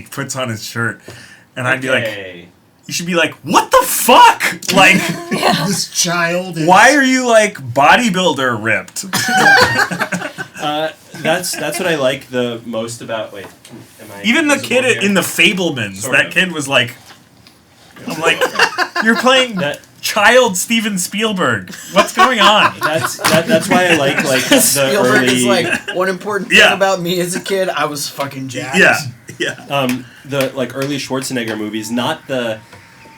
he puts on his shirt. And I'd be like, you should be like, what the fuck? Like, this child is... Why are you like bodybuilder ripped? That's what I like the most about... Wait, am I... Even the kid in the Fablemans, that kid was like... I'm like, you're playing child Steven Spielberg. What's going on? That's why I like the Spielberg early... is like, one important thing about me as a kid, I was fucking jacked. Yeah. The like early Schwarzenegger movies, not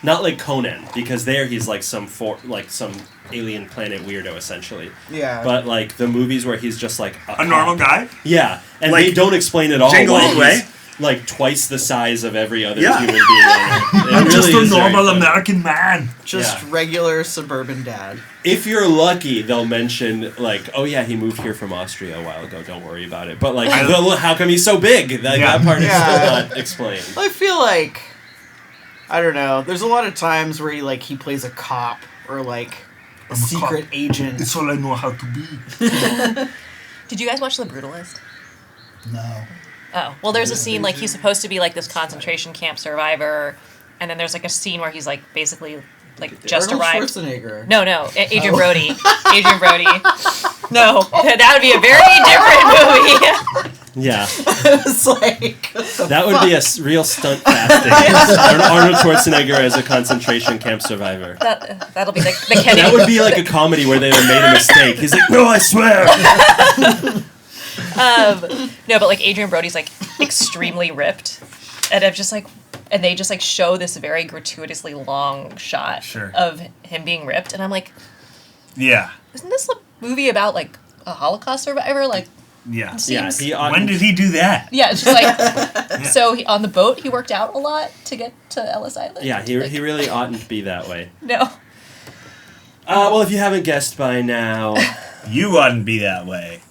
like Conan, because there he's like some alien planet weirdo essentially. Yeah. But like the movies where he's just like a normal guy. Yeah, and like, they don't explain at all. Jingle All the Way. Like twice the size of every other human being. I'm just a normal American man. Just regular suburban dad. If you're lucky, they'll mention like, oh yeah, he moved here from Austria a while ago. Don't worry about it. But like, how come he's so big? That part is still not explained. I feel like, I don't know. There's a lot of times where he plays a cop or like a secret agent. It's all I know how to be. Did you guys watch The Brutalist? No. Oh, well, there's a scene, like, he's supposed to be, like, this concentration camp survivor, and then there's, like, a scene where he's, like, basically, like, just Arnold arrived. Schwarzenegger. No, Adrian Brody. Adrian Brody. No, that would be a very different movie. Yeah. It's like... That would be a real stunt casting. Arnold Schwarzenegger as a concentration camp survivor. That'll be the Kennedy. That would be like a comedy where they made a mistake. He's like, no, I swear. No, but like Adrian Brody's like extremely ripped, and they just like show this very gratuitously long shot of him being ripped, and I'm like, isn't this a movie about like a Holocaust survivor? Like, when did he do that? Yeah, it's just like so on the boat he worked out a lot to get to Ellis Island. Yeah, he really oughtn't to be that way. No. Well, if you haven't guessed by now, you oughtn't be that way.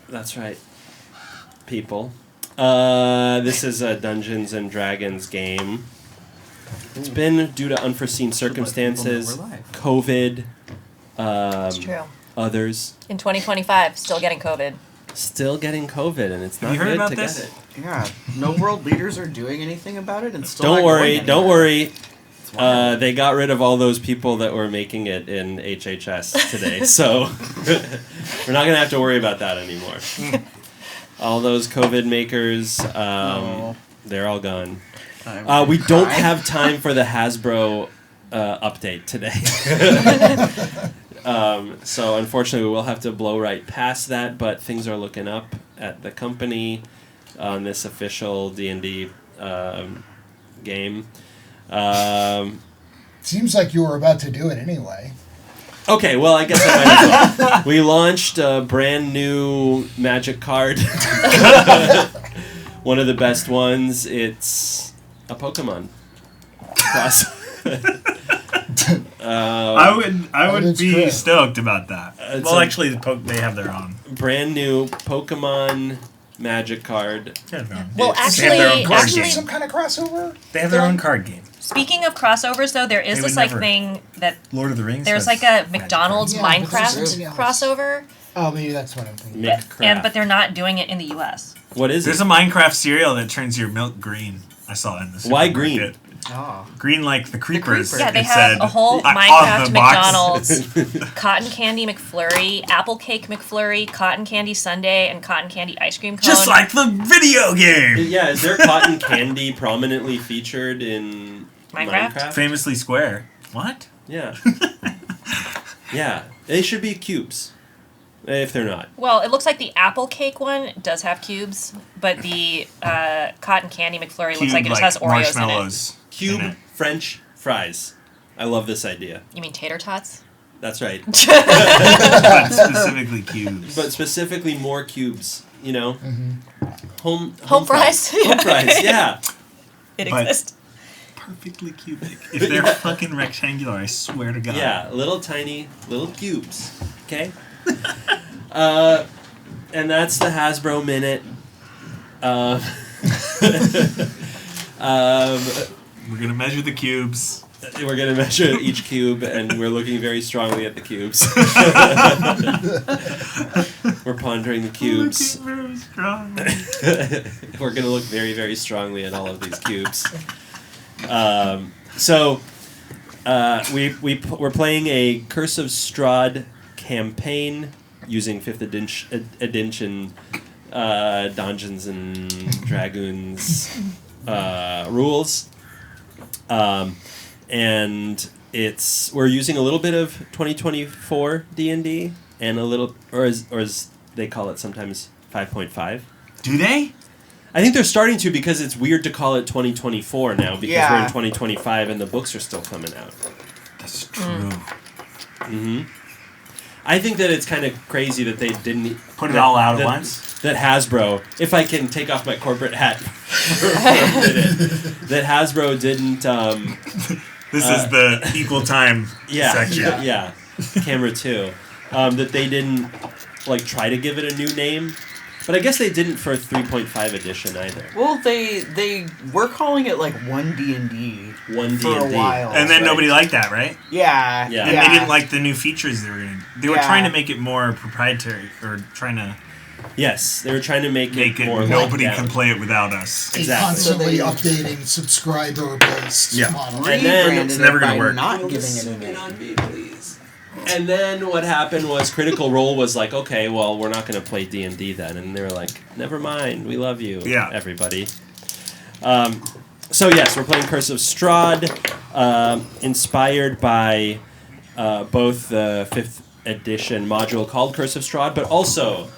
That's right, people. This is a Dungeons and Dragons game. It's been due to unforeseen circumstances, COVID, It's true. Others. In 2025, still getting COVID. Still getting COVID, and it's not Have you heard good about to this? get it. Yeah, no world leaders are doing anything about it, and still. Don't worry. They got rid of all those people that were making it in HHS today, so we're not going to have to worry about that anymore. All those COVID makers, they're all gone. We don't have time for the Hasbro update today. So unfortunately, we will have to blow right past that, but things are looking up at the company on this official D&D game. Seems like you were about to do it anyway. Okay, well, I guess I might as well. We launched a brand new magic card. One of the best ones. It's a Pokemon cross. I would be great. stoked about that. Well, actually, they have their own. Brand new Pokemon magic card. Well, they have their own card actually, game. Some kind of crossover? They have their own card game. Speaking of crossovers, though, there is this like thing that Lord of the Rings. there's like a McDonald's Yeah, but there's Minecraft something else. crossover, Oh, maybe that's what I'm thinking. but they're not doing it in the U.S. What is There's it? a Minecraft cereal that turns your milk green. I saw it in the Why supermarket. green? Oh. Green like the creepers. creepers. Yeah, they it have said, a whole on Minecraft the box. McDonald's, cotton candy McFlurry, apple cake McFlurry, cotton candy sundae, and cotton candy ice cream cone. Just like the video game. Yeah, is there cotton candy prominently featured in Minecraft? Famously square. What? Yeah. Yeah, they should be cubes. If they're not. Well, it looks like the apple cake one does have cubes, but the cotton candy McFlurry looks like it just has Oreos in it. Cube French fries. I love this idea. You mean tater tots? That's right. But specifically cubes. But specifically more cubes, you know? Mm-hmm. Home fries? Home fries, yeah. It But- exists. Perfectly cubic. If they're fucking rectangular, I swear to God. Yeah, little tiny, little cubes. Okay? And that's the Hasbro Minute. We're gonna measure the cubes. We're going to measure each cube, and we're looking very strongly at the cubes. We're pondering the cubes. Very strong. We're going to look very, very strongly at all of these cubes. We're playing a Curse of Strahd campaign using 5th edition Dungeons and Dragons rules. And we're using a little bit of 2024 D&D and a little, or as they call it sometimes, 5.5. Do they? I think they're starting to, because it's weird to call it 2024 now because we're in 2025 and the books are still coming out. That's true. Mm-hmm. I think that it's kind of crazy that they didn't put it all out at once. That Hasbro, if I can take off my corporate hat for a minute, that Hasbro didn't. This is the equal time section. Yeah, camera 2. That they didn't try to give it a new name. But I guess they didn't for 3.5 edition either. Well, they were calling it 1 D&D. 1 D&D. For a while. And then nobody liked that, right? Yeah. Yeah. And they didn't like the new features they were going to. They were trying to make it more proprietary, or trying to. Yes, they were trying to make it more nobody locked can down. play it without us. Exactly. Constantly updating subscriber-based model. And then it's never going to work. Not giving it a name. Please. And then what happened was Critical Role was like, okay, well, we're not going to play D&D then. And they were like, never mind, we love you, everybody. So yes, we're playing Curse of Strahd, inspired by both the 5th edition module called Curse of Strahd, but also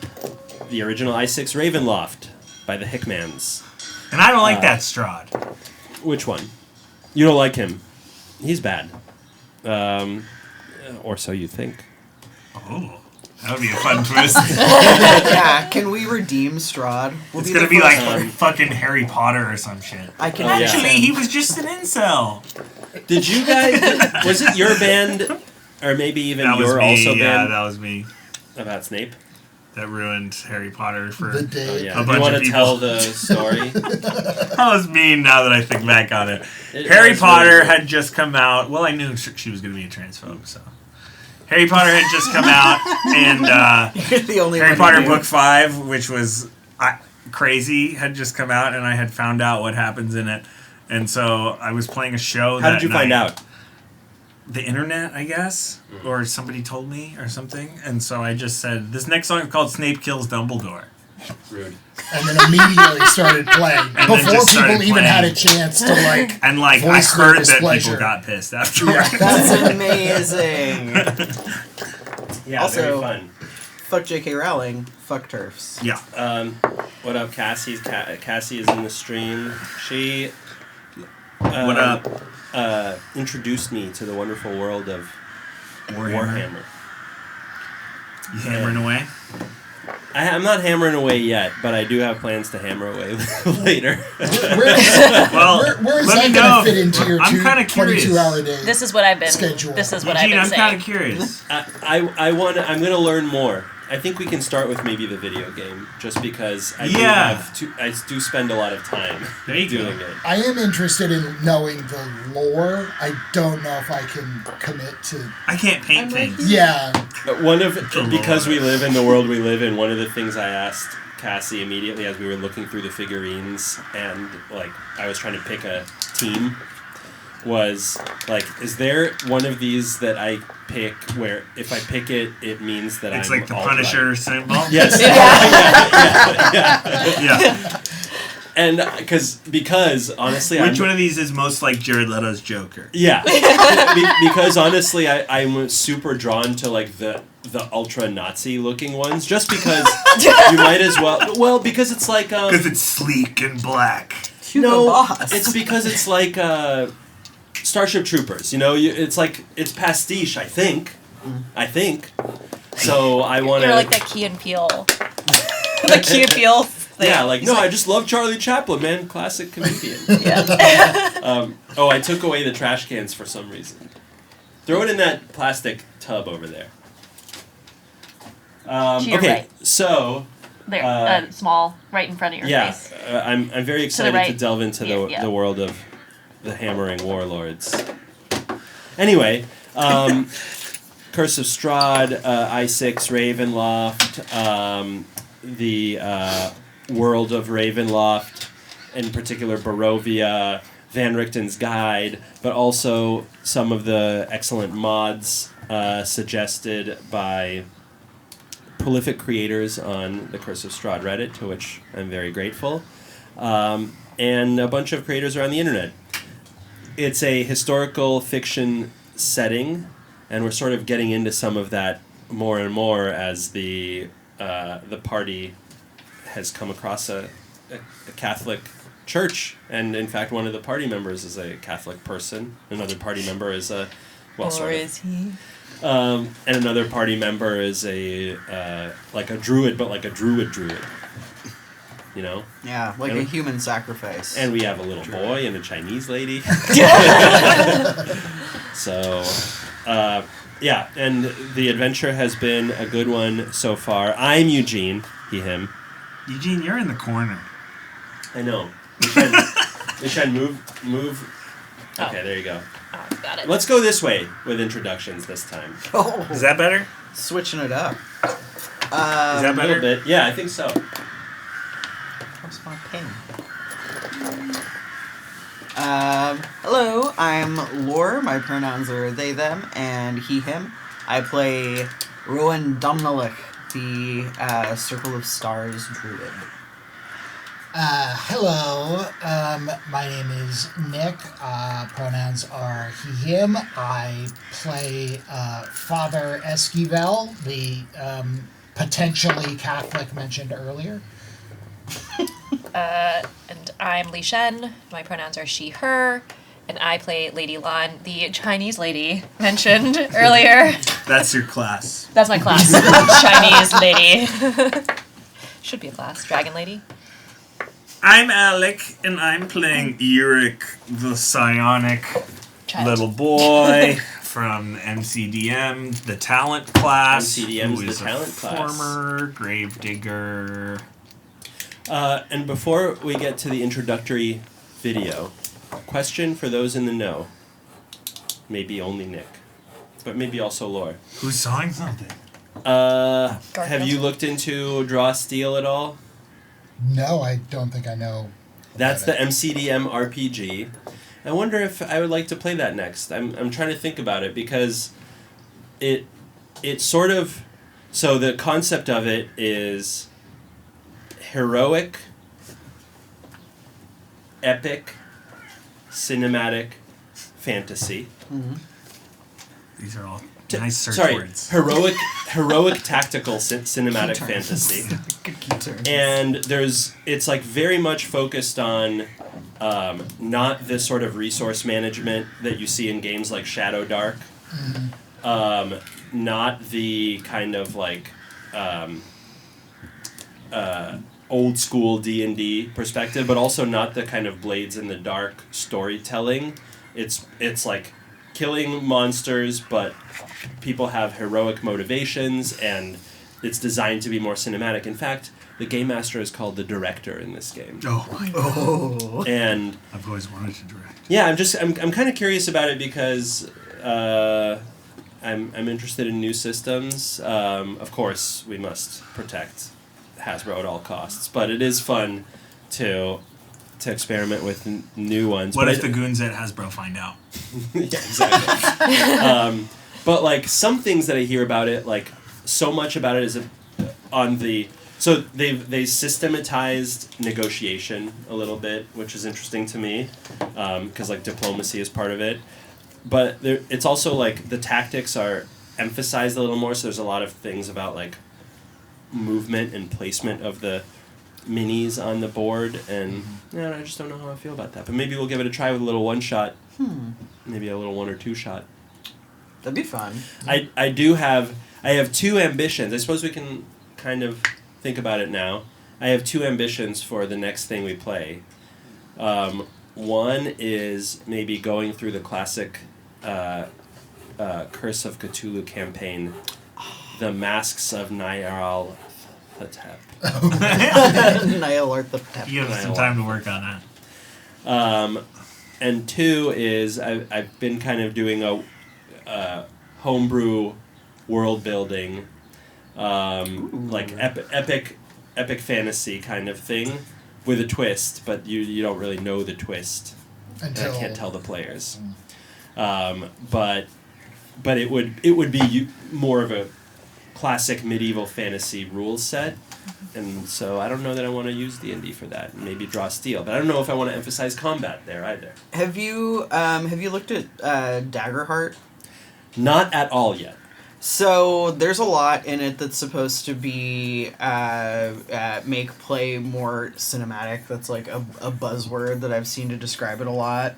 the original I6 Ravenloft by the Hickmans. And I don't like that Strahd. Which one? You don't like him. He's bad. Or so you think. Oh, that would be a fun twist. Yeah, can we redeem Strahd? It's going to be like fucking Harry Potter or some shit. Actually, he was just an incel. Did you guys... was it your band, or maybe even your also band? Yeah, that was me. About Snape? That ruined Harry Potter for the day. a bunch of people. You want to tell the story? That was mean now that I think back on it. Harry Potter had just come out. Well, I knew she was going to be a transphobe, so... Harry Potter had just come out, and You're the only Harry one Potter who knew. Book 5, which was crazy, had just come out, and I had found out what happens in it. And so I was playing a show How did you find out? The internet, I guess, or somebody told me or something. And so I just said, this next song is called Snape Kills Dumbledore. Rude. And then immediately started playing. And then Before just people started even had a playing. chance to And I voice their heard that displeasure. people got pissed afterwards. Yeah. That's amazing. Yeah, Also- very fun. Fuck J.K. Rowling. Fuck TERFs. Yeah. What up, Cassie? Cassie is in the stream. She... What up? Introduced me to the wonderful world of Warhammer. You hammering away? I'm not hammering away yet, but I do have plans to hammer away later. Well, where is let me that going know. to fit into your I'm kinda curious. 22-hour day? This is what I've been. Schedule. This is what I've Eugene, been I'm saying. kind of curious. I'm going to learn more. I think we can start with maybe the video game, just because I do spend a lot of time doing it. I am interested in knowing the lore. I don't know if I can commit to... I can't paint things. Yeah. Because we live in the world we live in, one of the things I asked Cassie immediately as we were looking through the figurines and I was trying to pick a team was is there one of these that I pick where if I pick it, it means that It's I'm like the alt-right? Punisher symbol? Yes. Yeah. And because honestly, Which one of these is most like Jared Leto's Joker? Yeah. Because honestly, I'm super drawn to the ultra Nazi looking ones, just because you might as well. Because it's because it's sleek and black. Hugo Boss. It's because it's like Starship Troopers. It's pastiche. I think. So I want to. You're like that Key and Peele. The Key and Peele thing. Yeah, I just love Charlie Chaplin, man. Classic comedian. Yeah. I took away the trash cans for some reason. Throw it in that plastic tub over there. To your Okay, right. so... There, small, right in front of your face. I'm very excited to right. delve into Yeah. the world of the hammering warlords. Anyway, Curse of Strahd, I6, Ravenloft, the world of Ravenloft, in particular Barovia, Van Richten's Guide, but also some of the excellent mods suggested by prolific creators on the Curse of Strahd Reddit, to which I'm very grateful, and a bunch of creators around the internet. It's a historical fiction setting, and we're sort of getting into some of that more and more as the party has come across a Catholic church, and in fact one of the party members is a Catholic person, another party member is a is he? And another party member is a like a druid, but like a druid, you know? Yeah, like a human sacrifice. And we have a little boy and a Chinese lady. So yeah, and the adventure has been a good one so far. I'm Eugene, he, him. Eugene, you're in the corner. I know. We should move. Okay, there you go. Oh, got it. Let's go this way with introductions this time. Oh, Is that better? switching it up. Is that A better? little bit. Yeah, I think so. Where's my pen? Hello, I'm Lore. My pronouns are they, them, and he, him. I play Rowan Domnalik, the Circle of Stars druid. Hello, my name is Nick. Pronouns are he, him. I play Father Esquivel, the potentially Catholic mentioned earlier. And I'm Li Shen. My pronouns are she, her. And I play Lady Lan, the Chinese lady mentioned earlier. That's your class. That's my class. Chinese lady. Should be a class. Dragon lady. I'm Alec, and I'm playing Eric, the psionic Child. little boy from MCDM, the talent class. MCDM's who the is talent a class. former gravedigger. And before we get to the introductory video, question for those in the know. Maybe only Nick, but maybe also Lore. Who's sawing something? Have you looked into Draw Steel at all? No, I don't think I know. That's the about it. MCDM RPG. I wonder if I would like to play that next. I'm trying to think about it because it sort of, so the concept of it is heroic, epic, cinematic fantasy. Mm-hmm. These are all nice search Sorry, words. heroic tactical cinematic fantasy. Good key terms. And it's like very much focused on not the sort of resource management that you see in games like Shadow Dark, not the kind of like old school D&D perspective, but also not the kind of Blades in the Dark storytelling. It's like killing monsters, but people have heroic motivations, and it's designed to be more cinematic. In fact, the game master is called the director in this game. Oh my god. Oh. And I've always wanted to direct. yeah, I'm kind of curious about it because I'm interested in new systems. Of course, we must protect Hasbro at all costs, but it is fun to experiment with new ones. What But if the goons at Hasbro find out? Yeah, exactly. But like some things that I hear about it, like so much about it is on the. So they systematized negotiation a little bit, which is interesting to me, because like diplomacy is part of it. But it's also like the tactics are emphasized a little more. So there's a lot of things about like movement and placement of the minis on the board, and I just don't know how I feel about that. But maybe we'll give it a try with a little one shot. Maybe a little 1 or 2 shot. That'd be fun. I have 2 ambitions. I suppose we can kind of think about it now. I have 2 ambitions for the next thing we play. One is maybe going through the classic Curse of Cthulhu campaign, The Masks of Nyarlathotep. Nyarlathotep. You have some time to work on that. And 2 is I've been kind of doing a homebrew world building, like epic fantasy kind of thing with a twist, but you don't really know the twist. Until... And I can't tell the players. But it would be more of a classic medieval fantasy rules set, and so I don't know that I want to use D&D for that. Maybe draw steel, but I don't know if I want to emphasize combat there either. Have you looked at Daggerheart? Not at all yet. So there's a lot in it that's supposed to be make play more cinematic. That's like a buzzword that I've seen to describe it a lot.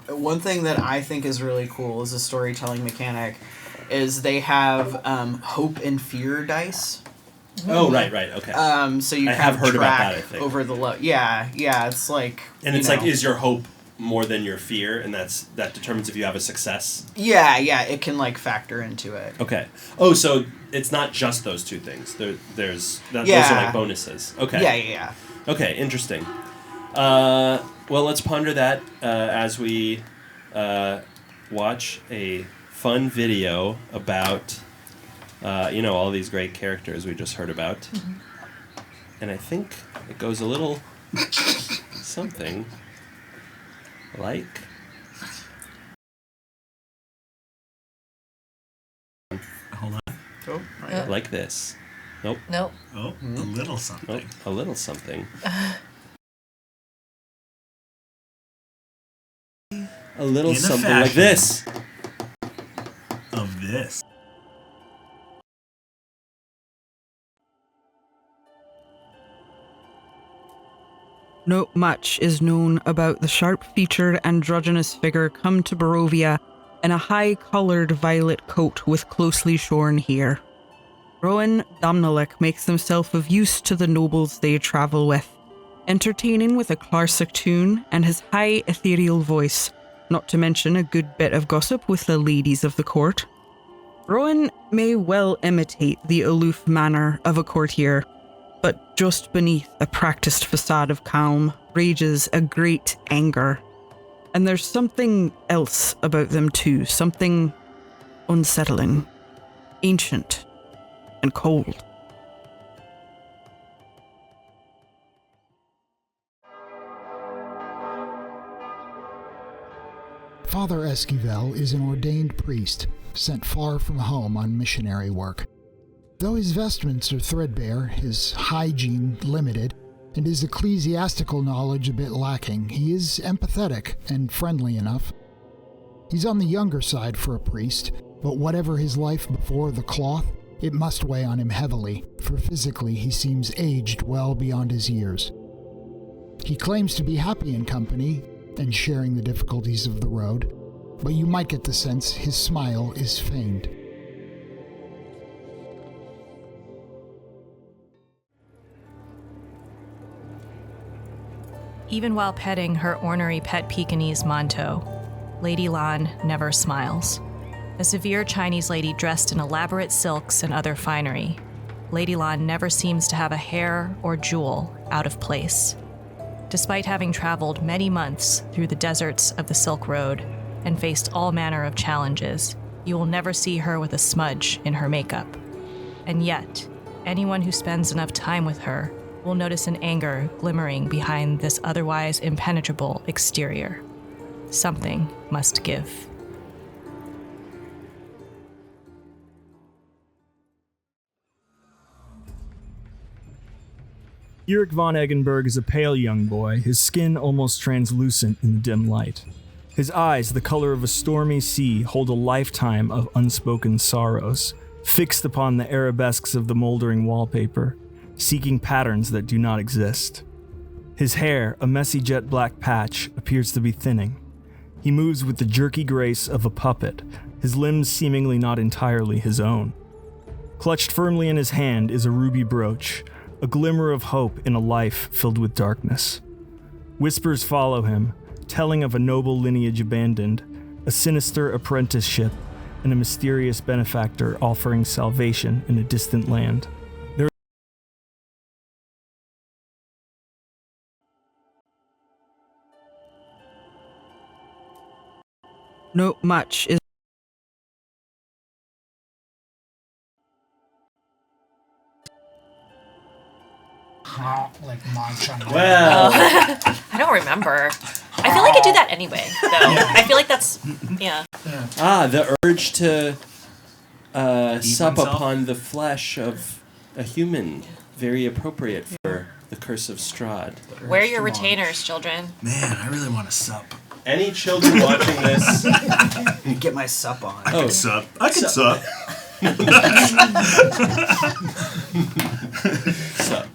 One thing that I think is really cool as a storytelling mechanic is they have hope and fear dice. Oh, right, okay. So you I kind have of heard track about that, I think. over the low. Yeah, it's like... And it's like, is your hope more than your fear, and that determines if you have a success? Yeah, it can like factor into it. Okay. Oh, so it's not just those two things. Those are like bonuses. Okay. Yeah. Okay, interesting. Well, let's ponder that as we watch a fun video about all these great characters we just heard about. Mm-hmm. And I think it goes a little something like... Hold on. Oh, right. Like this. Nope. Nope. Oh, a little something. Nope. A little something. A little something like this. Of this. Not much is known about the sharp-featured androgynous figure come to Barovia in a high-coloured violet coat with closely shorn hair. Rowan Damnalik makes himself of use to the nobles they travel with, entertaining with a classic tune and his high ethereal voice, not to mention a good bit of gossip with the ladies of the court. Rowan may well imitate the aloof manner of a courtier, but just beneath a practiced facade of calm rages a great anger. And there's something else about them too, something unsettling, ancient, and cold. Father Esquivel is an ordained priest, sent far from home on missionary work. Though his vestments are threadbare, his hygiene limited, and his ecclesiastical knowledge a bit lacking, he is empathetic and friendly enough. He's on the younger side for a priest, but whatever his life before the cloth, it must weigh on him heavily, for physically he seems aged well beyond his years. He claims to be happy in company and sharing the difficulties of the road, but you might get the sense his smile is feigned. Even while petting her ornery pet Pekingese Monto, Lady Lan never smiles. A severe Chinese lady dressed in elaborate silks and other finery, Lady Lan never seems to have a hair or jewel out of place. Despite having traveled many months through the deserts of the Silk Road and faced all manner of challenges, you will never see her with a smudge in her makeup. And yet, anyone who spends enough time with her will notice an anger glimmering behind this otherwise impenetrable exterior. Something must give. Eric von Eggenberg is a pale young boy, his skin almost translucent in the dim light. His eyes, the color of a stormy sea, hold a lifetime of unspoken sorrows, fixed upon the arabesques of the moldering wallpaper, seeking patterns that do not exist. His hair, a messy jet black patch, appears to be thinning. He moves with the jerky grace of a puppet, his limbs seemingly not entirely his own. Clutched firmly in his hand is a ruby brooch, a glimmer of hope in a life filled with darkness. Whispers follow him, telling of a noble lineage abandoned, a sinister apprenticeship, and a mysterious benefactor offering salvation in a distant land. Not much is like munch on. Well, I don't remember. I feel like I do that anyway, though. I feel like that's the urge to sup oneself? upon the flesh of a human, very appropriate for the Curse of Strahd. wear your retainers, children. Man, I really want to sup. Any children watching this? Get my sup on. I could sup. I could sup. Sup.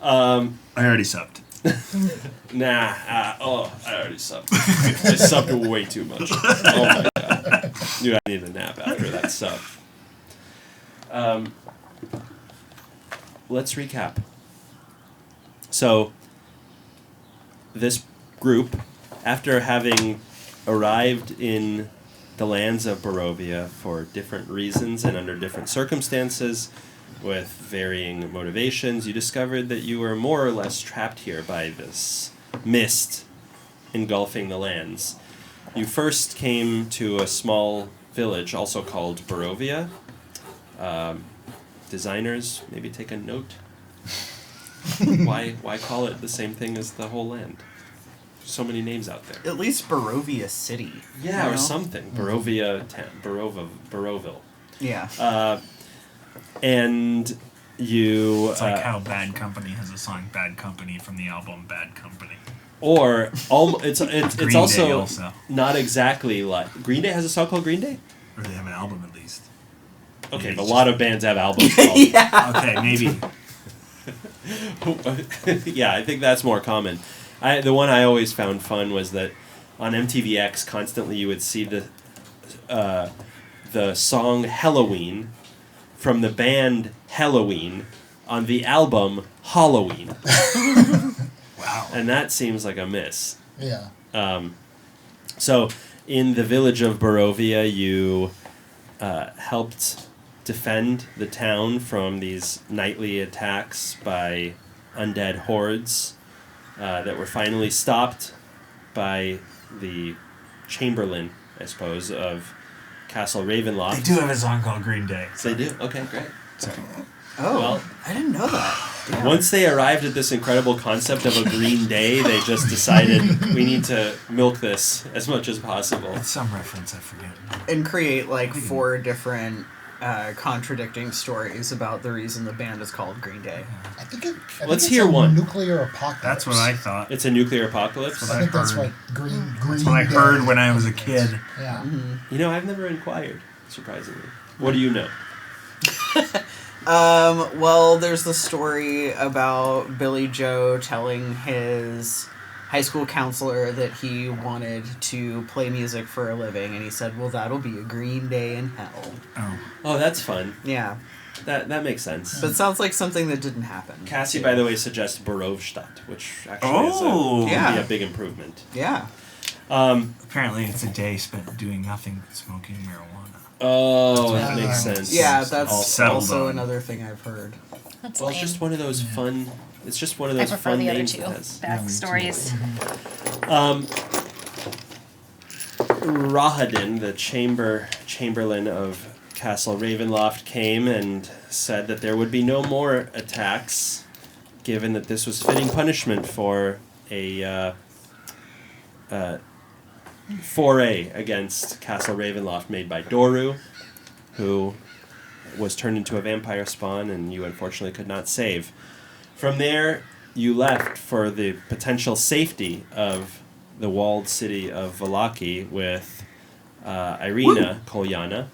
I already supped. Nah. I already supped. I supped way too much. Oh my god. Dude, I need a nap after that sup. Let's recap. So, this group, after having arrived in the lands of Barovia for different reasons and under different circumstances, with varying motivations, you discovered that you were more or less trapped here by this mist engulfing the lands. You first came to a small village, also called Barovia. Designers, maybe take a note. Why call it the same thing as the whole land? So many names out there. At least Barovia City. Yeah, you or know? something. Barovia, Baroville. Yeah. And you... It's like how Bad Company has a song "Bad Company" from the album "Bad Company." Or it's Green Day also not exactly like... Green Day has a song called Green Day? Or they have an album at least. Okay, Maybe but a it's lot of bands have albums called... Yeah. Okay, maybe. Yeah, I think that's more common. The one I always found fun was that on MTVX constantly you would see the song Halloween from the band Halloween on the album Halloween. Wow. And that seems like a miss. Yeah. So in the village of Barovia, you helped defend the town from these nightly attacks by undead hordes that were finally stopped by the Chamberlain, I suppose, of Castle Ravenloft. They do have a song called "Green Day." They do? Okay, great. Oh, Well, I didn't know that. Damn. Once they arrived at this incredible concept of a green day, they just decided we need to milk this as much as possible. It's some reference I forget. And create like 4 different contradicting stories about the reason the band is called Green Day. I think Let's it's hear a one. Nuclear apocalypse. That's what I thought. It's a nuclear apocalypse. I think that's what Green That's what I Day heard when I was a kid. Yeah. You know, I've never inquired, surprisingly. What do you know? Well, there's the story about Billy Joe telling his high school counselor that he wanted to play music for a living, and he said, well, that'll be a green day in hell. Oh, that's fun. Yeah. That makes sense. But it sounds like something that didn't happen. Cassie, by the way, suggests Borovstadt, which actually would be a big improvement. Yeah. Apparently it's a day spent doing nothing but smoking marijuana. Oh, that makes sense. Yeah, that's also on. another thing I've heard. That's Well, it's lame. just one of those fun... It's just one of I those prefer fun the other names two it has. backstories. Rahadin, the chamberlain of Castle Ravenloft, came and said that there would be no more attacks, given that this was fitting punishment for a foray against Castle Ravenloft made by Doru, who was turned into a vampire spawn and you unfortunately could not save. From there, you left for the potential safety of the walled city of Valaki with Irina Kolyana.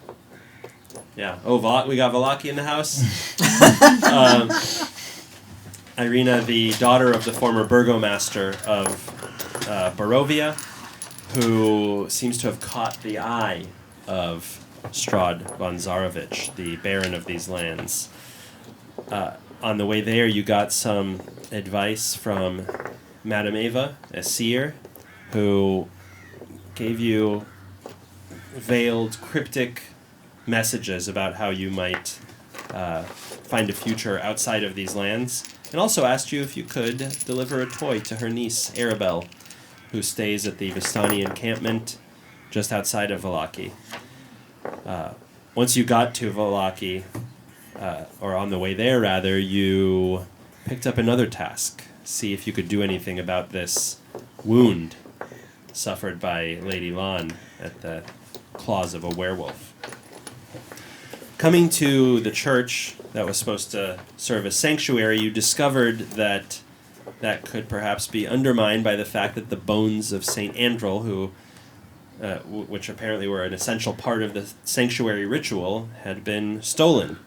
Yeah. Oh, we got Valaki in the house. Irina, the daughter of the former burgomaster of Barovia, who seems to have caught the eye of Strahd von Zarovich, the baron of these lands. On the way there, you got some advice from Madame Eva, a seer, who gave you veiled, cryptic messages about how you might find a future outside of these lands, and also asked you if you could deliver a toy to her niece, Arabelle, who stays at the Vistani encampment just outside of Valaki. Once you got to Valaki, or on the way there rather, you picked up another task. See if you could do anything about this wound suffered by Lady Lon at the claws of a werewolf. Coming to the church that was supposed to serve as sanctuary, you discovered that could perhaps be undermined by the fact that the bones of Saint Andrel, who, which apparently were an essential part of the sanctuary ritual, had been stolen.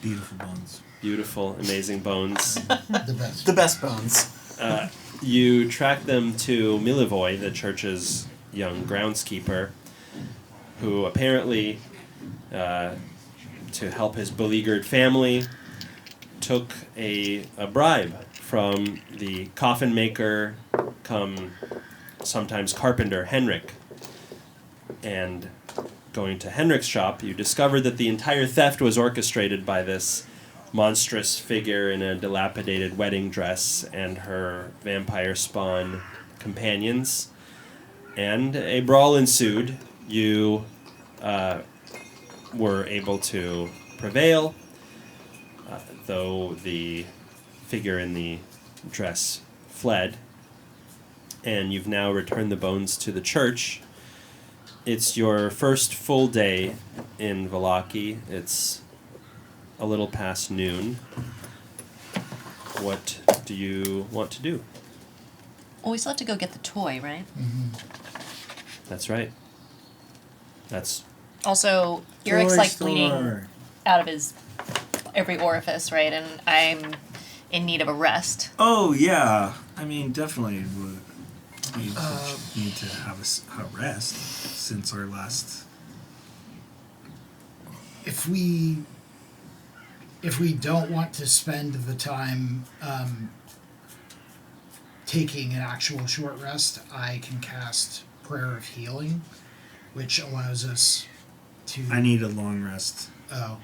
Beautiful bones. Beautiful, amazing bones. The best. The best bones. You track them to Milivoy, the church's young groundskeeper, who apparently, to help his beleaguered family, took a bribe from the coffin maker, sometimes carpenter, Henrik. And going to Henrik's shop, you discovered that the entire theft was orchestrated by this monstrous figure in a dilapidated wedding dress and her vampire spawn companions. And a brawl ensued. You were able to prevail, though the figure in the dress fled. And you've now returned the bones to the church. It's your first full day in Vallaki. It's a little past noon. What do you want to do? Well, we still have to go get the toy, right? Mm-hmm. That's right. That's Also, Eric's like bleeding out of his every orifice, right? And I'm in need of a rest. Oh, yeah. I mean, definitely would need to have a rest since our last... If we don't want to spend the time taking an actual short rest, I can cast Prayer of Healing, which allows us to... I need a long rest. Oh.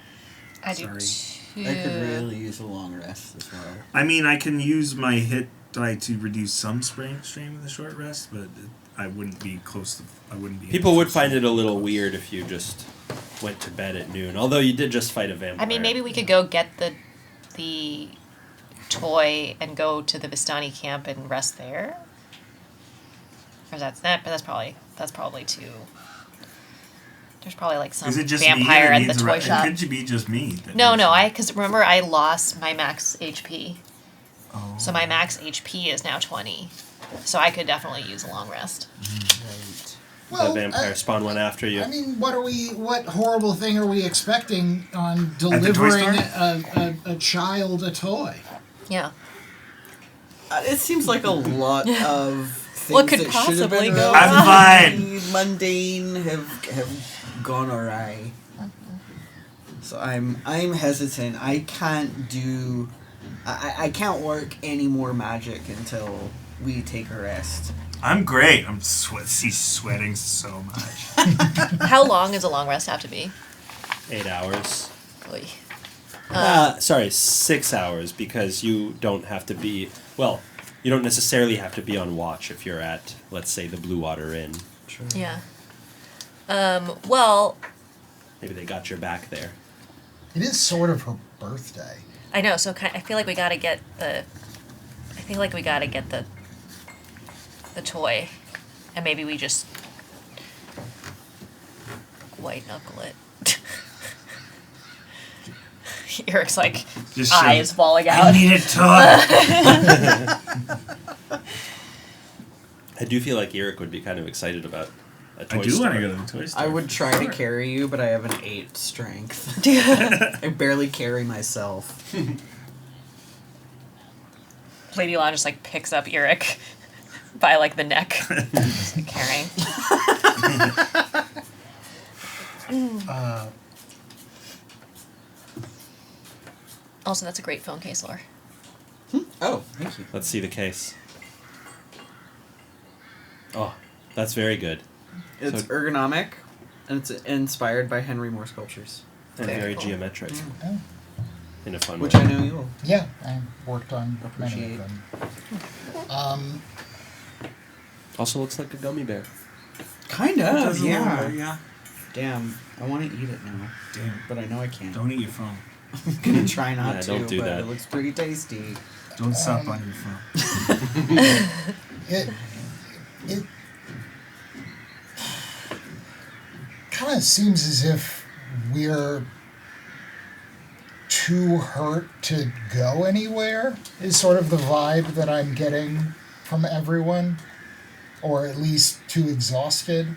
I do too. I could really use a long rest as well. I mean, I can use my hit die to reduce some strain with a short rest, but I wouldn't be close to... People would find it a little weird if you just went to bed at noon, although you did just fight a vampire. I mean, maybe we could go get the toy and go to the Vistani camp and rest there. Or that's probably too. There's probably like some vampire at the toy shop. It could be just me. No, because remember I lost my max HP. Oh. So my max HP is now 20. So I could definitely use a long rest. Right. Well, the vampire spawn went after you. I mean, what horrible thing are we expecting on delivering a child a toy? Yeah. It seems like a lot of things what could that possibly should have been go I'm fine. mundane have gone awry. So I'm hesitant. I can't do. I can't work any more magic until we take a rest. I'm great. He's sweating so much. How long does a long rest have to be? 8 hours. Oy. 6 hours, because you don't have to be... Well, you don't necessarily have to be on watch if you're at, let's say, the Blue Water Inn. Sure. Yeah. Well... Maybe they got your back there. It is sort of her birthday. I know, so I feel like we gotta get the... the toy. And maybe we just... white knuckle it. Eric's like, just eyes falling out. I need a toy. I do feel like Eric would be kind of excited about a toy I do store. want to go to the toy store. I would try to carry you, but I have an 8 strength. I barely carry myself. Lady Lon just like picks up Eric by like the neck. Just like carrying. Also, that's a great phone case, Laura. Oh, thank you. Let's see the case. Oh, that's very good. It's ergonomic, and it's inspired by Henry Moore sculptures. And very geometric. Oh. In a fun Which way. I know you will. Yeah, I worked on many of Appreciate. them. Also looks like a gummy bear. Kind of, yeah. Yeah. Damn, I want to eat it now. Damn. But I know I can't. Don't eat your phone. I'm gonna try not to, don't do but that. it looks pretty tasty. Don't sup on your phone. It kind of seems as if we're too hurt to go anywhere, is sort of the vibe that I'm getting from everyone, or at least too exhausted.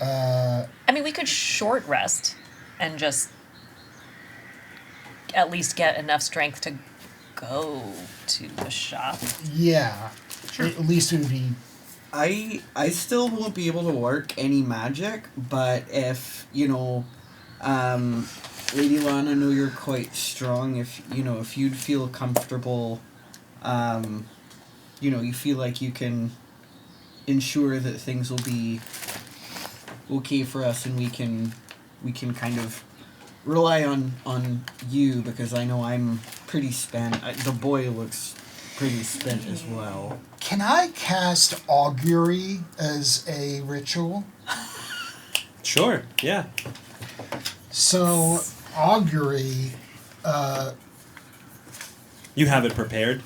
I mean, we could short rest and just at least get enough strength to go to the shop. Yeah. Sure. At least it would be... I still won't be able to work any magic, but if, Lady Lan, I know you're quite strong. If you'd feel comfortable, you feel like you can ensure that things will be okay for us, and we can kind of rely on you, because I know I'm pretty spent. The boy looks pretty spent as well. Can I cast augury as a ritual? Sure, yeah. So, augury... You have it prepared?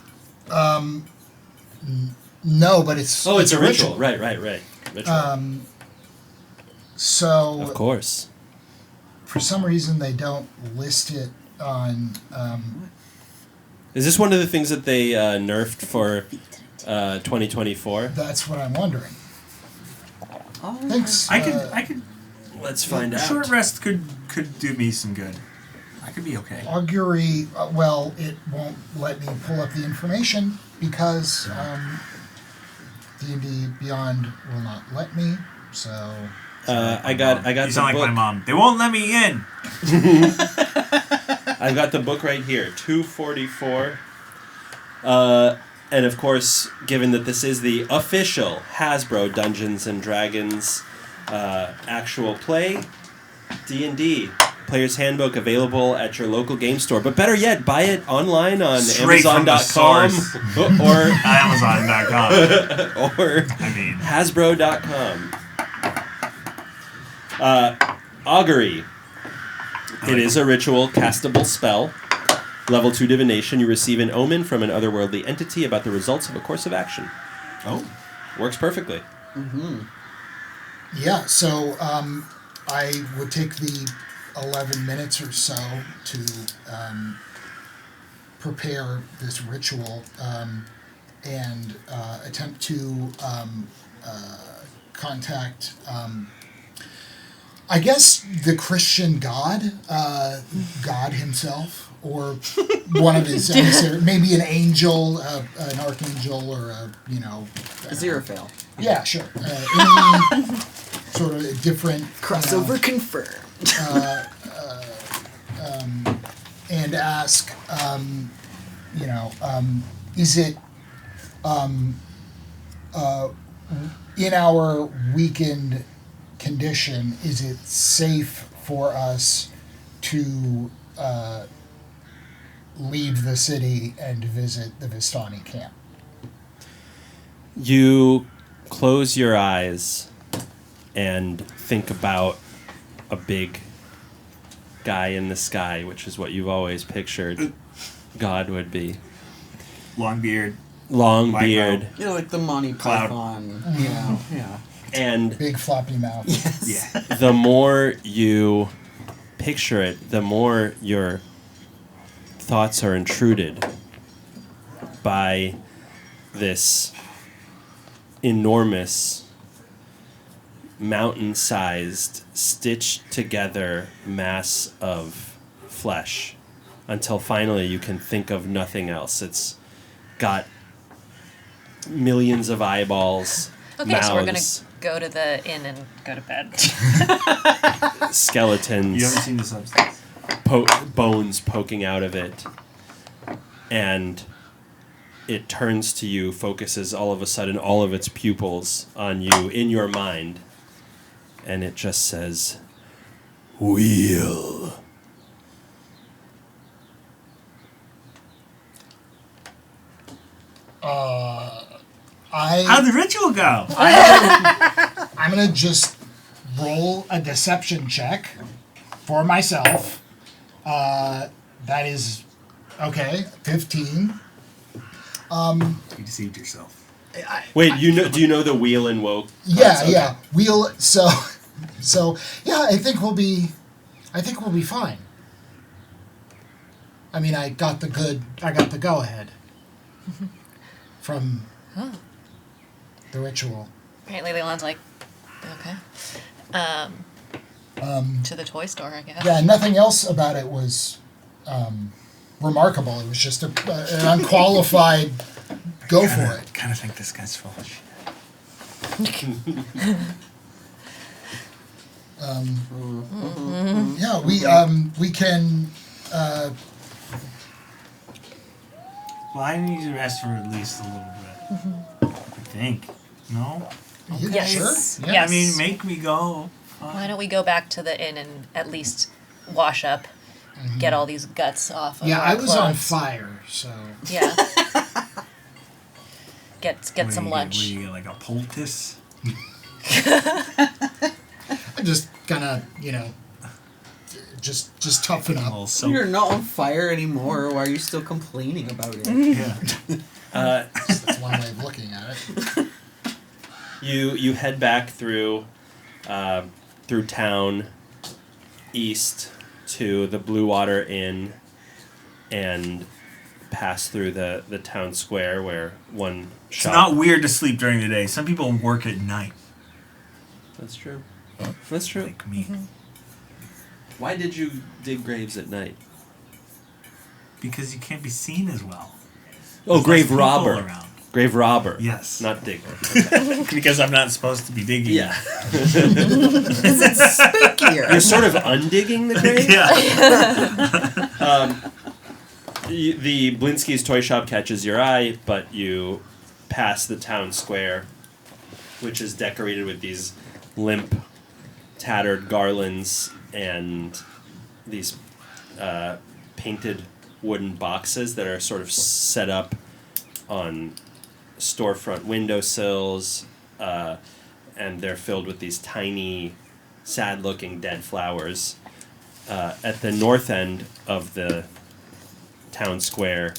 No, but it's... Oh, it's a ritual. Right. Ritual. So... Of course. For some reason, they don't list it on... Is this one of the things that they nerfed for 2024? That's what I'm wondering. Oh, Thanks. I could. Let's find out. Short rest could do me some good. I could be okay. Augury, well, it won't let me pull up the information because D&D Beyond will not let me, so... I got you the sound book. like my mom. They won't let me in. I've got the book right here, 244. And of course, given that this is the official Hasbro Dungeons & Dragons actual play, D&D Player's Handbook available at your local game store. But better yet, buy it online on Straight Amazon.com or Amazon.com or Hasbro.com. Augury. It is a ritual castable spell. Level 2 divination. You receive an omen from an otherworldly entity about the results of a course of action. Oh. Works perfectly. Mm-hmm. Yeah, so I would take the 11 minutes or so to prepare this ritual and attempt to contact... I guess the Christian God, God himself, or one of his emissaries, maybe an angel, an archangel, or Aziraphale. Yeah, sure. Any sort of different crossover confirmed. And ask, is it in our weakened condition, is it safe for us to leave the city and visit the Vistani camp? You close your eyes and think about a big guy in the sky, which is what you've always pictured God would be. Long beard. Long beard. Like the Monty Python. Yeah. And big floppy mouth. Yes. Yeah. The more you picture it, the more your thoughts are intruded by this enormous, mountain-sized, stitched together mass of flesh, until finally you can think of nothing else. It's got millions of eyeballs, Okay, mouths, so we're gonna go to the inn and go to bed. skeletons. You haven't seen the substance. Bones poking out of it. And it turns to you, focuses all of a sudden all of its pupils on you in your mind. And it just says, "Wheel." How'd the ritual go? I'm going to just roll a deception check for myself. That is, okay, 15. You deceived yourself. Wait, do you know the wheel and woke? Yeah, yeah. So yeah, I think we'll be fine. I mean, I got the go ahead from the ritual. Apparently, Leland's like, okay. To the toy store, I guess. Yeah, nothing else about it was remarkable. It was just an unqualified go for it. I kind of think this guy's full of shit. Yeah, we can. Well, I need to rest for at least a little bit. I think. No? Yeah, Yes. sure. Yeah. Yes. I mean, make me go. Why don't we go back to the inn and at least wash up, get all these guts off of Yeah, our I was on clothes. fire, so. Yeah. Get some lunch. What do you get, like a poultice? I'm just gonna, just toughen A up. little soap. You're not on fire anymore. Why are you still complaining about it? Yeah. That's one way of looking at it. You head back through town, east to the Blue Water Inn, and pass through the town square where one It's shop. not weird to sleep during the day. Some people work at night, That's true. That's true. like me. Why did you dig graves at night? Because you can't be seen as well. Oh, There's grave less people robber. around. Grave robber. Yes. Not digger. Because I'm not supposed to be digging. Yeah. Spookier. You're sort of undigging the grave. Yeah. The Blinsky's toy shop catches your eye, but you pass the town square, which is decorated with these limp, tattered garlands and these painted wooden boxes that are sort of set up on storefront windowsills, and they're filled with these tiny, sad-looking dead flowers. At the north end of the town square,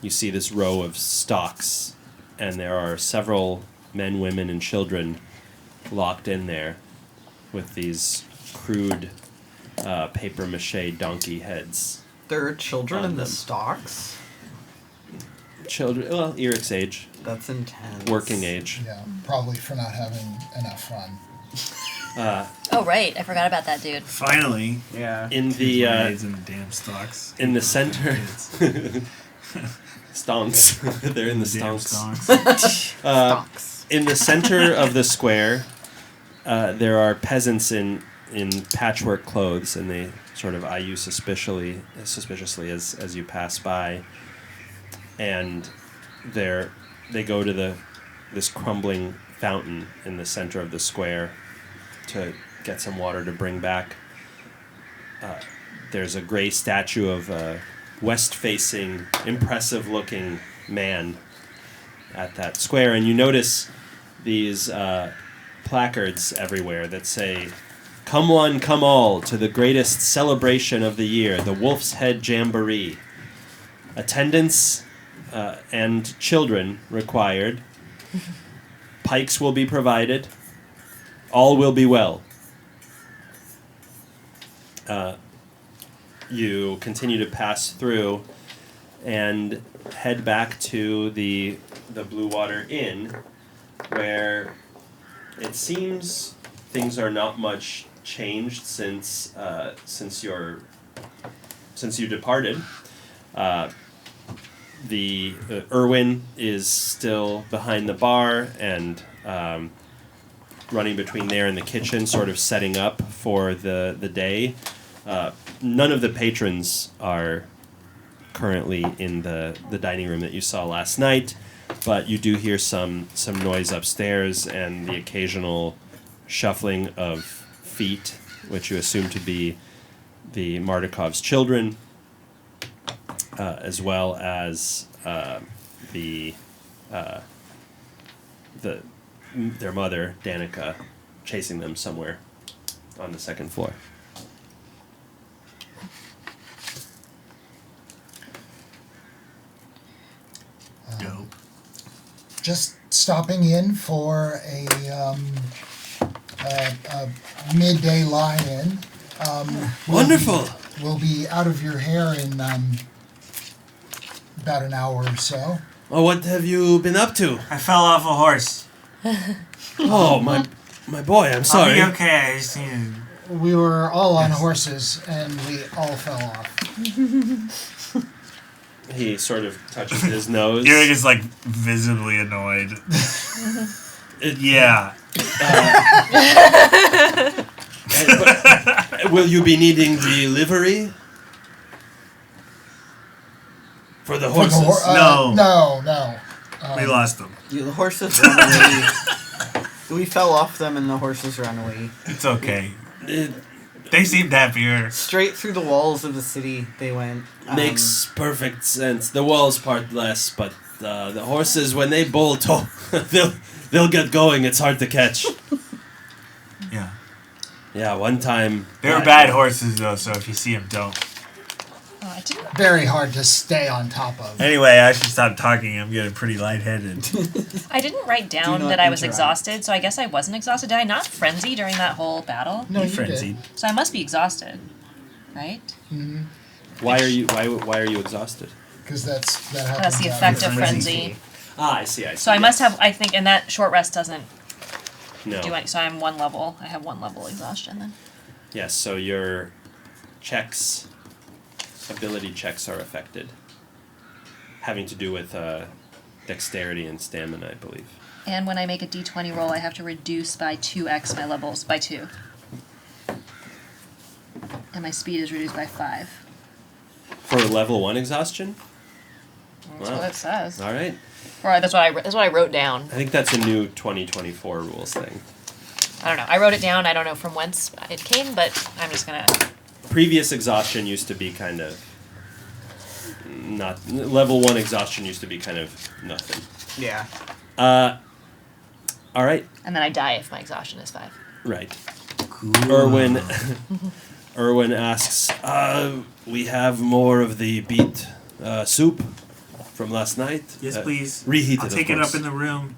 you see this row of stocks, and there are several men, women, and children locked in there with these crude papier-mâché donkey heads. There are children On in the them. stocks? Children, well, Eric's age, That's intense. working age. Yeah, probably for not having enough fun. Oh right, I forgot about that dude. Finally. Yeah. In the Grenades in the damn stocks. in the center, stonks. They're in the Damn stonks. stocks. Stocks. In the center of the square, there are peasants in patchwork clothes, and they sort of eye you suspiciously as you pass by. And they go to this crumbling fountain in the center of the square to get some water to bring back. There's a gray statue of a west-facing, impressive-looking man at that square, and you notice these placards everywhere that say, "Come one, come all, to the greatest celebration of the year, the Wolf's Head Jamboree. Attendance and children required. Pikes will be provided. All will be well." You continue to pass through and head back to the Blue Water Inn, where it seems things are not much changed since you departed. The Irwin is still behind the bar and running between there and the kitchen, sort of setting up for the day. None of the patrons are currently in the dining room that you saw last night, but you do hear some noise upstairs and the occasional shuffling of feet, which you assume to be the Mardikov's children, as well as their mother, Danica, chasing them somewhere on the second floor. Dope. Just stopping in for a midday lie-in. Wonderful. We'll be out of your hair in about an hour or so. Oh, what have you been up to? I fell off a horse. Oh, my boy, I'm sorry. I'll be okay. I just need to... We were all on horses, and we all fell off. He sort of touches his nose. Eric is like visibly annoyed. Yeah. Will you be needing the livery? For the horses? No. No. We lost them. The horses ran away. We fell off them and the horses ran away. It's okay. They seemed happier. Straight through the walls of the city they went. Makes perfect sense. The walls part less, but the horses, when they bolt, they'll get going. It's hard to catch. Yeah. Yeah, one time... They were bad horses, though, so if you see them, don't. Oh, I didn't. Very hard to stay on top of. Anyway, I should stop talking. I'm getting pretty lightheaded. I didn't write down that I was exhausted, so I guess I wasn't exhausted. Did I not frenzy during that whole battle? No, you frenzied. did. So I must be exhausted, right? Mm-hmm. Why are you exhausted? Because that happens. That's the effect of frenzy. Ah, I see. So I must have, I think, and that short rest doesn't No. do any. So I'm one level. I have one level exhaustion then. Yes, so your checks, ability checks are affected. Having to do with dexterity and stamina, I believe. And when I make a d20 roll, I have to reduce by 2x my levels by 2. And my speed is reduced by 5. For level 1 exhaustion? That's Wow. what it says. All right. Or that's what I wrote down. I think that's a new 2024 rules thing. I don't know. I wrote it down. I don't know from whence it came, but I'm just gonna. Previous exhaustion used to be kind of not level 1 exhaustion used to be kind of nothing. Yeah. All right. And then I die if my exhaustion is 5. Right. Cool. Erwin asks, we have more of the beet soup from last night. Yes, please. Reheated, I'll take of it course. up in the room.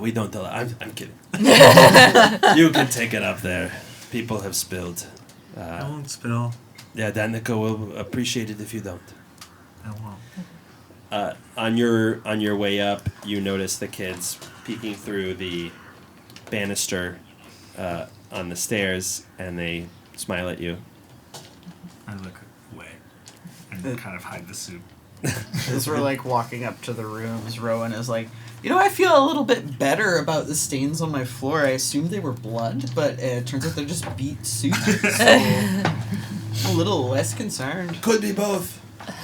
We don't allow. I'm kidding. You can take it up there. People have spilled. I won't spill. Yeah, Danica will appreciate it if you don't. I won't. On your way up, you notice the kids peeking through the banister on the stairs, and they smile at you. I look away and kind of hide the soup. As we're like walking up to the rooms, Rowan is like, I feel a little bit better about the stains on my floor. I assumed they were blood, but it turns out they're just beet soup. So I'm a little less concerned. Could be both,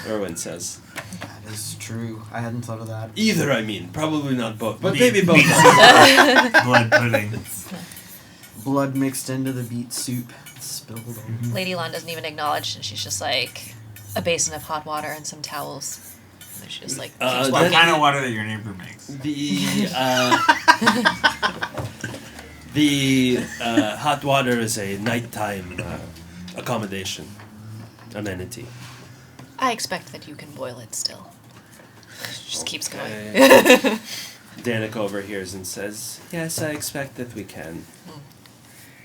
Erwin says. That is true. I hadn't thought of that. Either, I mean. Probably not both, but Beet- maybe both. Blood pudding. Blood mixed into the beet soup. Spilled on. Lady Lon doesn't even acknowledge, and she's just like a basin of hot water and some towels. And then she just like keeps that- What walking. kind of water that your neighbor makes? The hot water is a nighttime accommodation, amenity. I expect that you can boil it still. She just keeps going. Danica overhears and says, "Yes, I expect that we can.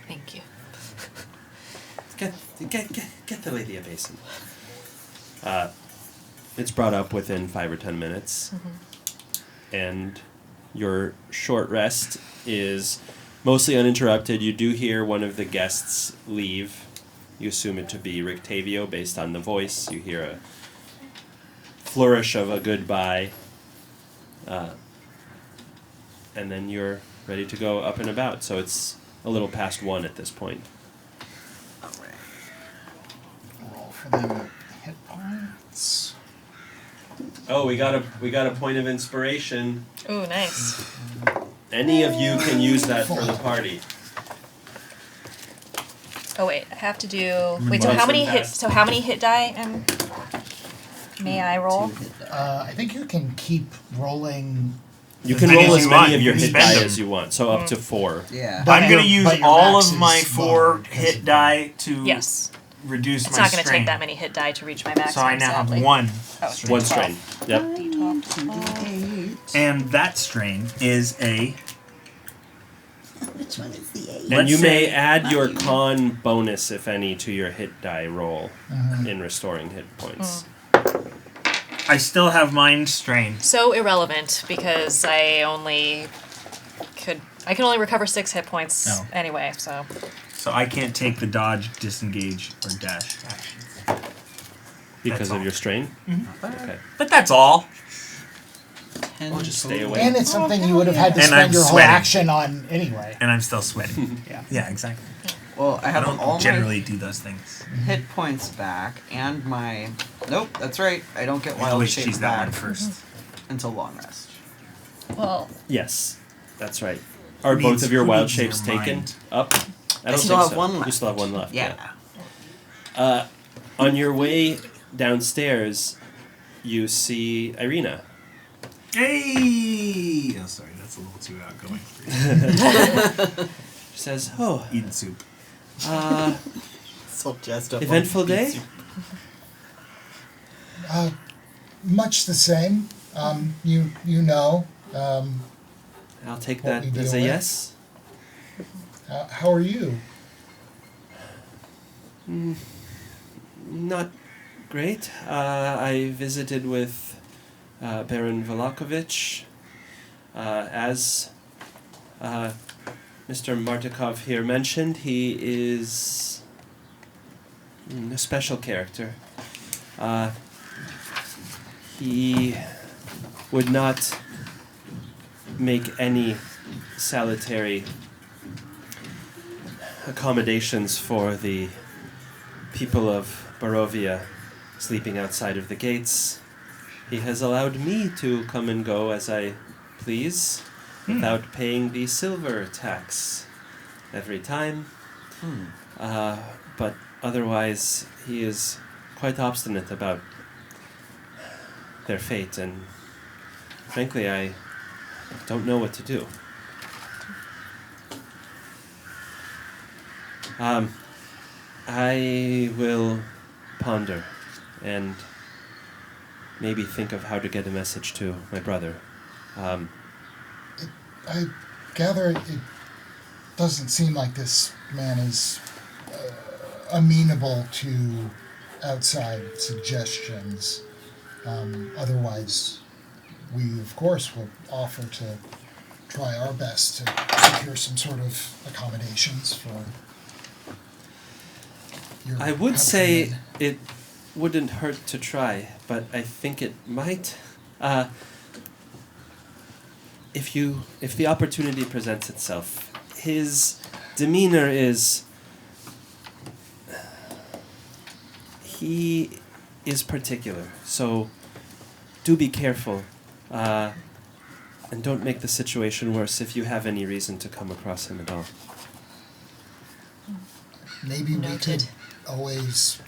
Thank you. Get the lady a basin." It's brought up within 5 or 10 minutes, and your short rest is mostly uninterrupted. You do hear one of the guests leave. You assume it to be Rictavio based on the voice. You hear a flourish of a goodbye, and then you're ready to go up and about. So it's a little past 1 at this point. Roll for them hit points. Oh, we got a point of inspiration. Ooh, nice. Any of you can use that for the party. Oh wait, I have to do. Wait, so Once how many in hits? past. So how many hit die may I roll? I think you can keep rolling. You As can many roll as as you many want. of your You hit can spend die them. as you want, so up to 4. Yeah. But I'm going to your- use but your all max of my is 4 lower because hit of die to Yes. reduce It's my not going to strain. take that many hit die to reach my max. So I now have sadly. 1. Oh, One strain. Yep. D12. And that strain is a... Which one is the 8? And you may add your con bonus, if any, to your hit die roll in restoring hit points. I still have mind strain. So irrelevant because I can only recover 6 hit points anyway, so. So I can't take the dodge, disengage, or dash actions. Because of your strain? Okay. But that's all. I'll just stay away. And it's something you would have had to And spend I'm your whole sweating. action on anyway. And I'm still sweating. Yeah. Yeah, exactly. Well, I I have don't all generally do those things. my hit points back and my... Nope, that's right. I don't get I wild always shape choose that back one first. until long rest. Well, Yes, that's right. Are Who both needs- of your who wild needs your shapes taken mind? up? I don't still think have so. one You left. still have one left. Yeah. On your way downstairs, you see Irina. Hey! Oh, sorry, that's a little too outgoing for you. She says, "Oh, Eating soup. So just up eventful on day." pizza. Much the same. You know. I'll take What that we as a deal with. yes. How are you? Not great. I visited with Baron Velakovich. As Mr. Martikov here mentioned, he is a special character. He would not make any salutary accommodations for the people of Barovia sleeping outside of the gates. He has allowed me to come and go as I please without paying the silver tax every time. But otherwise, he is quite obstinate about their fate, and frankly, I don't know what to do. I will ponder and maybe think of how to get a message to my brother. I gather it doesn't seem like this man is amenable to outside suggestions. Otherwise, we, of course, will offer to try our best to secure some sort of accommodations for your I would say countrymen. it wouldn't hurt to try, but I think it might. If the opportunity presents itself, his demeanor is... He is particular, so do be careful. And don't make the situation worse if you have any reason to come across him at all. Maybe we Noted. could always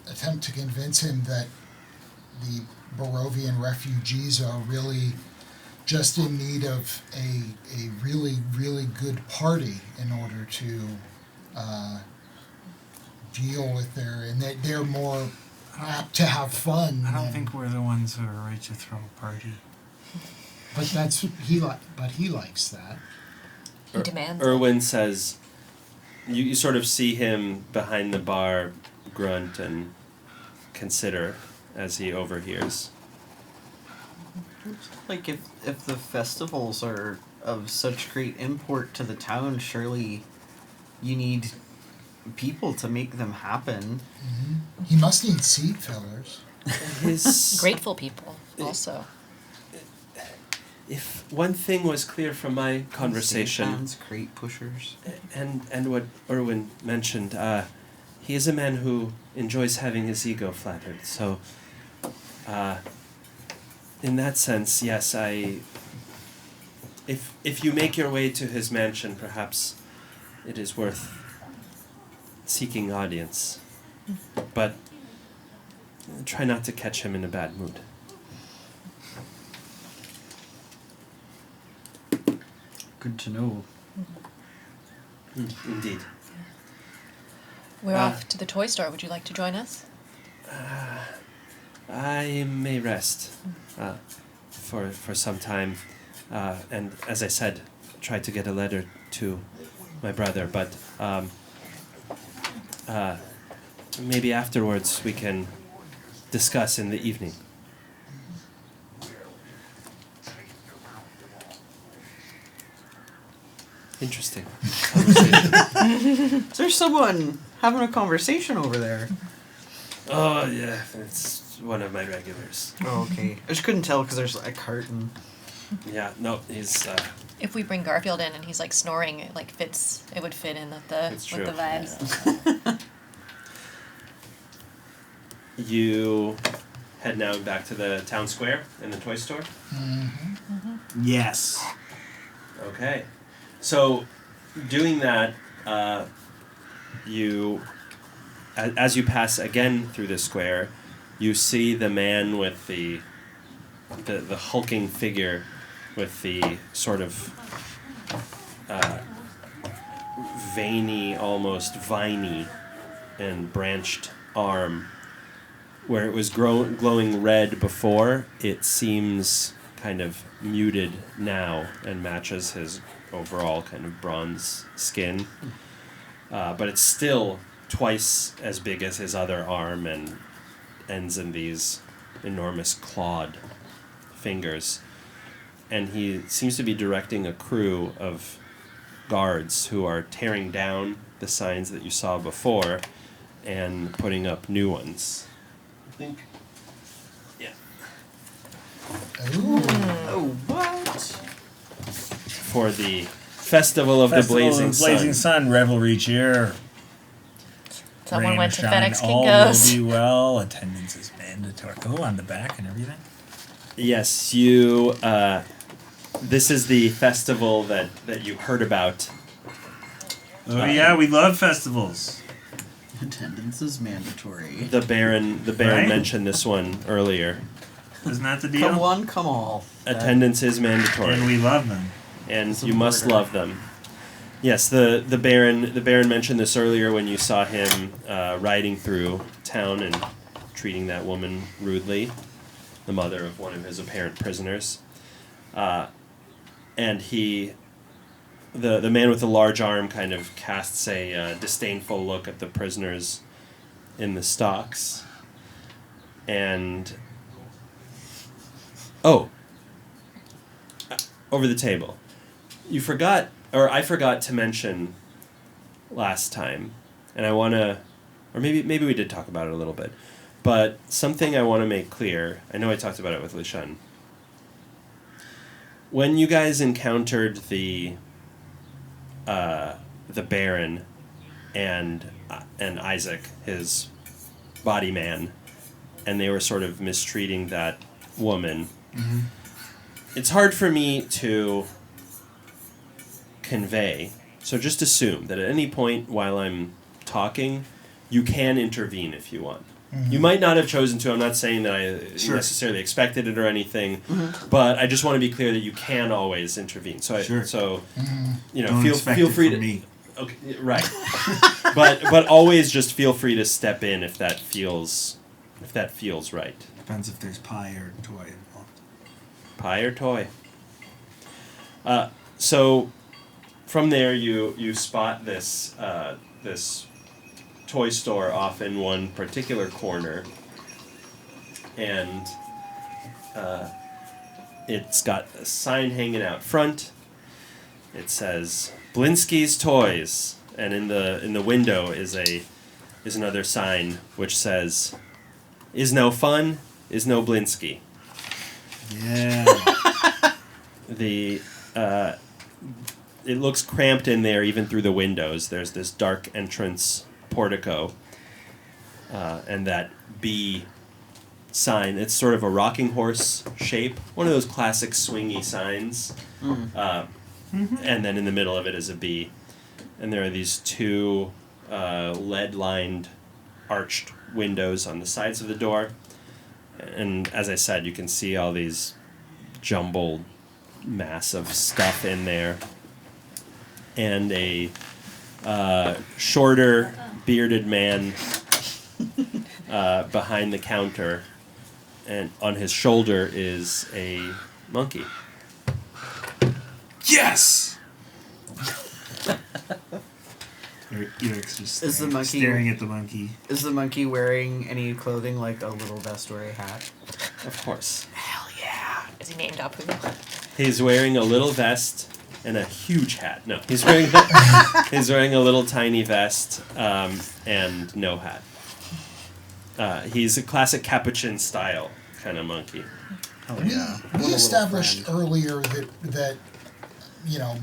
attempt to convince him that the Barovian refugees are really just in need of a really, really good party in order to deal with and that they're more apt to have fun. I don't than- think we're the ones who are right to throw a party. But that's but he likes that. he demands. Erwin says, you sort of see him behind the bar grunt and consider as he overhears. Like, if the festivals are of such great import to the town, surely you need people to make them happen. He must need seat fillers. His, Grateful people, also. if one thing was clear from my conversation, Fans, crate pushers. and what Erwin mentioned, he is a man who enjoys having his ego flattered. So, in that sense, yes, if you make your way to his mansion, perhaps it is worth seeking audience. But try not to catch him in a bad mood. Good to know. Indeed. We're off to the toy store. Would you like to join us? I may rest. for some time, and as I said, tried to get a letter to my brother, but maybe afterwards we can discuss in the evening. Interesting. Is there someone having a conversation over there? Oh, yeah, it's one of my regulars. Oh, okay. I just couldn't tell because there's a curtain. Yeah, no, he's... If we bring Garfield in and he's like snoring, it like fits. It would fit in with the vibes. Yeah. You head now back to the town square and the toy store? Mm-hmm. Mm-hmm. Yes. Okay. So, doing that, you, as you pass again through the square, you see the man with the hulking figure with the sort of veiny, almost viney and branched arm. Where it was glowing red before, it seems kind of muted now and matches his overall kind of bronze skin. But it's still twice as big as his other arm and ends in these enormous clawed fingers. And he seems to be directing a crew of guards who are tearing down the signs that you saw before and putting up new ones. I think. Yeah. Ooh. Oh, what? For the Festival of the Blazing Sun, revelry cheer. Someone Rain went or to shine, FedEx all Kinko's. will be well. Attendance is mandatory. Oh, on the back and everything. Yes, you. This is the festival that you heard about. Oh yeah, we love festivals. Attendance is mandatory. The Baron Right? mentioned this one earlier. Isn't that the deal? Come one, come all. Attendance is mandatory, And we love them. and It's a you must murder. love them. Yes, the Baron mentioned this earlier when you saw him riding through town and treating that woman rudely, the mother of one of his apparent prisoners. And the man with the large arm kind of casts a disdainful look at the prisoners in the stocks. And... Oh! Over the table. You forgot, or I forgot to mention last time, and I want to... Or maybe we did talk about it a little bit. But something I want to make clear, I know I talked about it with Lishan. When you guys encountered the Baron and Isaac, his body man, and they were sort of mistreating that woman, it's hard for me to convey. So just assume that at any point while I'm talking, you can intervene if you want. You might not have chosen to. I'm not saying that I necessarily expected it or anything, but I just want to be clear that you can always intervene. So, you know, Don't feel expect feel it free from to. me. Okay, right. but always just feel free to step in if that feels right. Depends if there's pie or toy involved. Pie or toy. So, from there you spot this toy store off in one particular corner, and it's got a sign hanging out front. It says Blinsky's Toys, and in the window is another sign which says, "Is no fun, is no Blinsky." Yeah. It looks cramped in there even through the windows. There's this dark entrance portico, and that B sign. It's sort of a rocking horse shape, one of those classic swingy signs. And then in the middle of it is a B, and there are these two lead-lined arched windows on the sides of the door. And as I said, you can see all these jumbled mass of stuff in there, and a shorter bearded man behind the counter and on his shoulder is a monkey. Yes! Eric's just Is the monkey staring at the monkey. Is the monkey wearing any clothing like a little vest or a hat? Of course. Hell yeah. Is he named Apu? He's wearing a little vest and a huge hat. No, he's wearing a little tiny vest and no hat. He's a classic Capuchin style kind of monkey. Oh yeah. We established earlier that you know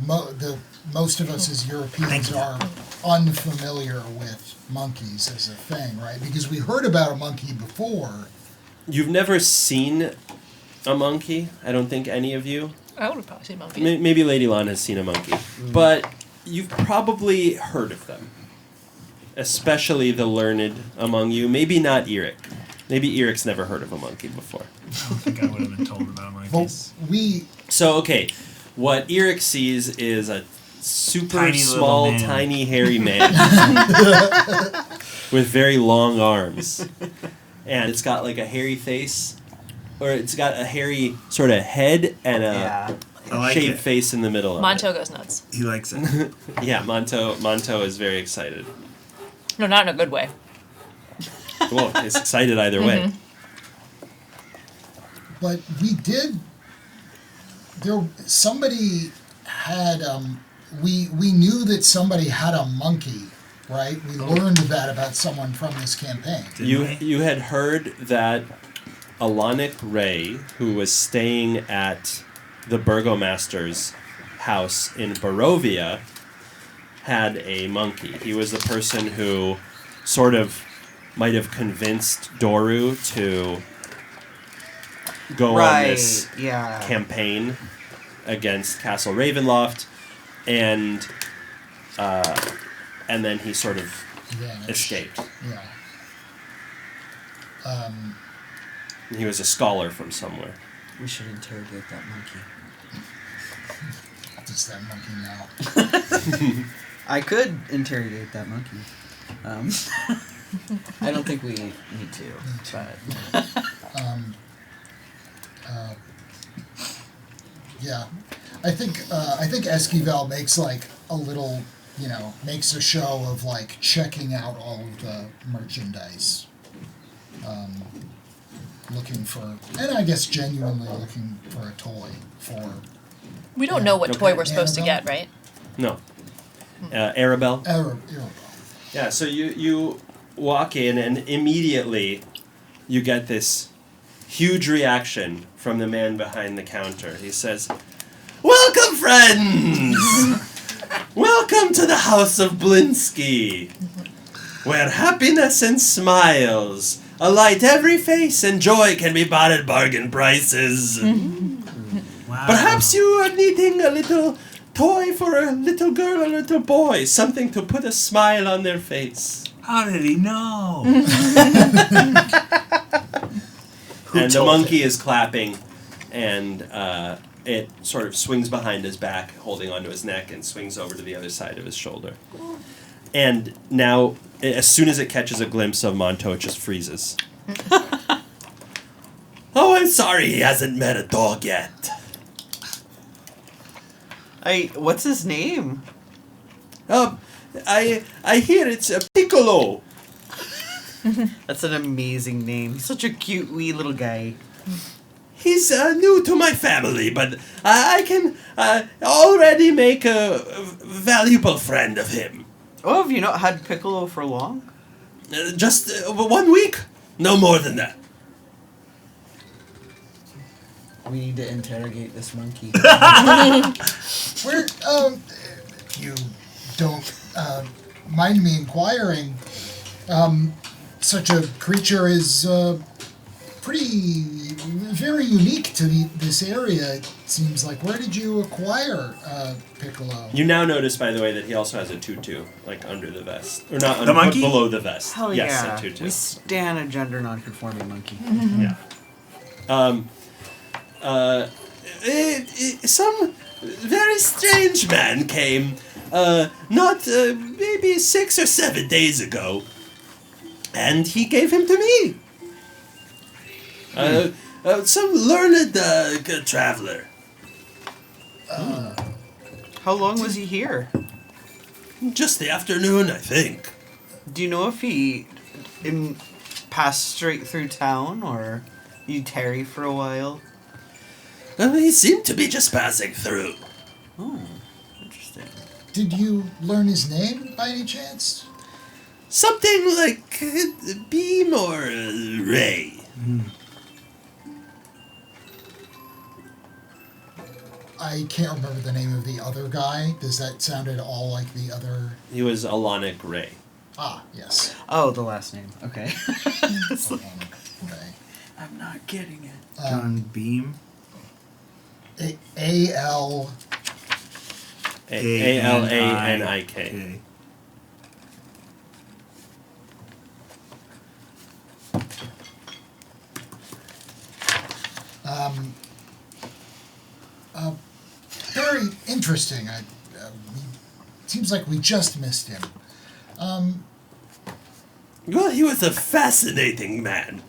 most of us as Europeans are unfamiliar with monkeys as a thing, right? Because we heard about a monkey before. You've never seen a monkey? I don't think any of you. I would have probably seen monkey. Maybe Lady Lon has seen a monkey. But you've probably heard of them. Especially the learned among you. Maybe not Eric. Maybe Eric's never heard of a monkey before. I don't think I would have been told about monkeys. So, okay. What Eric sees is a super Tiny small, little man. tiny, hairy man. With very long arms. And it's got like a hairy face. Or it's got a hairy sort of head and a shaved face in the middle of Monto goes nuts. He likes it. Yeah, Monto is very excited. No, not in a good way. Well, he's excited either way. But we did. Somebody had. We knew that somebody had a monkey, right? We learned that about someone from this campaign. You had heard that Alanic Ray, who was staying at the burgomaster's house in Barovia, had a monkey. He was the person who sort of might have convinced Doru to go on this campaign against Castle Ravenloft, and then he sort of escaped. Yeah. He was a scholar from somewhere. We should interrogate that monkey. What's that monkey now? I could interrogate that monkey. I don't think we need to, but... Yeah, I think Esquivel makes like a little, makes a show of like checking out all of the merchandise, looking for, and I guess genuinely looking for a toy for. We don't know what toy we're supposed to get, right? No. Arabelle? Arabelle. Yeah, so you walk in and immediately you get this huge reaction from the man behind the counter. He says, "Welcome, friends! Welcome to the House of Blinsky, where happiness and smiles alight every face and joy can be bought at bargain prices. Wow. Perhaps you are needing a little toy for a little girl or a little boy, something to put a smile on their face." How did he know? And the monkey is clapping, and it sort of swings behind his back, holding onto his neck, and swings over to the other side of his shoulder. And now, as soon as it catches a glimpse of Monto, it just freezes. "Oh, I'm sorry he hasn't met a dog yet." What's his name? I hear it's a Piccolo. That's an amazing name. He's such a cute wee little guy. He's new to my family, but I can already make a valuable friend of him. Oh, have you not had Piccolo for long? Just 1 week? No more than that. We need to interrogate this monkey. Where, if you don't mind me inquiring, such a creature is very unique to this area, it seems like. Where did you acquire Piccolo? You now notice, by the way, that he also has a tutu, like under the vest. Or not The monkey? but below the vest. Hell yes, yeah. a tutu. We stand a gender non-conforming monkey. Yeah. Some very strange man came, maybe 6 or 7 days ago, and he gave him to me. Some learned traveler. How long was he here? Just the afternoon, I think. Do you know if he passed straight through town, or you tarry for a while? He seemed to be just passing through. Oh, interesting. Did you learn his name by any chance? Something like Beam or Ray. I can't remember the name of the other guy. Does that sound at all like the other? He was Alanic Ray. Ah, yes. Oh, the last name. Okay. Ray. I'm not getting it. John Beam. A-L... A-L-A-N-I-K. Very interesting. Seems like we just missed him. Well, he was a fascinating man.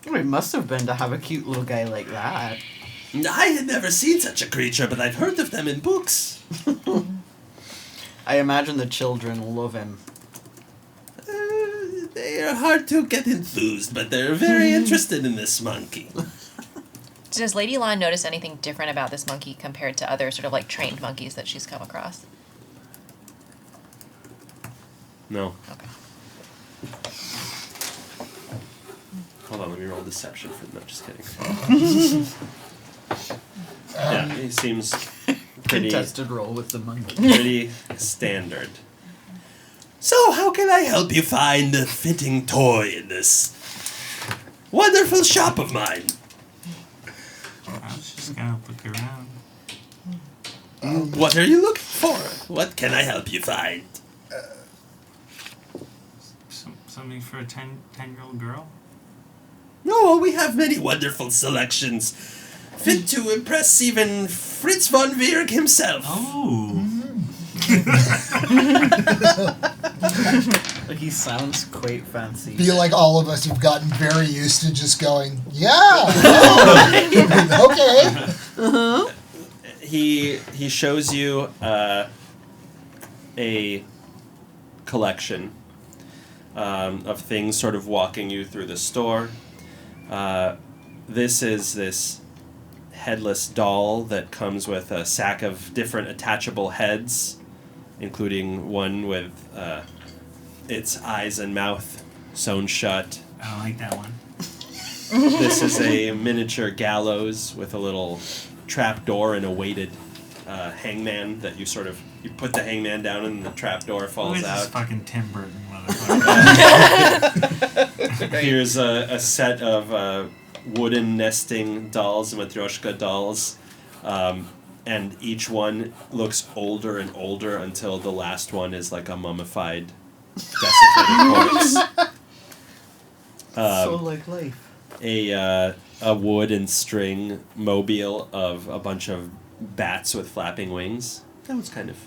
It must have been to have a cute little guy like that. I had never seen such a creature, but I've heard of them in books. I imagine the children love him. They are hard to get enthused, but they're very interested in this monkey. Does Lady Lon notice anything different about this monkey compared to other sort of like trained monkeys that she's come across? No. Okay. Hold on, let me roll deception for... No, just kidding. Yeah, he seems pretty... Contested roll with the monkey. Pretty standard. So, how can I help you find a fitting toy in this wonderful shop of mine? I was just gonna look around. What are you looking for? What can I help you find? Something for a 10-year-old girl? No, we have many wonderful selections. Fit to impress even Fritz von Wierg himself. Oh. Like, he sounds quite fancy. Feel like all of us have gotten very used to just going, yeah, oh, okay. Uh-huh. He shows you a collection of things sort of walking you through the store. This is this headless doll that comes with a sack of different attachable heads, including one with its eyes and mouth sewn shut. I don't like that one. This is a miniature gallows with a little trap door and a weighted hangman that you put the hangman down and the trap door falls Who is out. this fucking Tim Burton motherfucker? Here's a set of wooden nesting dolls, Matryoshka dolls, and each one looks older and older until the last one is like a mummified, desiccated corpse. So like life. A wood and string mobile of a bunch of bats with flapping wings. That was kind of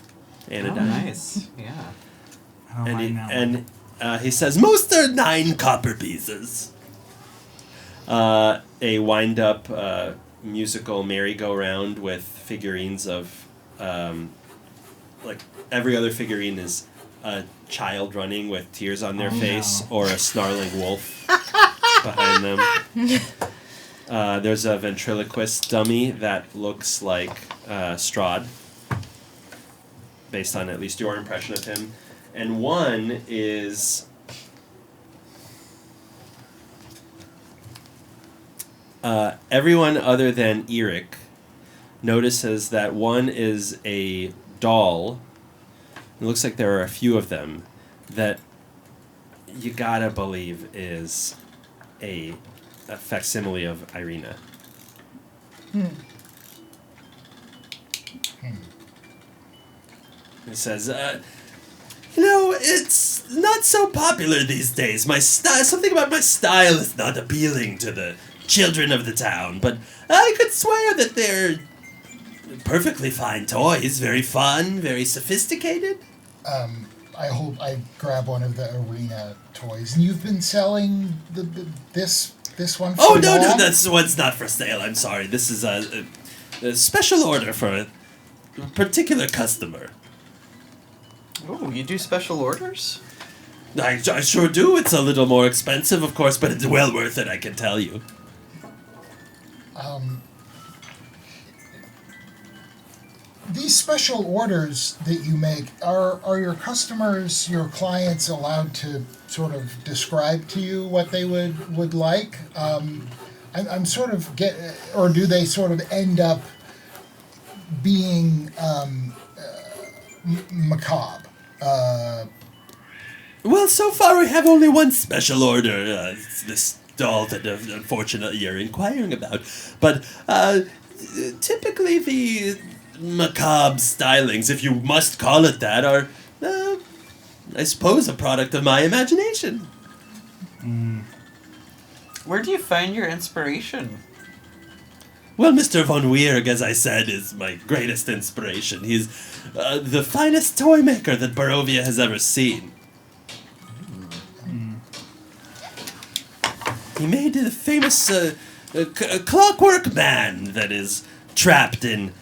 anodyne. Oh, nice. Yeah. I don't mind that one. And he says, most are 9 copper pieces. A wind-up musical merry-go-round with figurines of, like, every other figurine is a child running with tears on their face or a snarling wolf behind them. There's a ventriloquist dummy that looks like Strahd, based on at least your impression of him. And one is everyone other than Eric notices that one is a doll. It looks like there are a few of them that you gotta believe is a facsimile of Irina. It says, it's not so popular these days. My style, something about my style is not appealing to the children of the town, but I could swear that they're perfectly fine toys, very fun, very sophisticated. I grab one of the arena toys, and you've been selling this one. For No, that's one's not for sale. I'm sorry. This is a special order for a particular customer. Oh, you do special orders? I sure do. It's a little more expensive, of course, but it's well worth it, I can tell you. These special orders that you make, are your customers, your clients, allowed to sort of describe to you what they would like? I'm sort of or do they sort of end up being macabre? Well, so far we have only one special order. It's this doll that unfortunately you're inquiring about. But typically the macabre stylings, if you must call it that, are, I suppose, a product of my imagination. Where do you find your inspiration? Well, Mr. Von Weirg, as I said, is my greatest inspiration. He's the finest toy maker that Barovia has ever seen. He made the famous clockwork man that is trapped in,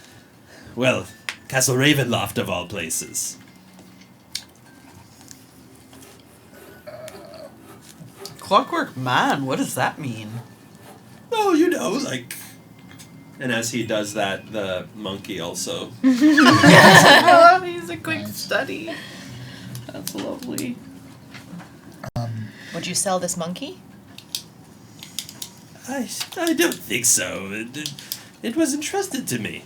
well, Castle Ravenloft of all places. Clockwork man? What does that mean? Oh, you know, like... And as he does that, the monkey also... Oh, he's a quick study. That's lovely. Would you sell this monkey? I don't think so. It was entrusted to me.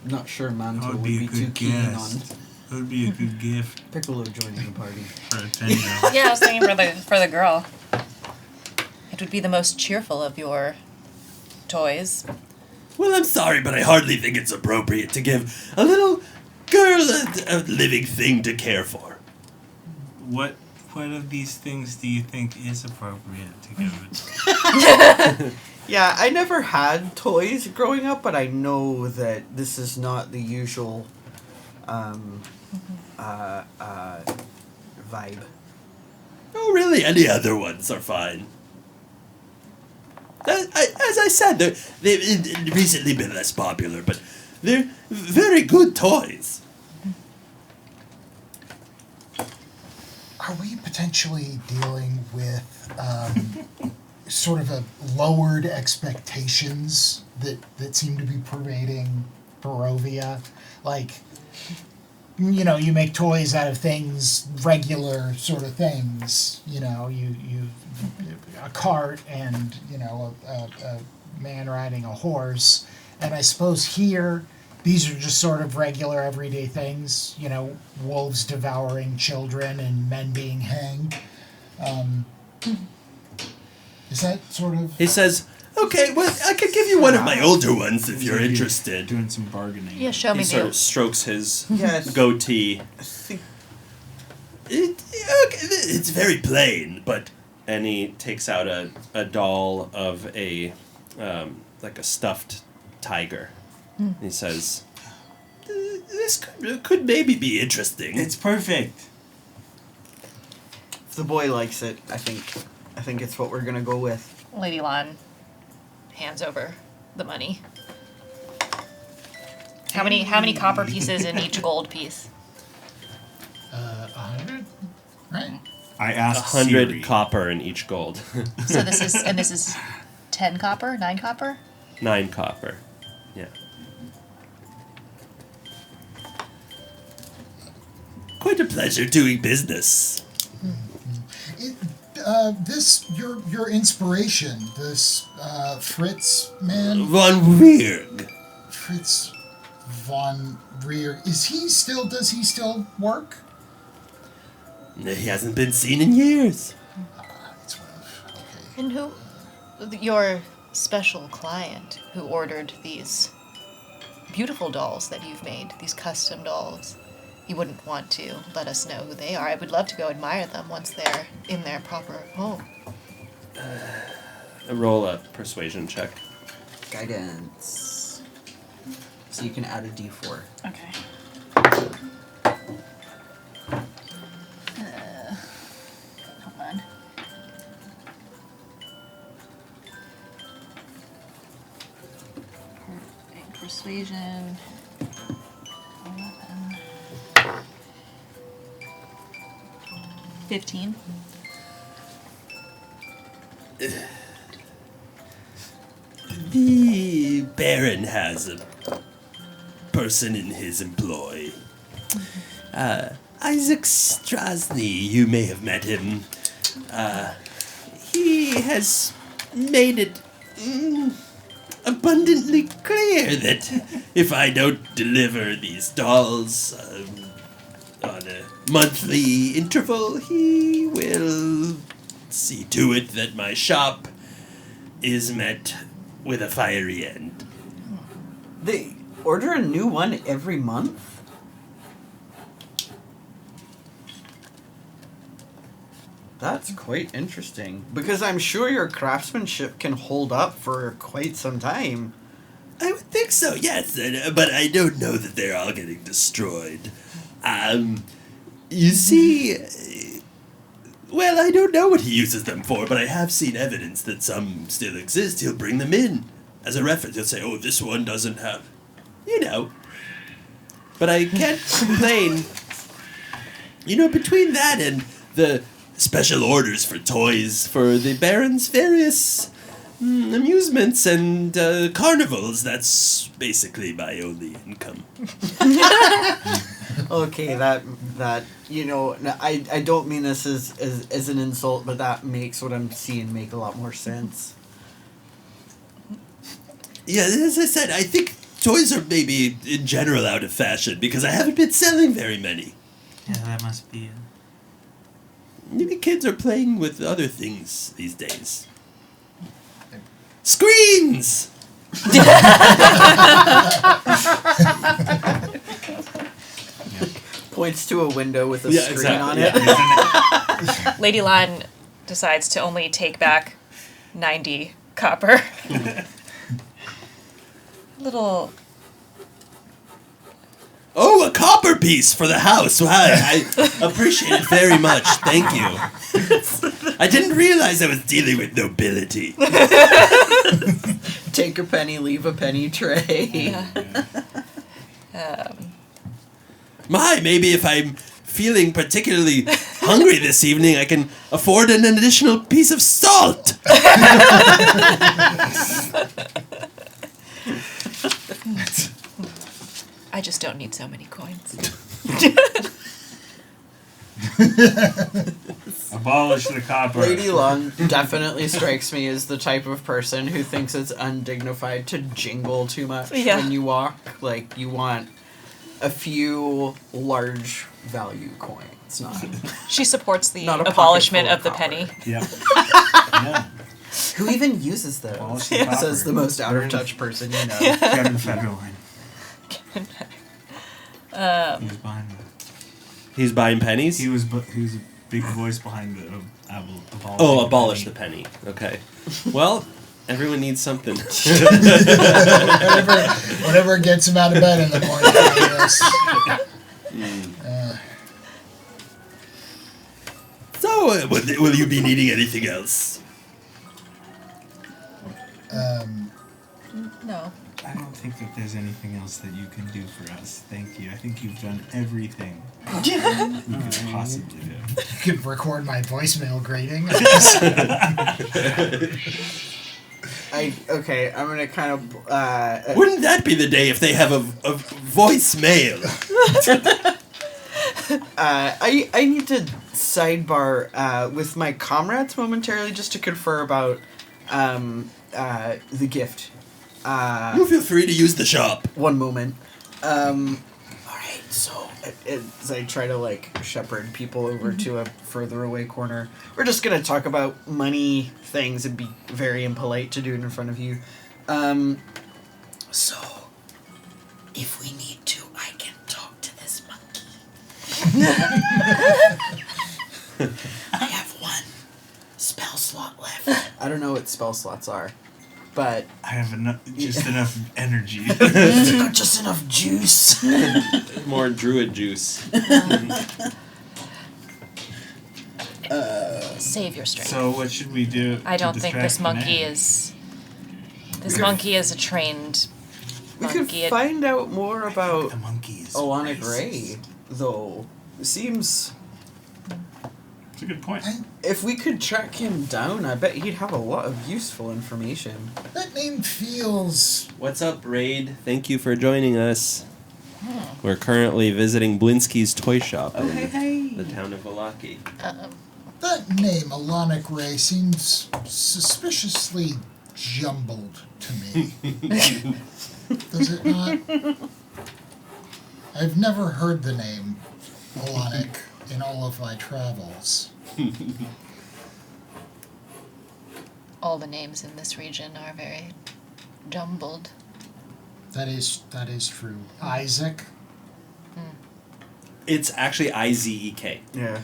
Not sure Manto would be too keen on That would be a good gift. Piccolo joining the party. For a 10-year-old. Yeah, I was thinking for the girl. It would be the most cheerful of your toys. Well, I'm sorry, but I hardly think it's appropriate to give a little girl a living thing to care for. What of these things do you think is appropriate to give it? Yeah, I never had toys growing up, but I know that this is not the usual vibe. Oh, really? Any other ones are fine. As I said, they've recently been less popular, but they're very good toys. Are we potentially dealing with sort of a lowered expectations that seem to be pervading Barovia? Like, you know, you make toys out of things, regular sort of things. You know, you a cart and, you know, a man riding a horse. And I suppose here, these are just sort of regular everyday things. You know, wolves devouring children and men being hanged. Is that sort of... He says, okay, well, I could give you one of my older ones if you're interested. Doing some bargaining. Yeah, show me He the... sort of strokes his Yes. goatee. I think It's very plain, but... And he takes out a doll of a, like a stuffed tiger. He says, this could maybe be interesting. It's perfect. if the boy likes it, I think it's what we're gonna go with. Lady Lon hands over the money. How many copper pieces in each gold piece? 100? Right. I asked 100 Siri. copper in each gold. So this is 10 copper, 9 copper? 9 copper. Yeah. Quite a pleasure doing business. This your inspiration, this Fritz man, Von Weirg. Fritz von Reer. Does he still work? He hasn't been seen in years. That's what okay. And who? Your special client who ordered these beautiful dolls that you've made, these custom dolls. You wouldn't want to let us know who they are. I would love to go admire them once they're in their proper home. Roll a persuasion check. Guidance. So you can add a d4. Okay. Hold on. Persuasion. 11. 15. The Baron has a person in his employ. Isaac Strasny, you may have met him. He has made it abundantly clear that if I don't deliver these dolls on a monthly interval, he will see to it that my shop is met with a fiery end. They order a new one every month? That's quite interesting. Because I'm sure your craftsmanship can hold up for quite some time. I would think so, yes, but I don't know that they're all getting destroyed. You see, well, I don't know what he uses them for, but I have seen evidence that some still exist. He'll bring them in as a reference. He'll say, oh, this one doesn't have, you know. But I can't complain. You know, between that and the special orders for toys for the Baron's various amusements and carnivals, that's basically my only income. Okay, that you know, I don't mean this as an insult, but that makes what I'm seeing make a lot more sense. Yeah, as I said, I think toys are maybe in general out of fashion because I haven't been selling very many. Yeah, that must be it. Maybe kids are playing with other things these days. Screens! Points to a window with a screen on it. Lady Lan decides to only take back 90 copper. Little... Oh, a copper piece for the house. Wow, I appreciate it very much. Thank you. I didn't realize I was dealing with nobility. Take a penny, leave a penny tray. My, maybe if I'm feeling particularly hungry this evening, I can afford an additional piece of salt. I just don't need so many coins. Abolish the copper. Lady Long definitely strikes me as the type of person who thinks it's undignified to jingle too much when you walk. Like, you want a few large value coins, not... She supports the not a abolishment pocket of the full penny. Yeah. Yeah. Who even uses those? Says the most out of touch person you know. Kevin Federline. He was behind that. He's buying pennies? He was a big voice behind the abolish the penny. Okay. Well, everyone needs something. Whatever gets him out of bed in the morning, I guess. So, will you be needing anything else? No. I don't think that there's anything else that you can do for us. Thank you. I think you've done everything we could possibly do. You could record my voicemail greeting. I'm gonna kind of... Wouldn't that be the day if they have a voicemail? I need to sidebar with my comrades momentarily just to confer about the gift. You feel free to use the shop. One moment. Alright, so as I try to shepherd people over to a further away corner, we're just gonna talk about money things and be very impolite to do it in front of you. So if we need to, I can talk to this monkey. I have one spell slot left. I don't know what spell slots are. but I have just enough energy. just enough juice. More druid juice. Save your strength. So what should we do? I don't to think distract this monkey Fnac? is. This monkey is a trained We could monkey. find out more about The monkey is Alanic racist. Ray, though. It seems That's a good point. if we could track him down, I bet he'd have a lot of useful information. That name feels. What's up, Raid? Thank you for joining us. We're currently visiting Blinsky's toy shop in the town of Vallaki. That name, Alanic Ray, seems suspiciously jumbled to me. Does it not? I've never heard the name Alanic in all of my travels. All the names in this region are very jumbled. That is true. Isaac. It's actually Izek. Yeah.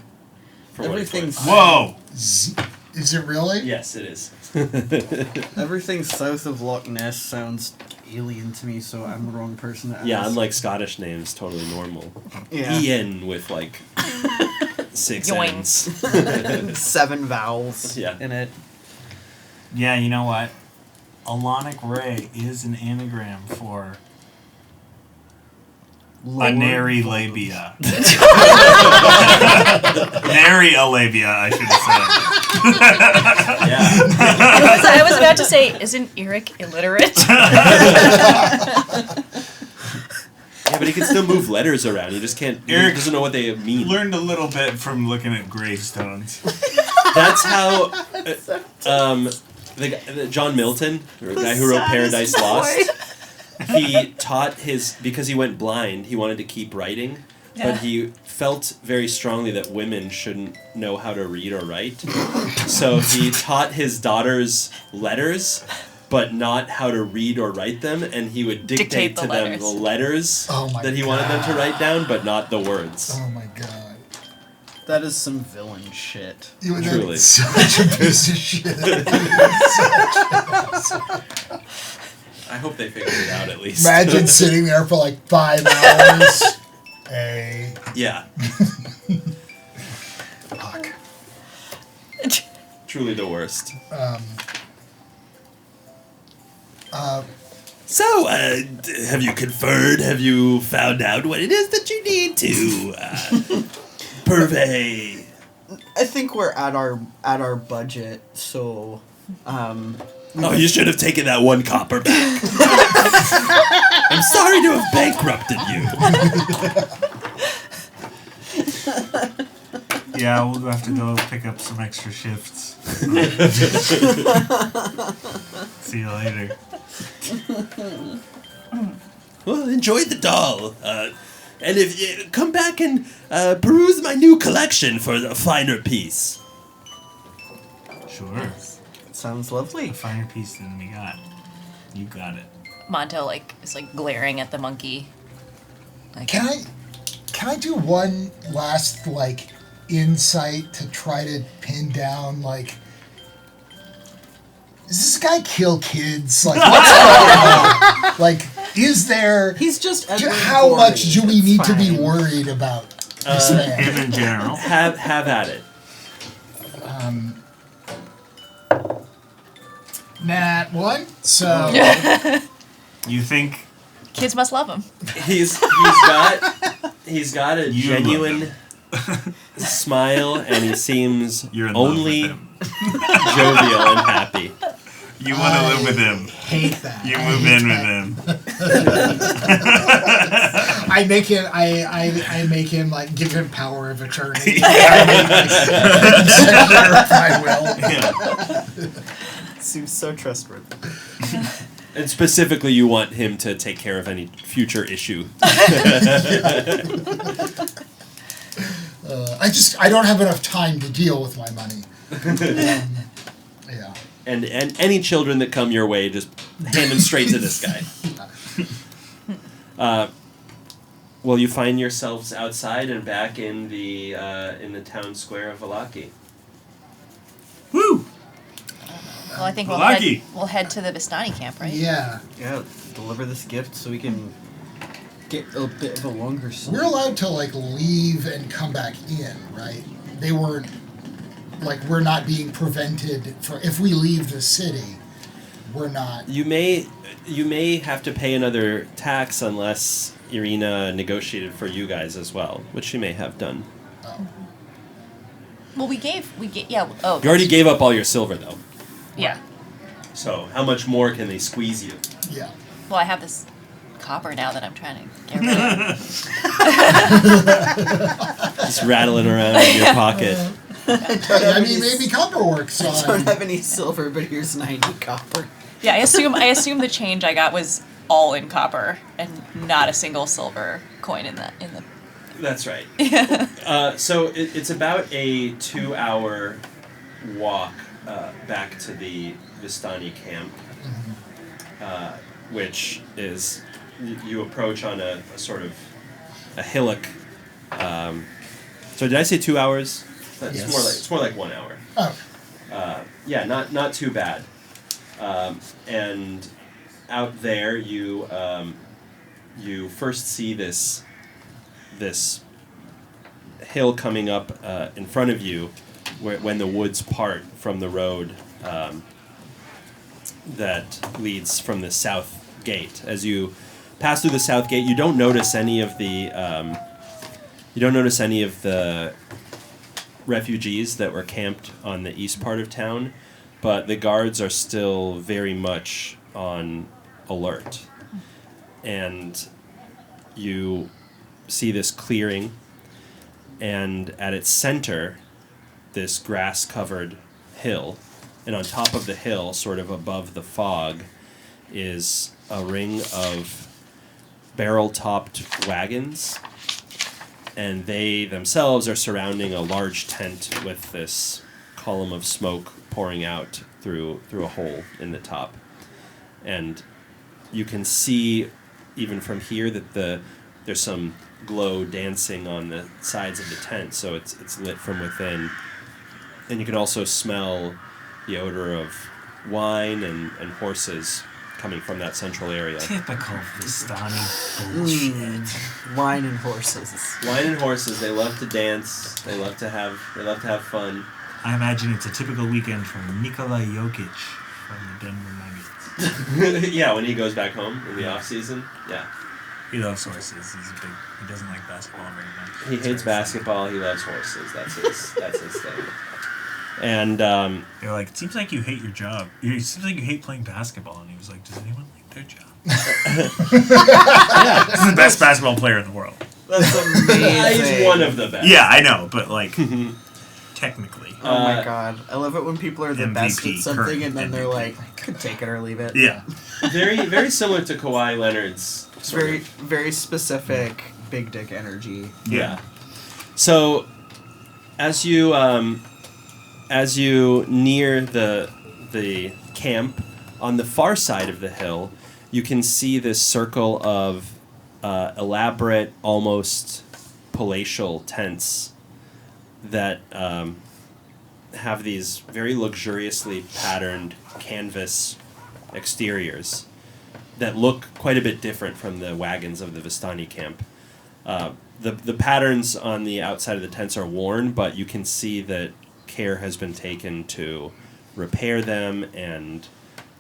For what it's Everything's Whoa! Is it really? Yes, it is. everything south of Loch Ness sounds alien to me, so I'm the wrong person to ask. Yeah, unlike Scottish names, totally normal. Yeah. Ian with like 6 Yoinks. N's. 7 vowels Yeah. in it. Yeah, you know what? Alanic Ray is an anagram for Anary labia. Nary a labia, I should have said. Yeah. I was about to say, isn't Eric illiterate? Yeah, but he can still move letters around. He just can't. Eric He doesn't know what they mean. Learned a little bit from looking at gravestones. That's how. The John Milton, the guy who wrote Paradise Lost, he taught because he went blind, he wanted to keep writing, but he felt very strongly that women shouldn't know how to read or write. So he taught his daughters letters, but not how to read or write them, and he would dictate to them the letters that he wanted them to write down, but not the words. Oh my god. That is some villain shit. Truly. Such a piece of shit. I hope they figured it out at least. Imagine sitting there for like 5 hours. Hey. Yeah. Fuck. Truly the worst. So, have you conferred? Have you found out what it is that you need to purvey? I think we're at our budget, so Oh, you should have taken that 1 copper back. I'm sorry to have bankrupted you. Yeah, we'll have to go pick up some extra shifts. See you later. Well, enjoy the doll. And if you come back and peruse my new collection for a finer piece. Sure. sounds lovely. A finer piece than we got. You got it. Monto is glaring at the monkey. Can I do one last insight to try to pin down does this guy kill kids? What's going on? Is there? He's just. How much do we need to be worried about this man? Him in general. Have at it. Nat 1. So you think kids must love him? He's got a genuine smile, and he seems only jovial and happy. You want to live with him. Hate that. You move in with him. I make him give him power of attorney. I will. Yeah. Seems so trustworthy. And specifically, you want him to take care of any future issue. I don't have enough time to deal with my money. Yeah. And any children that come your way, just hand them straight to this guy. Well, you find yourselves outside and back in the town square of Vallaki. Woo! Well, I think Lucky. we'll head to the Vistani camp, right? Yeah. Yeah, deliver this gift so we can get a bit of a longer sleep. We're allowed to, like, leave and come back in, right? They weren't, like, we're not being prevented if we leave the city, we're not. You may have to pay another tax unless Irina negotiated for you guys as well, which she may have done. Oh. Well, yeah. Oh. You already gave up all your silver, though. Yeah. So how much more can they squeeze you? Yeah. Well, I have this copper now that I'm trying to get rid of. Just rattling around in your pocket. I mean, maybe copper works I on. don't have any silver, but here's 90 copper. Yeah, I assume the change I got was all in copper and not a single silver coin in the. That's right. So it's about a 2-hour walk back to the Vistani camp, which is you approach on a sort of a hillock. So did I say 2 hours? Yes. It's more like 1 hour. Oh. Yeah, not too bad. And out there, you first see this hill coming up in front of you, when the woods part from the road that leads from the south gate. As you pass through the south gate, you don't notice any of the refugees that were camped on the east part of town, but the guards are still very much on alert. And you see this clearing, and at its center, this grass-covered hill, and on top of the hill, sort of above the fog, is a ring of barrel-topped wagons, and they themselves are surrounding a large tent with this column of smoke pouring out through a hole in the top. And you can see, even from here, that there's some glow dancing on the sides of the tent, so it's lit from within. And you can also smell the odor of wine and horses coming from that central area. Typical Vistani bullshit. Wine and horses. Wine and horses, they love to dance, they love to have fun. I imagine it's a typical weekend for Nikola Jokic from the Denver Nuggets. Yeah, when he goes back home in the off season. Yeah. He loves horses. He doesn't like basketball very much. He hates basketball. He loves horses. That's his thing. And they're like, it seems like you hate your job. It seems like you hate playing basketball. And he was like, does anyone like their job? yeah, this is the best basketball player in the world. That's amazing. He's one of the best. Yeah, I know, but like technically. Oh my god, I love it when people are the MVP, best at something current and then MVP. they're like, could take it or leave it. Yeah. Very similar to Kawhi Leonard's. It's very specific big dick energy. Yeah. So, as you near the camp, on the far side of the hill, you can see this circle of elaborate, almost palatial tents that have these very luxuriously patterned canvas exteriors that look quite a bit different from the wagons of the Vistani camp. The patterns on the outside of the tents are worn, but you can see that care has been taken to repair them and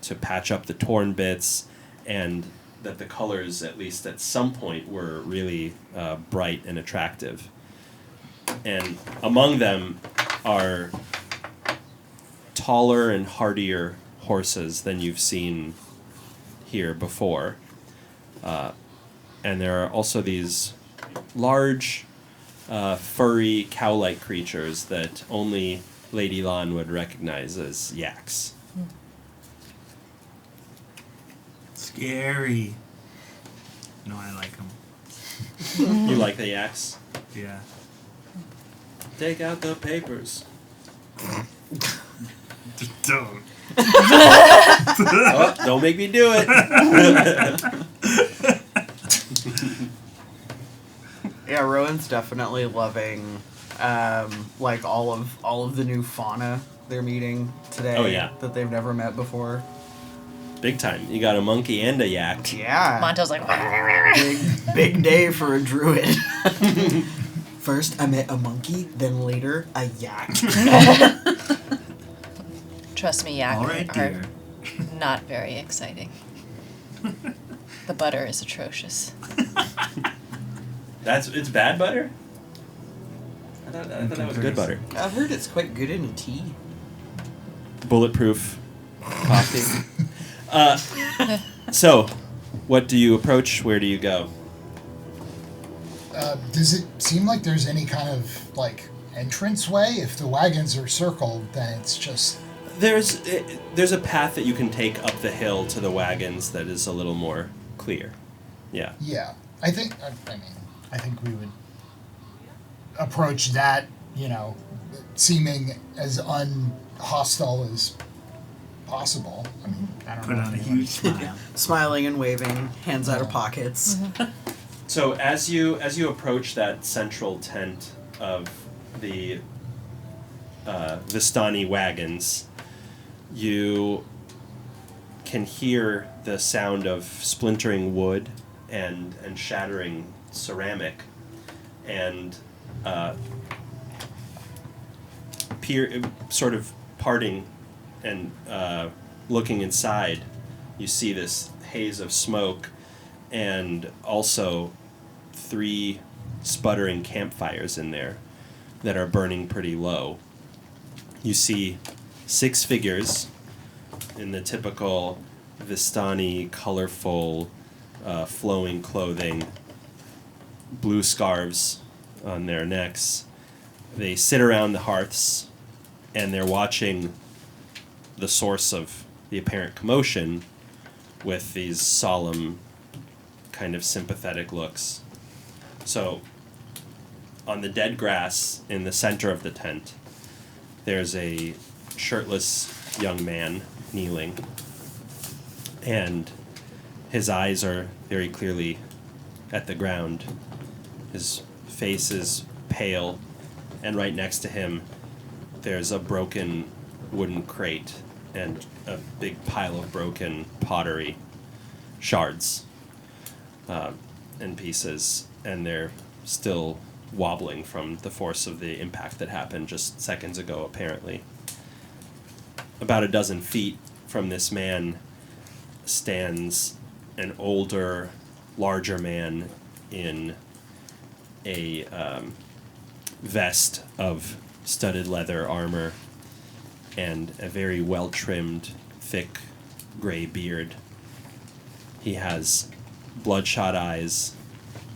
to patch up the torn bits, and that the colors, at least at some point, were really bright and attractive. And among them are taller and hardier horses than you've seen here before. And there are also these large, furry, cow-like creatures that only Lady Lan would recognize as yaks. Scary. No, I like them. You like the yaks? Yeah. Take out the papers. Don't. Oh, don't make me do it. Yeah, Rowan's definitely loving like all of the new fauna they're meeting today. Oh, yeah. That they've never met before. Big time. You got a monkey and a yak. Yeah. Monto's like, Big day for a druid. First, I met a monkey, then later, a yak. trust me, yak All right, are dear. not very exciting. The butter is atrocious. It's bad butter? I thought that was good butter. I've heard it's quite good in tea. Bulletproof coffee. So, what do you approach? Where do you go? Does it seem like there's any kind of, like, entranceway? If the wagons are circled, then it's just... There's a path that you can take up the hill to the wagons that is a little more clear. Yeah. Yeah. I think we would approach that, seeming as unhostile as possible. I mean, I don't Put know. on a huge smile. Smiling and waving, hands out of pockets. So as you approach that central tent of the Vistani wagons, you can hear the sound of splintering wood and shattering ceramic, and sort of parting and looking inside, you see this haze of smoke and also 3 sputtering campfires in there that are burning pretty low. You see 6 figures in the typical Vistani, colorful, flowing clothing, blue scarves on their necks. They sit around the hearths and they're watching the source of the apparent commotion with these solemn, kind of sympathetic looks. So, on the dead grass in the center of the tent, there's a shirtless young man kneeling, and his eyes are very clearly at the ground. His face is pale, and right next to him there's a broken wooden crate and a big pile of broken pottery shards and pieces, and they're still wobbling from the force of the impact that happened just seconds ago, apparently. About a dozen feet from this man stands an older, larger man in a vest of studded leather armor and a very well-trimmed, thick, gray beard. He has bloodshot eyes.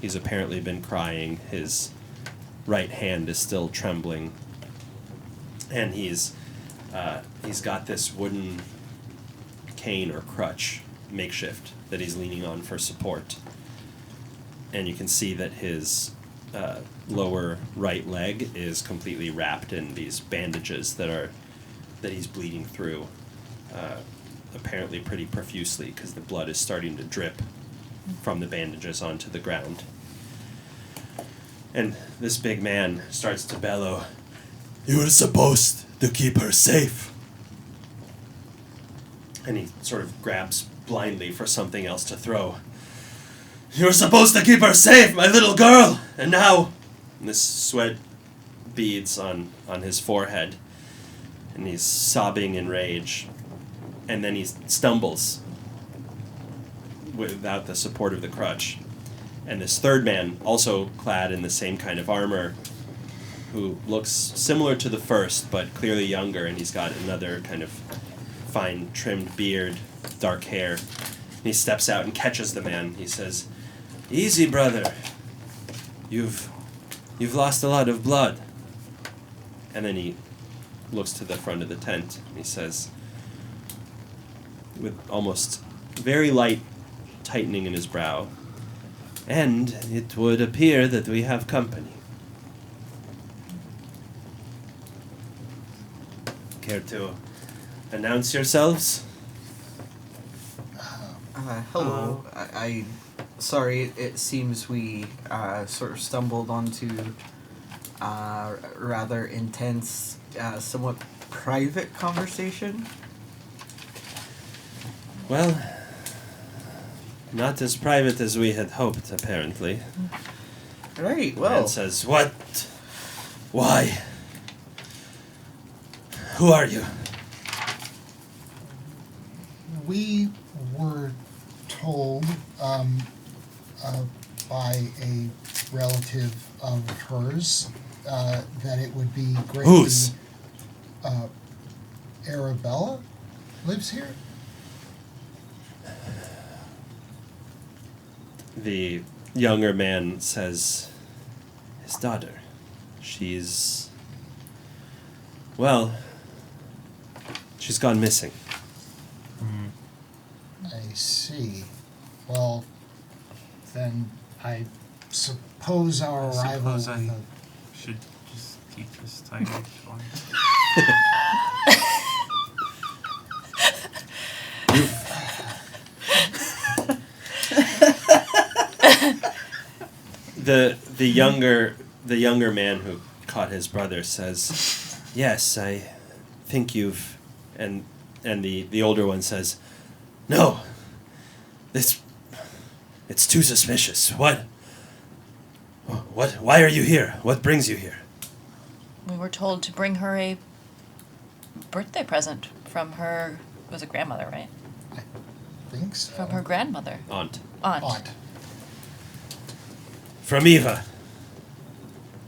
He's apparently been crying. His right hand is still trembling. And he's got this wooden cane or crutch, makeshift, that he's leaning on for support. And you can see that his lower right leg is completely wrapped in these bandages that he's bleeding through, apparently pretty profusely, because the blood is starting to drip from the bandages onto the ground. And this big man starts to bellow, "You were supposed to keep her safe." and he sort of grabs blindly for something else to throw. "You were supposed to keep her safe, my little girl, and now..." And this sweat beads on his forehead, and he's sobbing in rage, and then he stumbles without the support of the crutch. And this third man, also clad in the same kind of armor, who looks similar to the first, but clearly younger, and he's got another kind of fine trimmed beard, dark hair. And he steps out and catches the man. He says, "Easy, brother. You've lost a lot of blood." And then he looks to the front of the tent, and he says, with almost very light tightening in his brow, "And it would appear that we have company. Care to announce yourselves?" Hello. I sorry, it seems we sort of stumbled onto rather intense, somewhat private conversation? Well, not as private as we had hoped, apparently. Right, well... Man says, what? Why? Who are you? We were told by a relative of hers that it would be great. Whose? Arabella lives here. The younger man says, his daughter. She's... Well, she's gone missing. I see. Well, then I suppose our arrival... should just keep this title going. The younger man who caught his brother says, yes, I think you've... And the older one says, no, it's too suspicious. What? Why are you here? What brings you here? We were told to bring her a birthday present from her... It was a grandmother, right? I think so. From her grandmother. Aunt. Aunt. From Eva.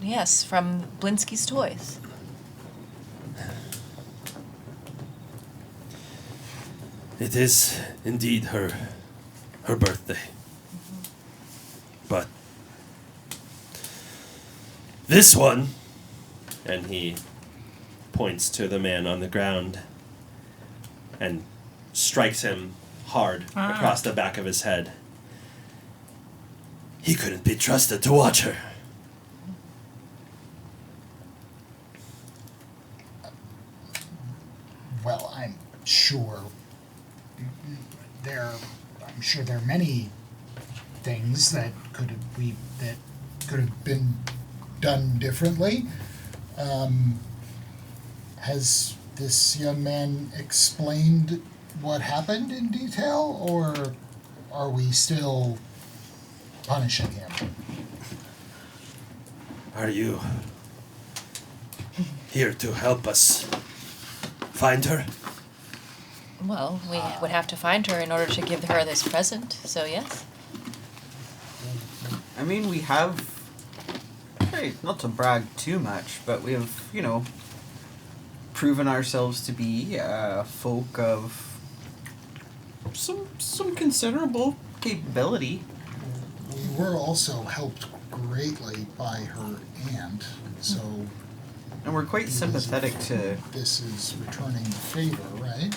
Yes, from Blinsky's Toys. It is indeed her birthday. But this one, and he points to the man on the ground and strikes him hard across the back of his head. He couldn't be trusted to watch her. Well, I'm sure there are many things that could have been done differently. Has this young man explained what happened in detail, or are we still punishing him? Are you here to help us find her? Well, we would have to find her in order to give her this present, so yes. I mean, we have... not to brag too much, but we have, proven ourselves to be folk of some considerable capability. We were also helped greatly by her aunt, so... And we're quite sympathetic to... This is returning the favor, right?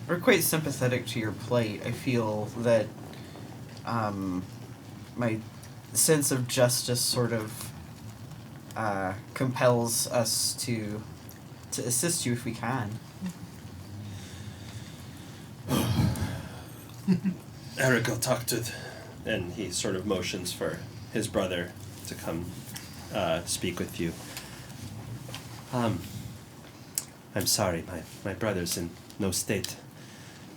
We're quite sympathetic to your plight. I feel that my sense of justice sort of compels us to assist you if we can. Eric will talk to... And he sort of motions for his brother to come speak with you. I'm sorry, my brother's in no state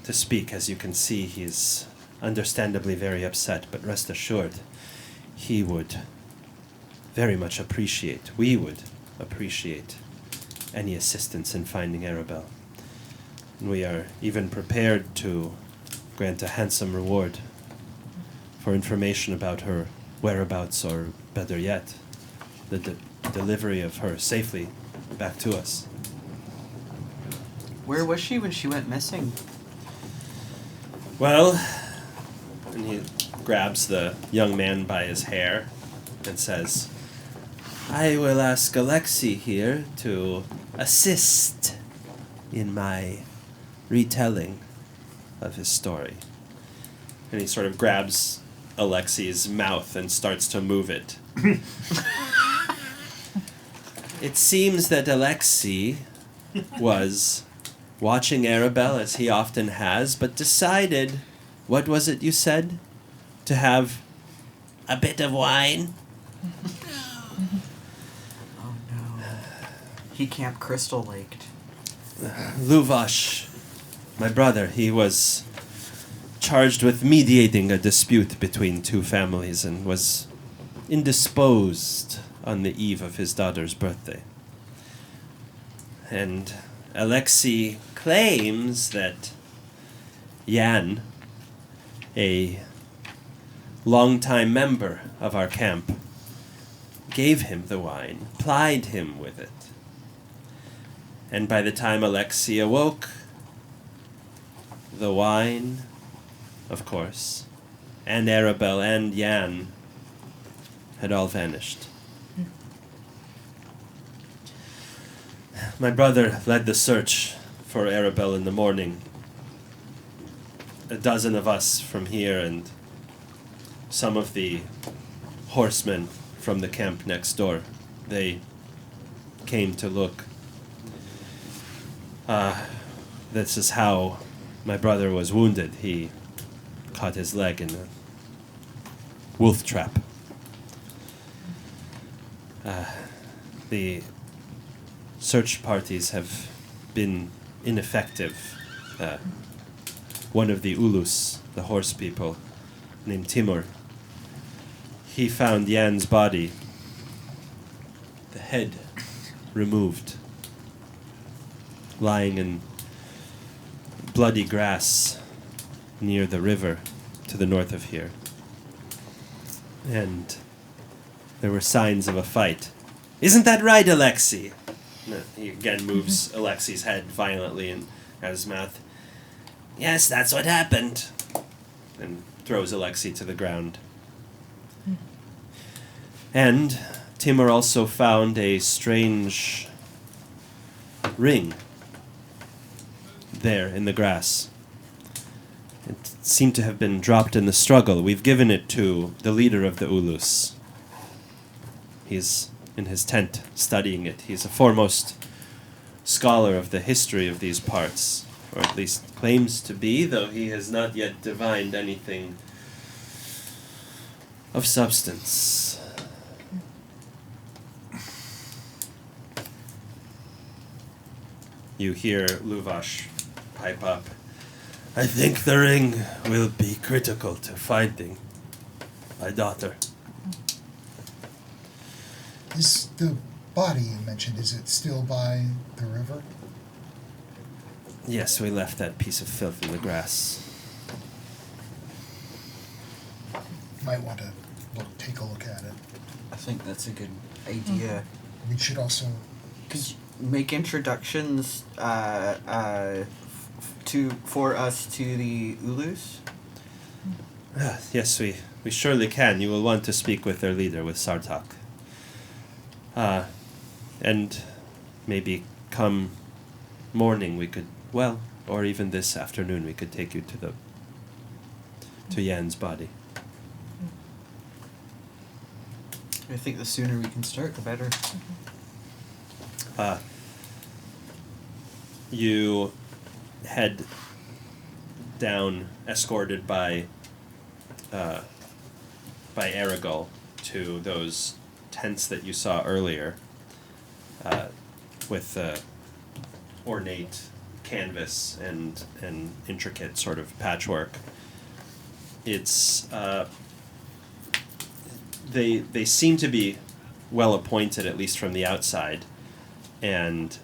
to speak. As you can see, he's understandably very upset, but rest assured, he would very much appreciate, we would appreciate any assistance in finding Arabelle. And we are even prepared to grant a handsome reward for information about her whereabouts, or better yet, the delivery of her safely back to us. Where was she when she went missing? Well, and he grabs the young man by his hair and says, I will ask Alexei here to assist in my retelling of his story. And he sort of grabs Alexei's mouth and starts to move it. It seems that Alexei was watching Arabelle, as he often has, but decided, what was it you said? To have a bit of wine? Oh no. He Camp Crystal Laked. Luvash, my brother, he was charged with mediating a dispute between two families and was indisposed on the eve of his daughter's birthday. And Alexei claims that Jan, a longtime member of our camp, gave him the wine, plied him with it. And by the time Alexei awoke, the wine, of course, and Arabelle and Jan had all vanished. My brother led the search for Arabelle in the morning. A dozen of us from here and some of the horsemen from the camp next door, they came to look. This is how my brother was wounded. He caught his leg in a wolf trap. The search parties have been ineffective. One of the Ulus, the horse people, named Timur, he found Jan's body, the head removed, lying in bloody grass near the river to the north of here. And there were signs of a fight. Isn't that right, Alexei? No, he again moves Alexei's head violently and out his mouth. Yes, that's what happened. And throws Alexei to the ground. And Timur also found a strange ring there in the grass. It seemed to have been dropped in the struggle. We've given it to the leader of the Ulus. He's in his tent studying it. He's a foremost scholar of the history of these parts, or at least claims to be, though he has not yet divined anything of substance. You hear Luvash pipe up. I think the ring will be critical to finding my daughter. Is the body you mentioned, is it still by the river? Yes, we left that piece of filth in the grass. Might want to take a look at it. I think that's a good idea. We should also... Could you make introductions for us to the Ulus? Yes, we surely can. You will want to speak with their leader, with Sartak. And maybe come morning we could, well, or even this afternoon we could take you to Jan's body. I think the sooner we can start, the better. You head down, escorted by Aragol, to those tents that you saw earlier, with ornate canvas and intricate sort of patchwork. It's they seem to be well appointed, at least from the outside, and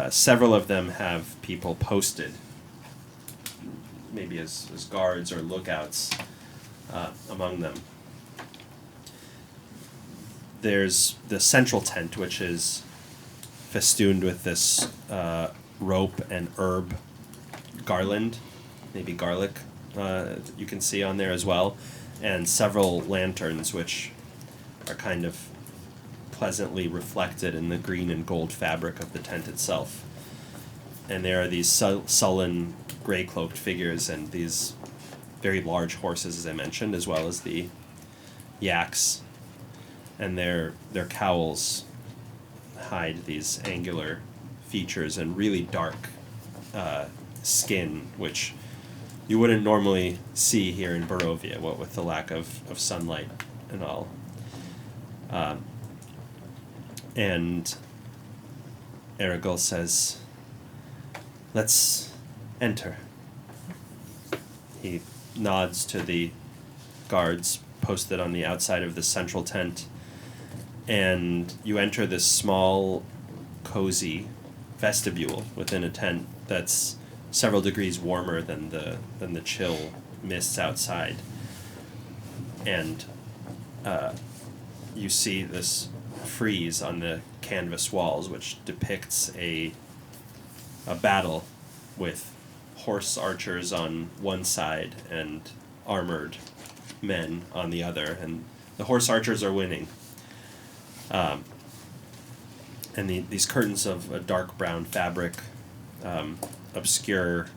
several of them have people posted, maybe as guards or lookouts among them. There's the central tent, which is festooned with this rope and herb garland, maybe garlic, you can see on there as well, and several lanterns, which are kind of pleasantly reflected in the green and gold fabric of the tent itself. And there are these sullen, gray-cloaked figures and these very large horses, as I mentioned, as well as the yaks. And their cowls hide these angular features and really dark skin, which you wouldn't normally see here in Barovia, what with the lack of sunlight and all. And Aragol says, "Let's enter." He nods to the guards posted on the outside of the central tent, and you enter this small, cozy vestibule within a tent that's several degrees warmer than the chill mists outside. And you see this frieze on the canvas walls, which depicts a battle with horse archers on one side and armored men on the other, and the horse archers are winning. And these curtains of a dark brown fabric obscure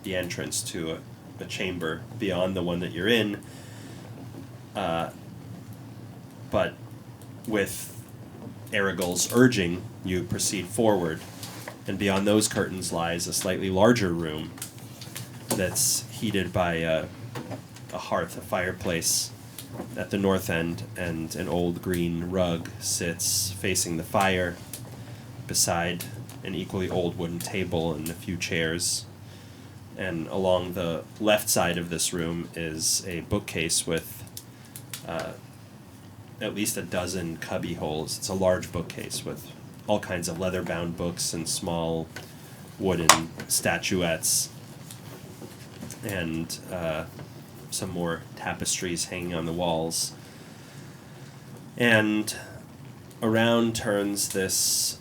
the entrance to a chamber beyond the one that you're in. But with Aragol's urging, you proceed forward, and beyond those curtains lies a slightly larger room that's heated by a hearth, a fireplace at the north end, and an old green rug sits facing the fire beside an equally old wooden table and a few chairs. And along the left side of this room is a bookcase with at least a dozen cubby holes. It's a large bookcase with all kinds of leather-bound books and small wooden statuettes, and some more tapestries hanging on the walls. And around turns this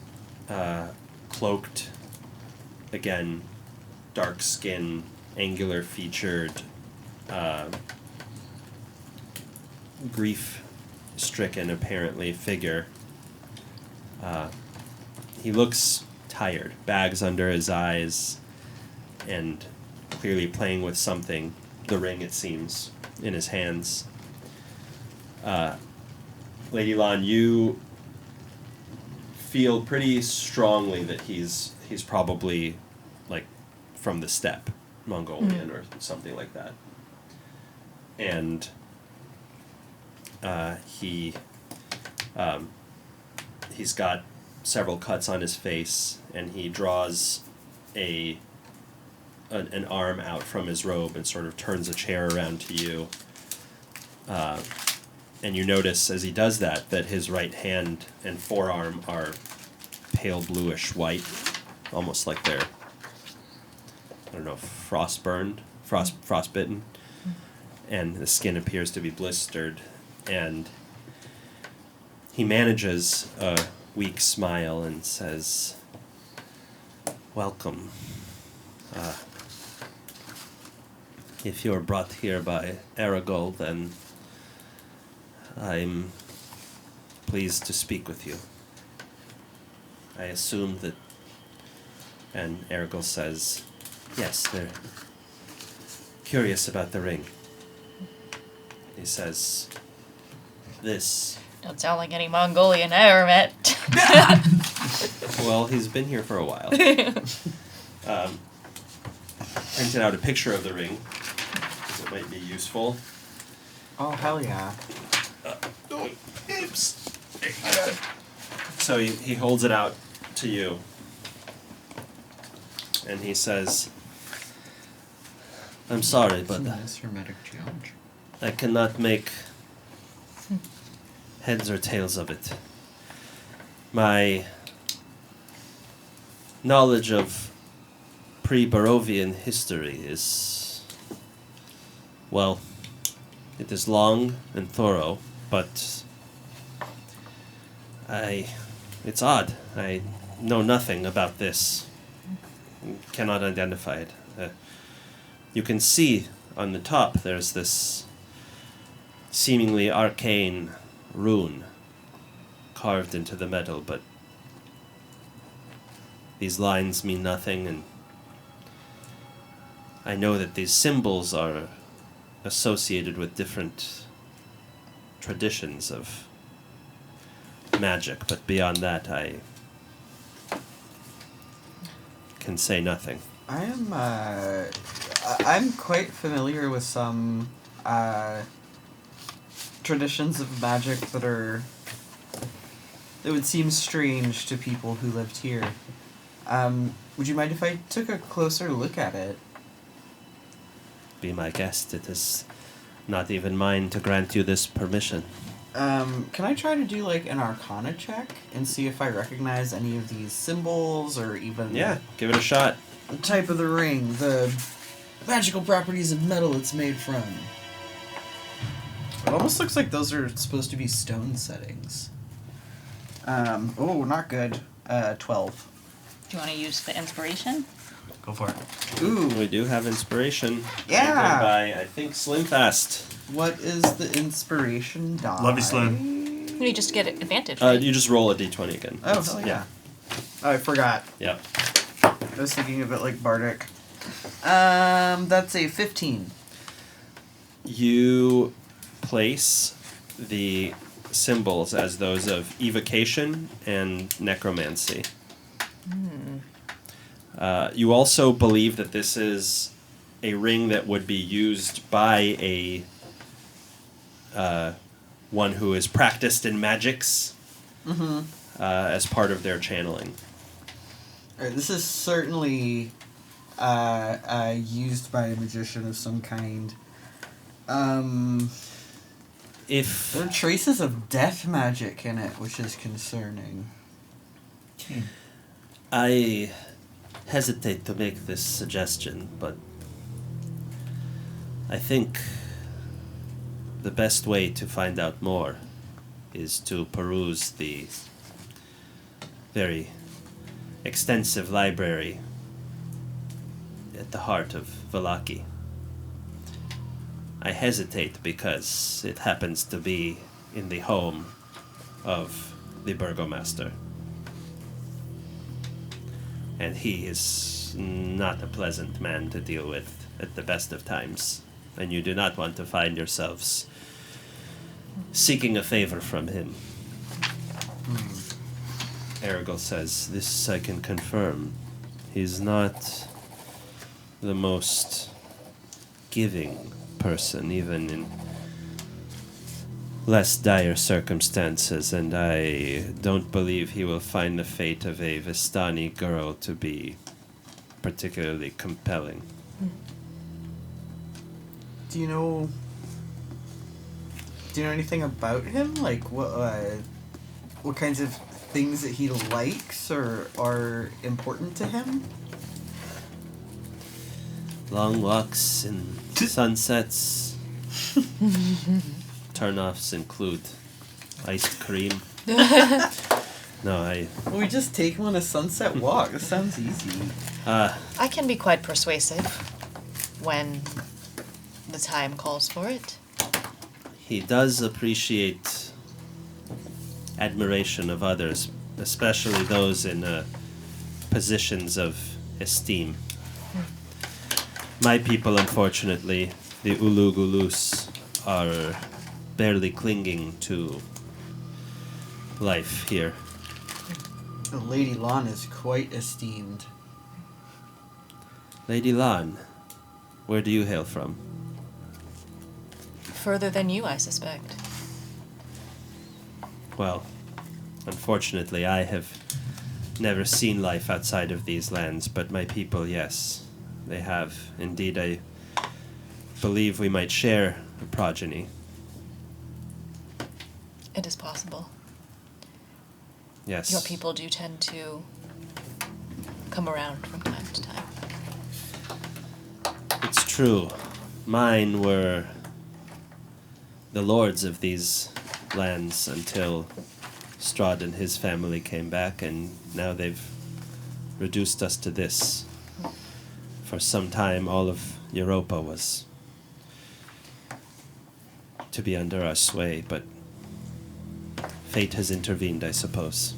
cloaked, again, dark skin, angular featured, grief-stricken, apparently, figure. He looks tired, bags under his eyes, and clearly playing with something, the ring, it seems, in his hands. Lady Lan, you feel pretty strongly that he's probably, like, from the steppe, Mongolian or something like that. And he's got several cuts on his face, and he draws an arm out from his robe and sort of turns a chair around to you. And you notice as he does that his right hand and forearm are pale bluish white, almost like they're, I don't know, frostbitten, and the skin appears to be blistered. And he manages a weak smile and says, "Welcome. If you're brought here by Aragol, then I'm pleased to speak with you. I assume that..." And Aragol says, "Yes, they're curious about the ring." He says, "This..." Don't sound like any Mongolian I ever met. Well, he's been here for a while. Printed out a picture of the ring, because it might be useful. Oh, hell yeah. Oops. So he holds it out to you, and he says, "I'm sorry, but hermetic geometry. I cannot make heads or tails of it. My knowledge of pre-Barovian history is, well, it is long and thorough, but it's odd. I know nothing about this. Cannot identify it. You can see on the top there's this seemingly arcane rune carved into the metal, but these lines mean nothing, and I know that these symbols are associated with different traditions of magic, but beyond that I can say nothing." I'm quite familiar with some traditions of magic that are It would seem strange to people who lived here. Would you mind if I took a closer look at it? Be my guest. It is not even mine to grant you this permission. Can I try to do like an Arcana check and see if I recognize any of these symbols or even give it a shot. The type of the ring, the magical properties of metal it's made from. It almost looks like those are supposed to be stone settings. Not good. 12. Do you want to use the inspiration? Go for it. Ooh. We do have inspiration. Yeah. By, I think, Slimfast. What is the inspiration die? Love you, Slim. You just get advantage, right? You just roll a d20 again. Oh, hell yeah. Oh, I forgot. Yeah. I was thinking of it like Bardic. That's a 15. You place the symbols as those of evocation and necromancy. You also believe that this is a ring that would be used by a one who is practiced in magics as part of their channeling. Alright, this is certainly used by a magician of some kind. If there are traces of death magic in it, which is concerning. I hesitate to make this suggestion, but I think the best way to find out more is to peruse the very extensive library at the heart of Vallaki. I hesitate because it happens to be in the home of the burgomaster. And he is not a pleasant man to deal with at the best of times. And you do not want to find yourselves seeking a favor from him. Erigel says, this I can confirm. He's not the most giving person, even in less dire circumstances, and I don't believe he will find the fate of a Vistani girl to be particularly compelling. Do you know anything about him? Like what kinds of things that he likes or are important to him? Long walks and sunsets. Turn-offs include ice cream. We just take him on a sunset walk. That sounds easy. I can be quite persuasive when the time calls for it. He does appreciate admiration of others, especially those in positions of esteem. My people, unfortunately, the Ulugulus, are barely clinging to life here. Lady Lan is quite esteemed. Lady Lan, where do you hail from? Further than you, I suspect. Well, unfortunately, I have never seen life outside of these lands, but my people, yes, they have. Indeed, I believe we might share a progeny. It is possible. Yes. Your people do tend to come around from time to time. It's true. Mine were the lords of these lands until Strahd and his family came back, and now they've reduced us to this. For some time, all of Europa was to be under our sway, but fate has intervened, I suppose.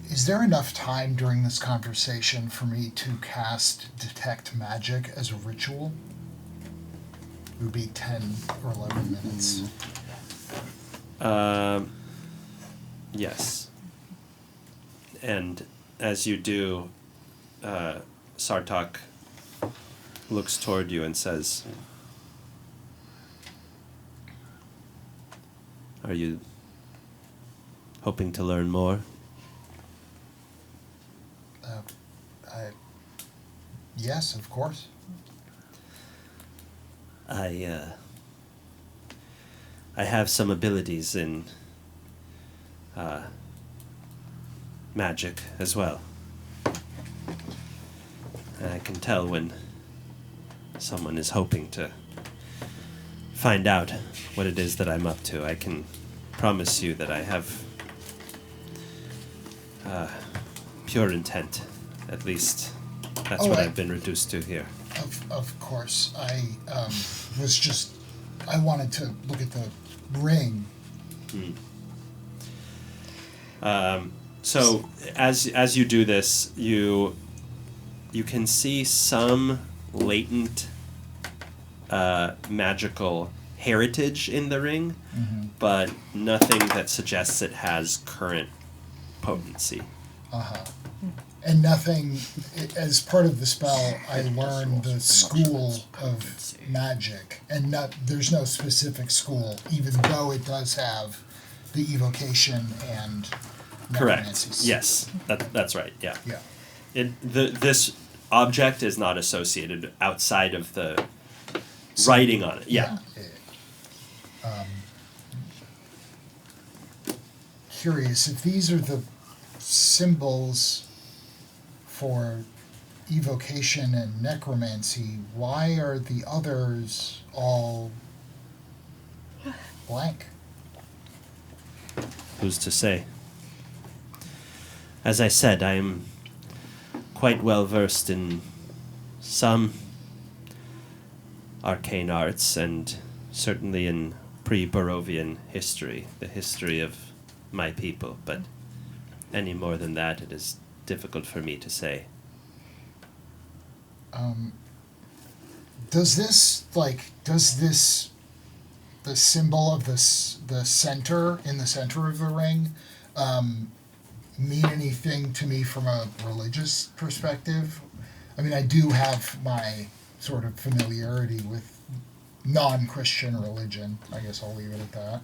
Is there enough time during this conversation for me to cast Detect Magic as a ritual? It would be 10 or 11 minutes. Yes. And as you do, Sartok looks toward you and says, Are you hoping to learn more? Yes, of course. I have some abilities in magic as well. And I can tell when someone is hoping to find out what it is that I'm up to. I can promise you that I have pure intent. At least that's what I've been reduced to here. Of course. I wanted to look at the ring. So as you do this, you can see some latent magical heritage in the ring, but nothing that suggests it has current potency. And nothing, as part of the spell, I learned the school of magic, and there's no specific school, even though it does have the evocation and necromancy. Correct. Yes, that's right. Yeah. Yeah. This object is not associated outside of the writing on it. Yeah. Curious if these are the symbols for evocation and necromancy, why are the others all blank? Who's to say? As I said, I am quite well versed in some arcane arts and certainly in pre-Barovian history, the history of my people, but any more than that, it is difficult for me to say. Does the symbol of the center, in the center of the ring, mean anything to me from a religious perspective? I mean, I do have my sort of familiarity with non-Christian religion. I guess I'll leave it at that.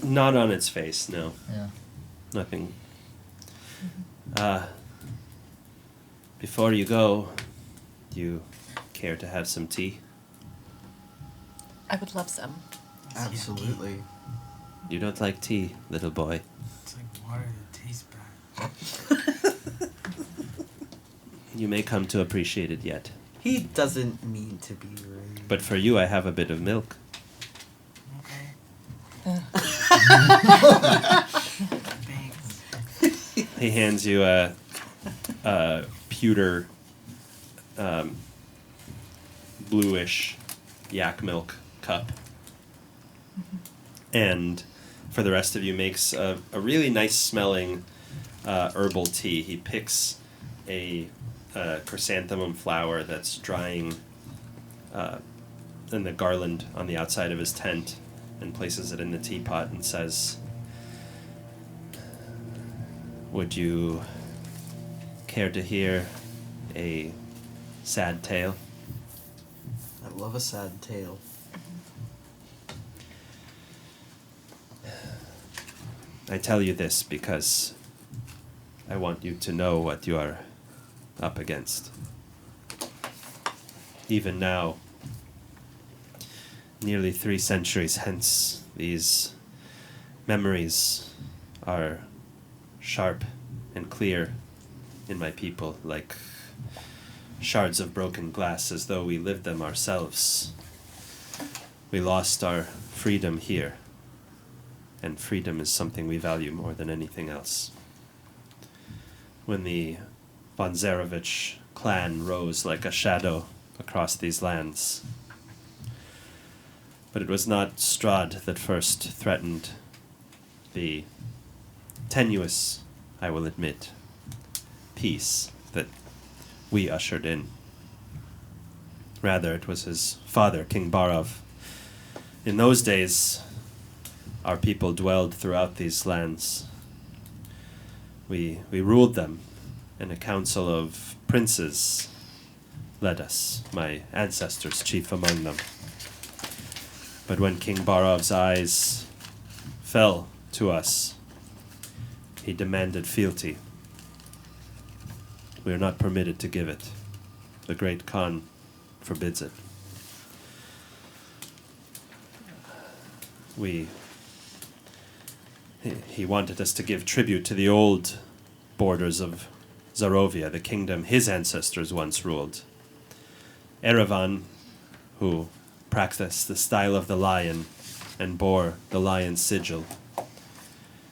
Not on its face, no. Yeah. Nothing. Before you go, do you care to have some tea? I would love some. Absolutely. You don't like tea, little boy. It's like water that tastes bad. You may come to appreciate it yet. He doesn't mean to be rude. But for you, I have a bit of milk. He hands you a pewter, bluish yak milk cup. And for the rest of you, makes a really nice smelling herbal tea. He picks a chrysanthemum flower that's drying in the garland on the outside of his tent and places it in the teapot and says, "Would you care to hear a sad tale?" I love a sad tale. I tell you this because I want you to know what you are up against. Even now, nearly 3 centuries hence, these memories are sharp and clear in my people, like shards of broken glass, as though we lived them ourselves. We lost our freedom here, and freedom is something we value more than anything else. When the von Zarevich clan rose like a shadow across these lands. But it was not Strahd that first threatened the tenuous, I will admit, peace that we ushered in. Rather, it was his father, King Barov. In those days, our people dwelled throughout these lands. We ruled them, and a council of princes led us, my ancestors chief among them. But when King Barov's eyes fell to us, he demanded fealty. We are not permitted to give it. The Great Khan forbids it. He wanted us to give tribute to the old borders of Zarovia, the kingdom his ancestors once ruled. Erevan, who practiced the style of the lion and bore the lion's sigil,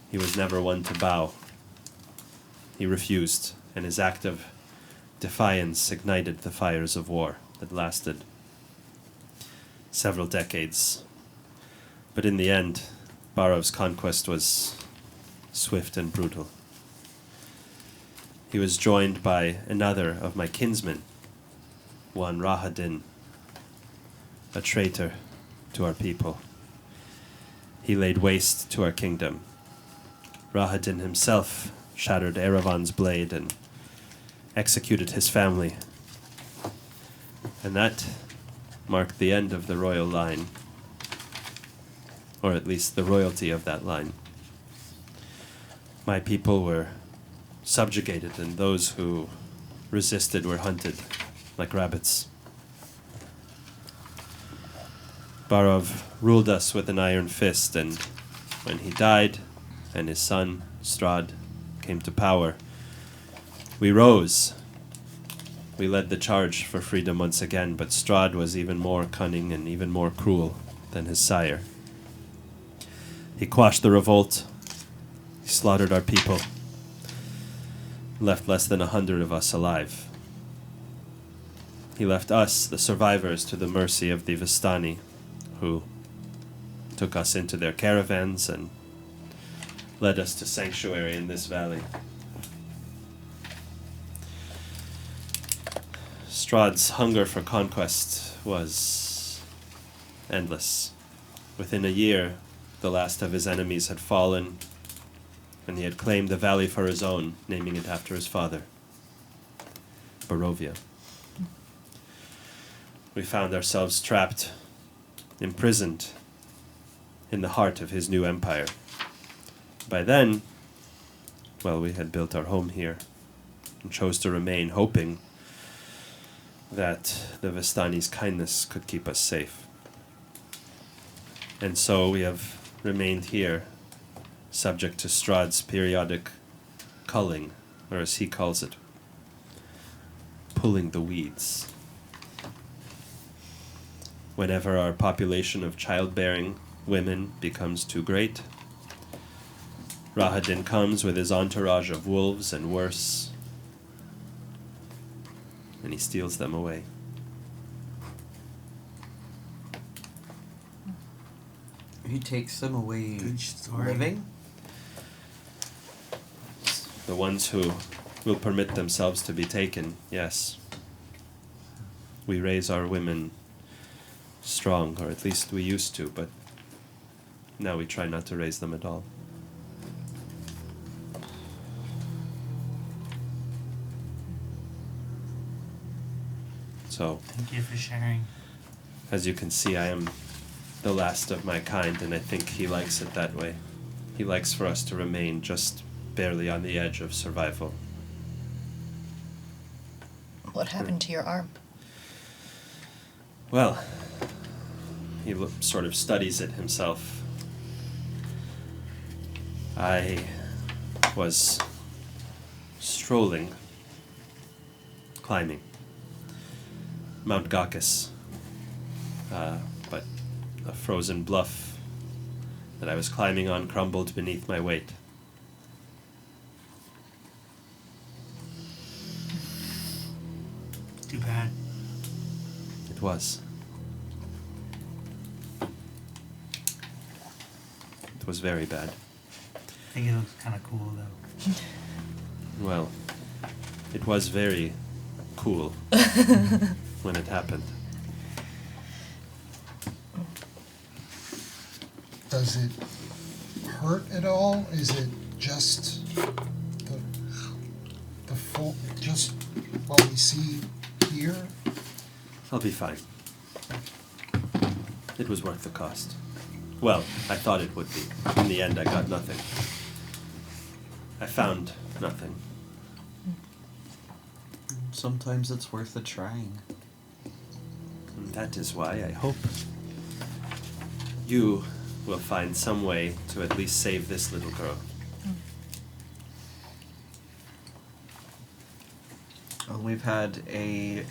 he was never one to bow. He refused, and his act of defiance ignited the fires of war that lasted several decades. But in the end, Barov's conquest was swift and brutal. He was joined by another of my kinsmen, one Rahadin, a traitor to our people. He laid waste to our kingdom. Rahadin himself shattered Erevan's blade and executed his family. And that marked the end of the royal line, or at least the royalty of that line. My people were subjugated, and those who resisted were hunted like rabbits. Barov ruled us with an iron fist, and when he died and his son, Strahd, came to power, we rose. We led the charge for freedom once again, but Strahd was even more cunning and even more cruel than his sire. He quashed the revolt. He slaughtered our people. Left less than 100 of us alive. He left us, the survivors, to the mercy of the Vistani, who took us into their caravans and led us to sanctuary in this valley. Strahd's hunger for conquest was endless. Within a year, the last of his enemies had fallen, and he had claimed the valley for his own, naming it after his father, Barovia. We found ourselves trapped, imprisoned in the heart of his new empire. By then, well, we had built our home here and chose to remain, hoping that the Vistani's kindness could keep us safe. And so we have remained here, subject to Strahd's periodic culling, or as he calls it, pulling the weeds. Whenever our population of childbearing women becomes too great, Rahadin comes with his entourage of wolves and worse, and he steals them away. He takes them away living? The ones who will permit themselves to be taken, yes. We raise our women strong, or at least we used to, but now we try not to raise them at all. So, thank you for sharing. As you can see, I am the last of my kind, and I think he likes it that way. He likes for us to remain just barely on the edge of survival. What happened to your arm? Well, he sort of studies it himself. I was strolling, climbing Mount Gakis, but a frozen bluff that I was climbing on crumbled beneath my weight. Too bad. It was. It was very bad. I think it looks kind of cool, though. Well, it was very cool when it happened. Does it hurt at all? Is it just the full, just what we see here? I'll be fine. It was worth the cost. Well, I thought it would be. In the end, I got nothing. I found nothing. Sometimes it's worth a trying. And that is why I hope you will find some way to at least save this little girl. Well, we've had a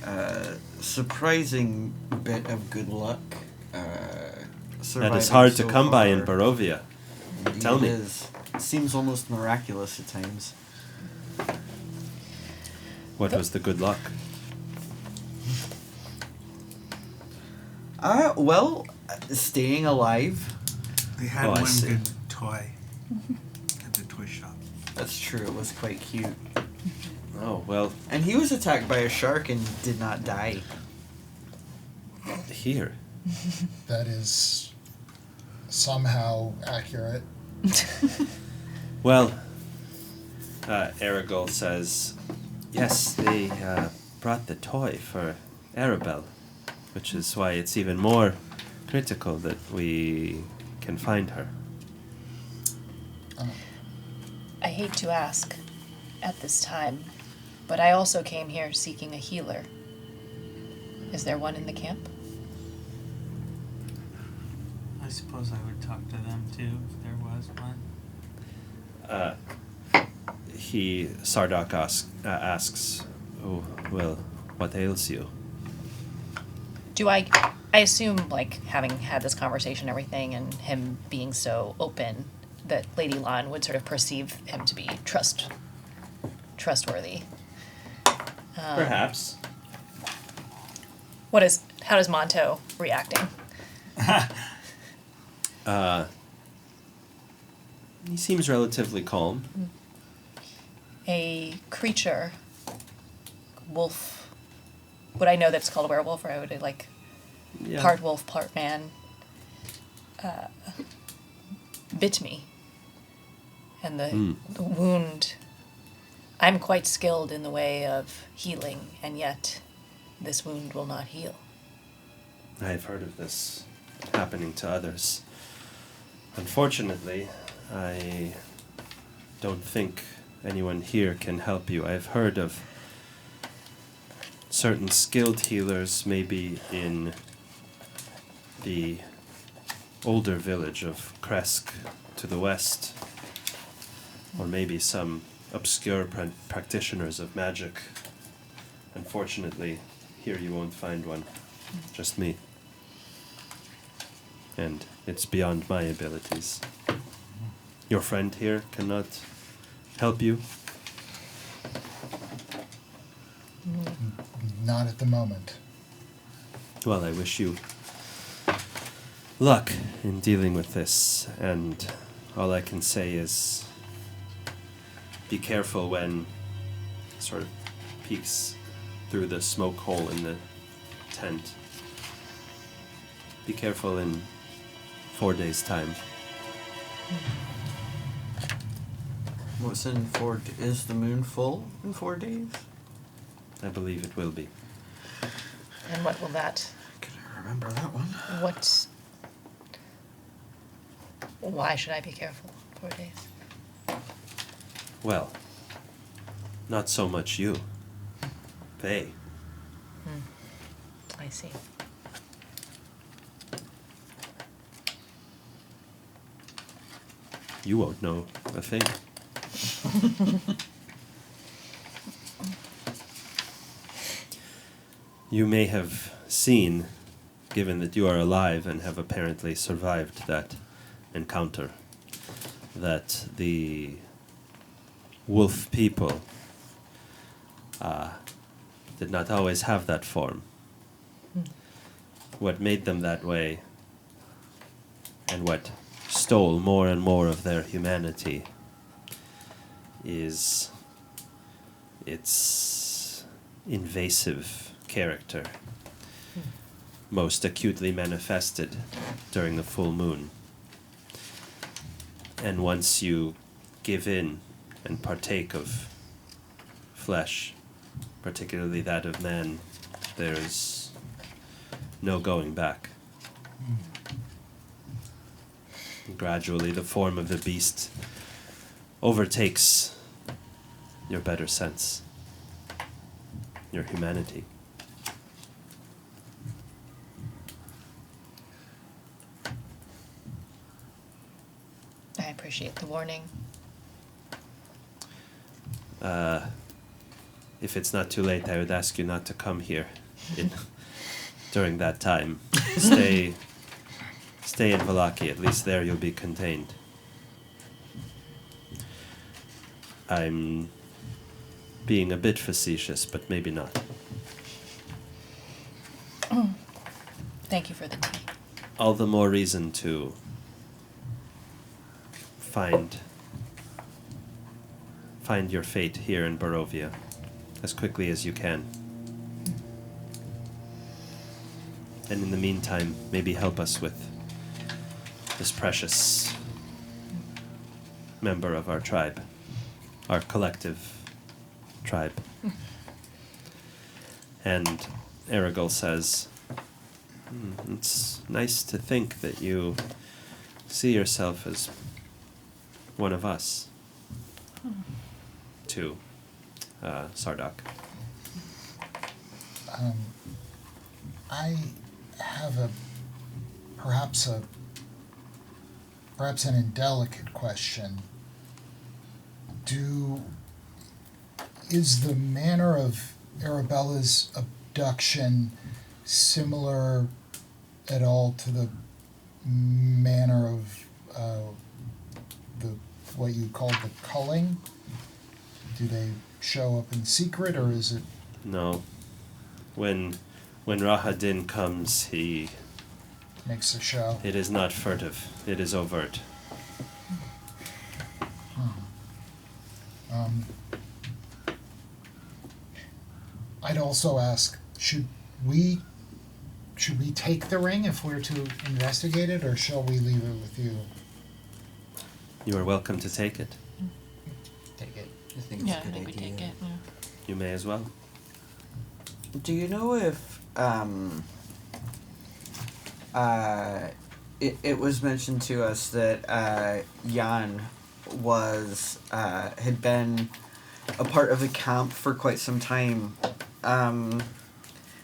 surprising bit of good luck. That is hard to come by in Barovia. Tell me. It is. It seems almost miraculous at times. What was the good luck? Well, staying alive. They had one good toy at the toy shop. That's true. It was quite cute. Oh, well. And he was attacked by a shark and did not die. Here. That is somehow accurate. Well, Aragol says, yes, they brought the toy for Arabelle, which is why it's even more critical that we can find her. I hate to ask at this time, but I also came here seeking a healer. Is there one in the camp? I suppose I would talk to them too if there was one. Sardoc asks, oh, well, what ails you? Do I assume, like, having had this conversation and everything, and him being so open, that Lady Lan would sort of perceive him to be trustworthy. Perhaps. How is Monto reacting? He seems relatively calm. A creature, wolf. Would I know that it's called a werewolf, or I would part wolf, part man, bit me. And the wound, I'm quite skilled in the way of healing, and yet this wound will not heal. I've heard of this happening to others. Unfortunately, I don't think anyone here can help you. I've heard of certain skilled healers, maybe in the older village of Kresk to the west, or maybe some obscure practitioners of magic. Unfortunately, here you won't find one. Just me. And it's beyond my abilities. Your friend here cannot help you? Not at the moment. Well, I wish you luck in dealing with this, and all I can say is be careful when sort of peeks through the smoke hole in the tent. Be careful in 4 days' time. What's in 4 days? Is the moon full in 4 days? I believe it will be. And what will that... Can I remember that one? Why should I be careful? 4 days. Well, not so much you. They. I see. You won't know a thing. You may have seen, given that you are alive and have apparently survived that encounter, that the wolf people did not always have that form. What made them that way, and what stole more and more of their humanity, is its invasive character, most acutely manifested during the full moon. And once you give in and partake of flesh, particularly that of man, there's no going back. gradually the form of the beast overtakes your better sense, your humanity. I appreciate the warning. If it's not too late, I would ask you not to come here during that time. Stay in Vallaki. At least there you'll be contained. I'm being a bit facetious, but maybe not. Thank you for the tea. All the more reason to find your fate here in Barovia as quickly as you can. And in the meantime, maybe help us with this precious member of our tribe, our collective tribe. And Aragol says, it's nice to think that you see yourself as one of us. To Sardok. I have perhaps an indelicate question. Is the manner of Arabella's abduction similar at all to the manner of what you call the culling? Do they show up in secret, or is it? No. When Rahadin comes, he makes a show. It is not furtive. It is overt. I'd also ask: should we take the ring if we're to investigate it, or shall we leave it with you? You are welcome to take it. Take it. I think it's a good idea. We take it. Yeah. You may as well. Do you know if it was mentioned to us that Jan was had been a part of the camp for quite some time.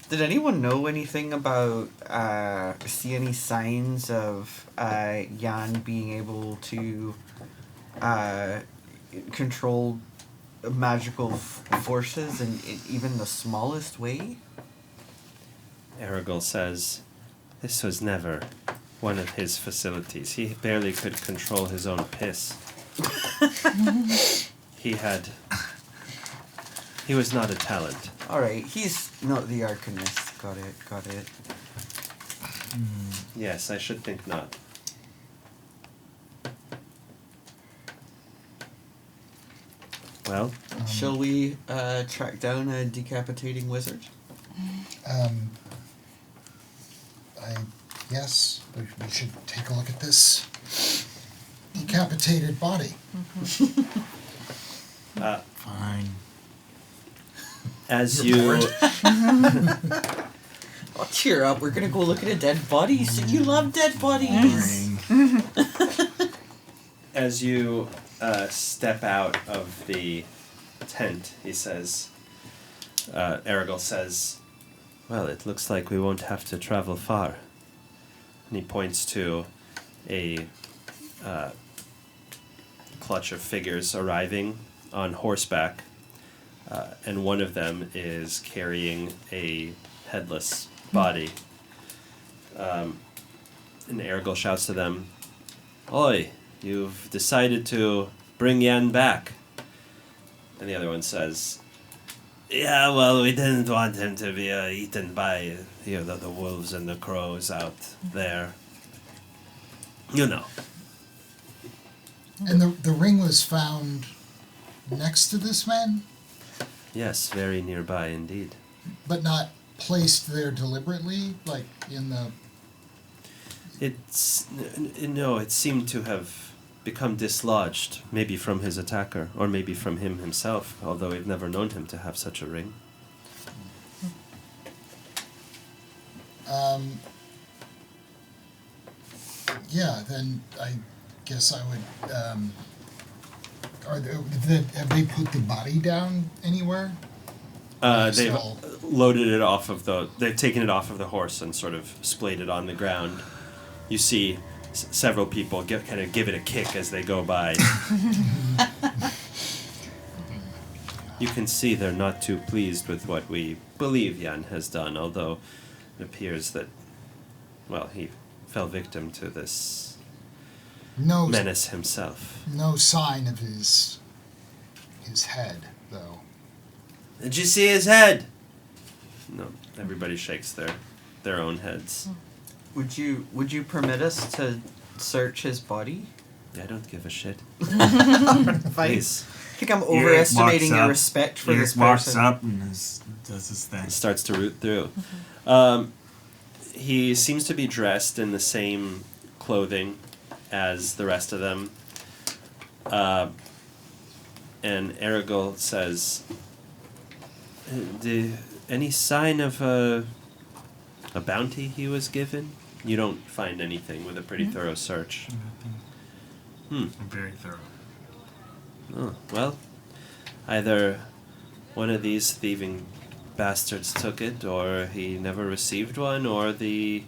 Did anyone know anything about see any signs of Jan being able to control magical forces in even the smallest way? Aragol says this was never one of his facilities. He barely could control his own piss. He was not a talent. Alright, he's not the Arcanist. Got it. Yes, I should think not. Well? Shall we track down a decapitating wizard? Yes, we should take a look at this decapitated body. Fine. As you... Oh, cheer up. We're going to go look at a dead body. You said you love dead bodies. As you step out of the tent, he says, Aragol says, well, it looks like we won't have to travel far. And he points to a clutch of figures arriving on horseback, and one of them is carrying a headless body. And Aragol shouts to them, "Oi, you've decided to bring Jan back." And the other one says, "Yeah, well, we didn't want him to be eaten by the wolves and the crows out there. You know." And the ring was found next to this man? Yes, very nearby indeed. But not placed there deliberately, like in the... It seemed to have become dislodged, maybe from his attacker, or maybe from him himself, although we've never known him to have such a ring. Yeah, then guess I would. Have they put the body down anywhere? They've loaded it off of they've taken it off of the horse and sort of splayed it on the ground. You see several people kind of give it a kick as they go by. You can see they're not too pleased with what we believe Jan has done, although it appears that, well, he fell victim to this menace himself. No sign of his head, though. Did you see his head? No, everybody shakes their own heads. Would you permit us to search his body? I don't give a shit. Please. I think I'm overestimating your respect for this person. Walks up and does his thing. Starts to root through. He seems to be dressed in the same clothing as the rest of them. And Aragorn says, any sign of a bounty he was given? You don't find anything with a pretty thorough search. Very thorough. Oh, well, either one of these thieving bastards took it, or he never received one, or the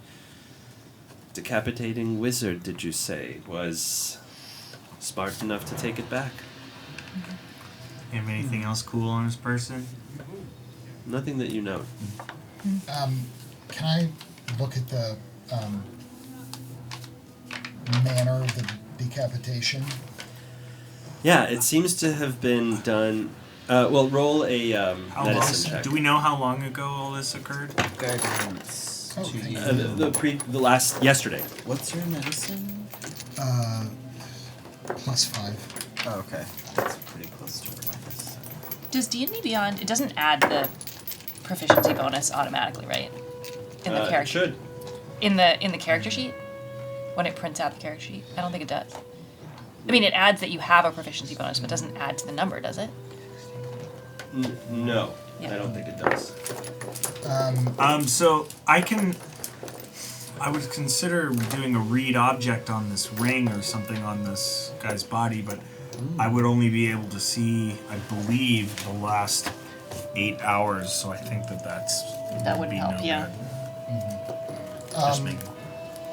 decapitating wizard, did you say, was smart enough to take it back. Have anything else cool on his person? Nothing that you know. Can I look at the manner of the decapitation? Yeah, it seems to have been done. Well, roll a medicine check. Do we know how long ago all this occurred? Guidance. Yesterday. What's your medicine? +5. Oh, okay. That's pretty close to minus. Does D&D Beyond, it doesn't add the proficiency bonus automatically, right? In the character. It should. In the character sheet? When it prints out the character sheet? I don't think it does. I mean, it adds that you have a proficiency bonus, but doesn't add to the number, does it? No. Yeah. I don't think it does. So I would consider doing a read object on this ring or something on this guy's body, but I would only be able to see, I believe, the last 8 hours, so I think that would help, yeah. Just make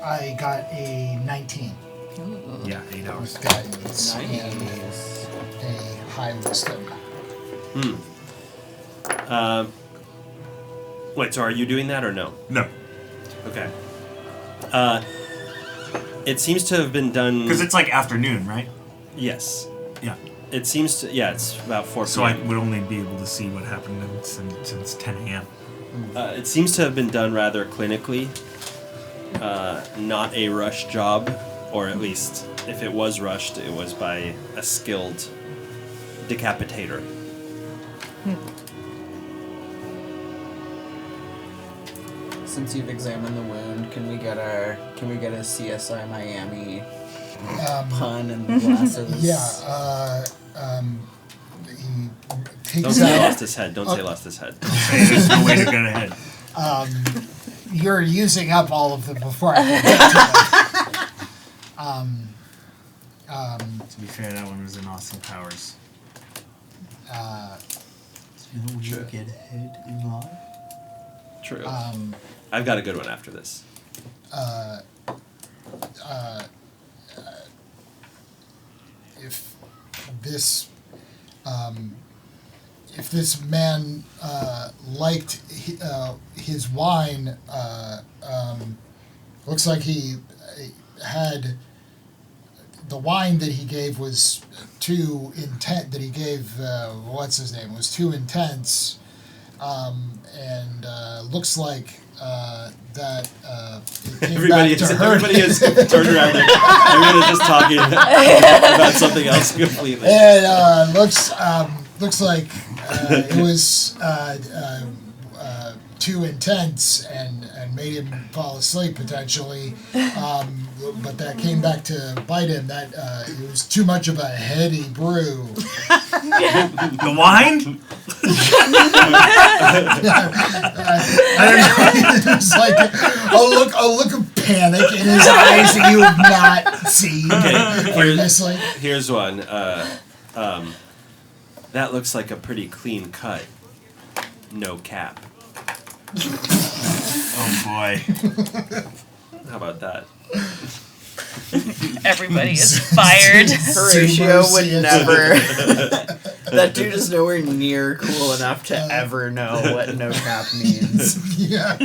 I got a 19. Ooh. Yeah, 8 hours. With guidance and a high wisdom. Wait, so are you doing that or no? No. Okay. It seems to have been done... Because it's like afternoon, right? Yes. Yeah. It seems to... Yeah, it's about 4 p.m. So I would only be able to see what happened since 10 a.m. It seems to have been done rather clinically. Not a rush job, or at least if it was rushed, it was by a skilled decapitator. Since you've examined the wound, can we get a CSI Miami pun and the glasses? Yeah. He takes Don't say lost his head. Don't say lost his head. There's no way to get ahead. You're using up all of them before I can get to them. To be fair, that one was in Austin Powers. You get ahead in life? True. I've got a good one after this. If this man liked his wine, looks like he had the wine that he gave was too intense. That he gave what's his name was too intense, and looks like that it came Everybody back to hurt. everybody has turned around. Everyone is just talking about something else completely. And looks like it was too intense and made him fall asleep potentially. But that came back to bite him. That it was too much of a heady brew. The wine? I don't know. It was like a look of panic in his eyes that you have not seen previously. Here's one. That looks like a pretty clean cut. No cap. Oh boy. How about that? Everybody is fired. Horatio would never. That dude is nowhere near cool enough to ever know what no cap means. Yeah.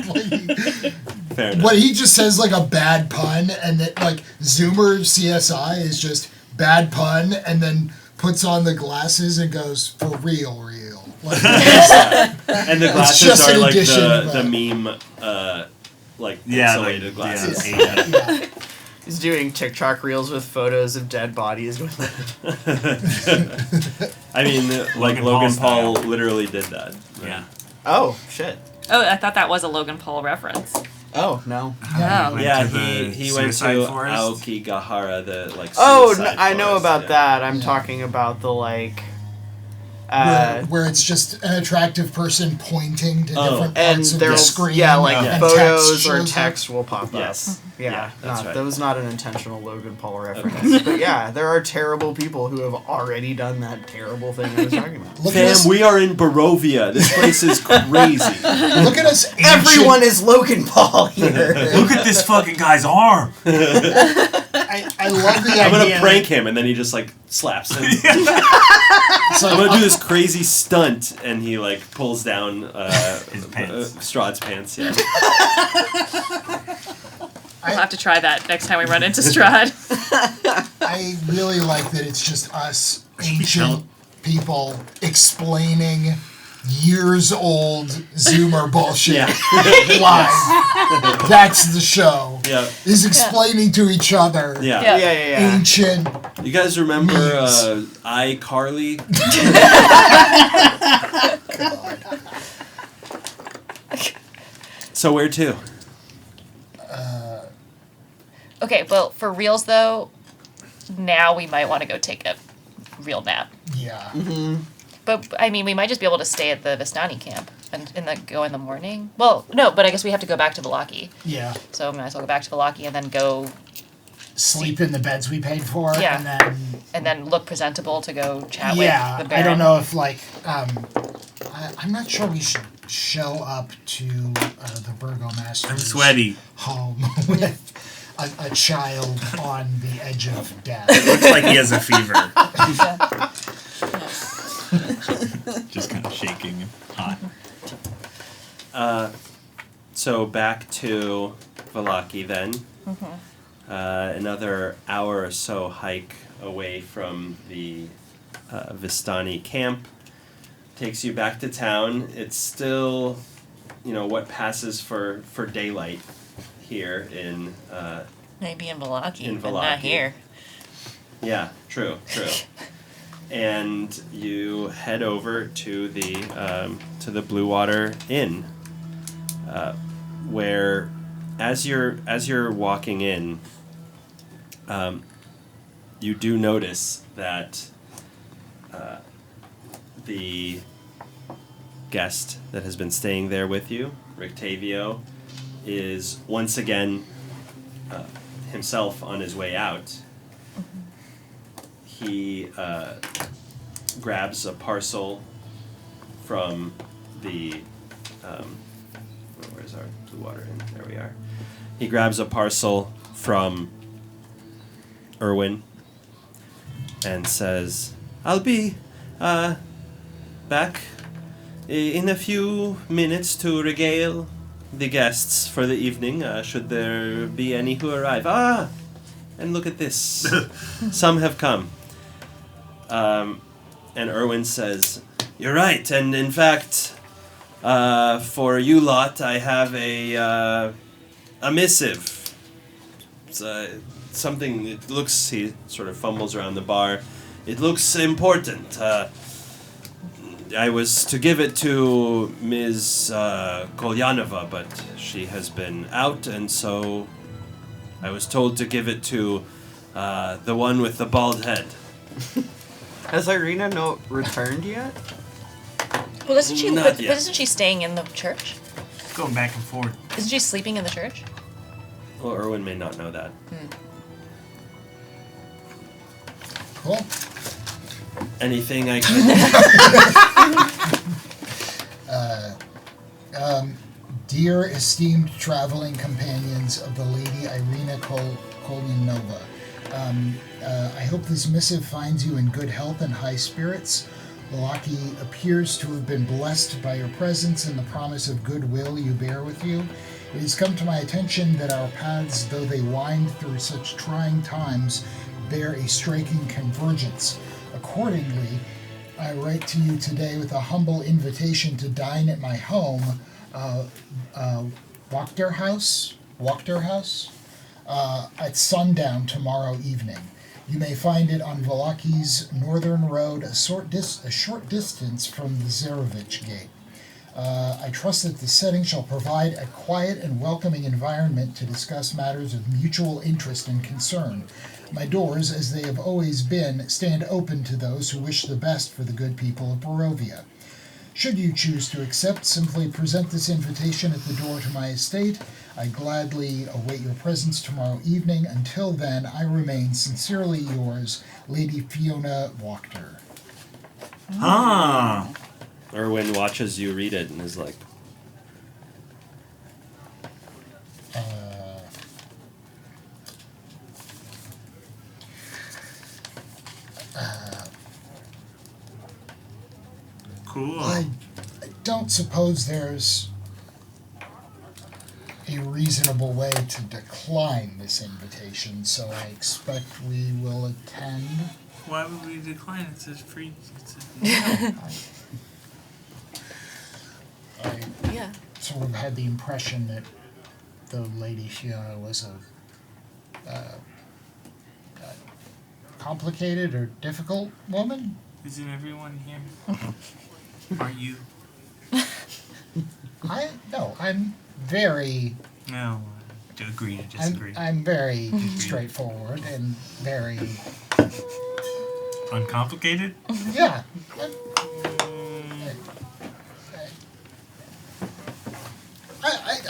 Fair enough. What he just says like a bad pun, and that like Zoomer CSI is just bad pun, and then puts on the glasses and goes for real. Like, and the glasses are like the meme, like pixelated glasses. Yeah. He's doing TikTok reels with photos of dead bodies. I mean, like Logan Paul literally did that. Yeah. Oh shit. Oh, I thought that was a Logan Paul reference. Oh no. Yeah, he went to Aokigahara, the like. Oh, no, I know about that. I'm talking about the like. Where it's just an attractive person pointing to different parts of the screen. Yeah, like and photos text or text will pop up. Yes. Yeah, that's right. That was not an intentional Logan Paul reference. But yeah, there are terrible people who have already done that terrible thing I was talking about. Fam, we are in Barovia. This place is crazy. Look at us. Everyone is Logan Paul here. Look at this fucking guy's arm. I love the idea. I'm gonna prank him, and then he just like slaps him. So I'm gonna do this crazy stunt, and he like pulls down his pants. Strahd's pants. Yeah. We'll have to try that next time we run into Strahd. I really like that it's just us ancient people explaining years-old Zoomer bullshit live. That's the show. Yeah. Is explaining to each other. Yeah. Ancient. You guys remember iCarly? God. So where to? Okay, well, for reals though, now we might want to go take a real nap. Yeah. Mm-hmm. But I mean, we might just be able to stay at the Vistani camp and go in the morning. Well, no, but I guess we have to go back to Vallaki. Yeah. So we might as well go back to Vallaki and then go sleep in the beds we paid for. Yeah. And then look presentable to go chat with the Baron. I don't know if like I'm not sure we should show up to the Burgomaster's home with a child on the edge of death. It looks like he has a fever. Just kind of shaking and hot. So back to Vallaki then. Another hour or so hike away from the Vistani camp takes you back to town. It's still, what passes for daylight here in maybe in Vallaki, but not here. Yeah, true. And you head over to the Blue Water Inn, where as you're walking in, you do notice that the guest that has been staying there with you, Rictavio, is once again himself on his way out. He grabs a parcel from the where's our Blue Water Inn? There we are. He grabs a parcel from Erwin and says, "I'll be back in a few minutes to regale the guests for the evening, should there be any who arrive. And look at this. Some have come." And Erwin says, "You're right, and in fact, for you lot, I have a missive. It's something, it looks," he sort of fumbles around the bar, "it looks important. I was to give it to Ms. Kolyanova, but she has been out, and so I was told to give it to the one with the bald head." Has Irina returned yet? Well, isn't she? Not But yet. isn't she staying in the church? Going back and forth. Isn't she sleeping in the church? Well, Erwin may not know that. Cool. Anything I can... Dear esteemed traveling companions of the Lady Irina Kolyanova, I hope this missive finds you in good health and high spirits. Valaki appears to have been blessed by your presence and the promise of goodwill you bear with you. It has come to my attention that our paths, though they wind through such trying times, bear a striking convergence. Accordingly, I write to you today with a humble invitation to dine at my home, Wachter House, at sundown tomorrow evening. You may find it on Valaki's northern road, a short distance from the Zarevich Gate. I trust that the setting shall provide a quiet and welcoming environment to discuss matters of mutual interest and concern. My doors, as they have always been, stand open to those who wish the best for the good people of Barovia. Should you choose to accept, simply present this invitation at the door to my estate. I gladly await your presence tomorrow evening. Until then, I remain sincerely yours, Lady Fiona Wachter. Ah. Erwin watches you read it and is like... Cool. I don't suppose there's a reasonable way to decline this invitation, so I expect we will attend. Why would we decline? It's a free... I Yeah. sort of had the impression that the Lady Fiona was a complicated or difficult woman. Isn't everyone here? Aren't you? I'm very... No, to agree to disagree. I'm very straightforward and very... Uncomplicated? Yeah.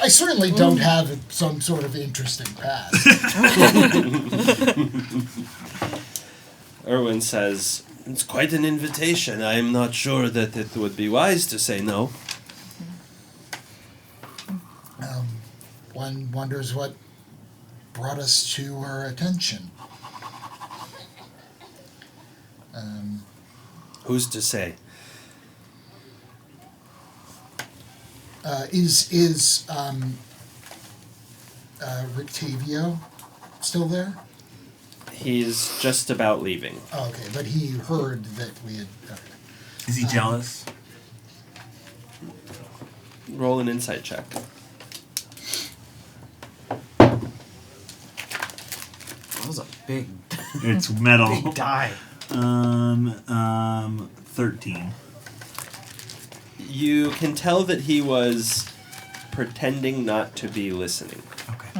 I certainly don't have some sort of interesting past. Erwin says, "It's quite an invitation. I'm not sure that it would be wise to say no." One wonders what brought us to her attention. Who's to say? Is Rictavio still there? He's just about leaving. Oh, okay, but he heard that we had... Okay. Is he jealous? Roll an insight check. That was a big... It's metal. Big die. 13. You can tell that he was pretending not to be listening. Okay.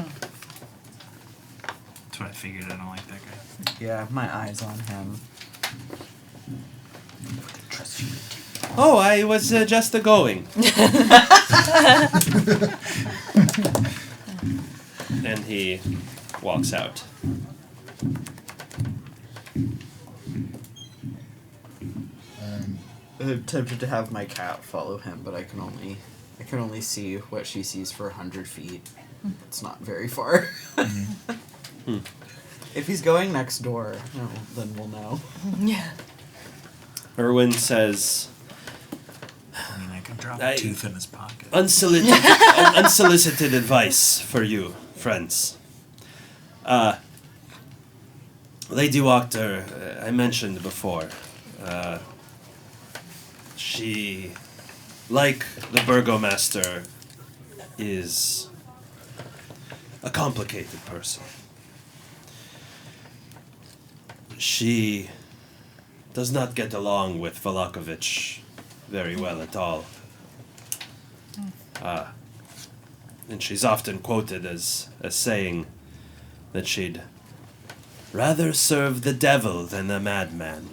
That's what I figured. I don't like that guy. Yeah, my eyes on him. Trust you. Oh, I was just going. And he walks out. I'm tempted to have my cat follow him, but I can only see what she sees for 100 feet. It's not very far. If he's going next door, then we'll know. Yeah. Erwin says, I mean, I can drop a tooth in his pocket. Unsolicited advice for you, friends. Lady Wachter, I mentioned before, she, like the burgomaster, is a complicated person. She does not get along with Valakovich very well at all. And she's often quoted as saying that she'd rather serve the devil than a madman.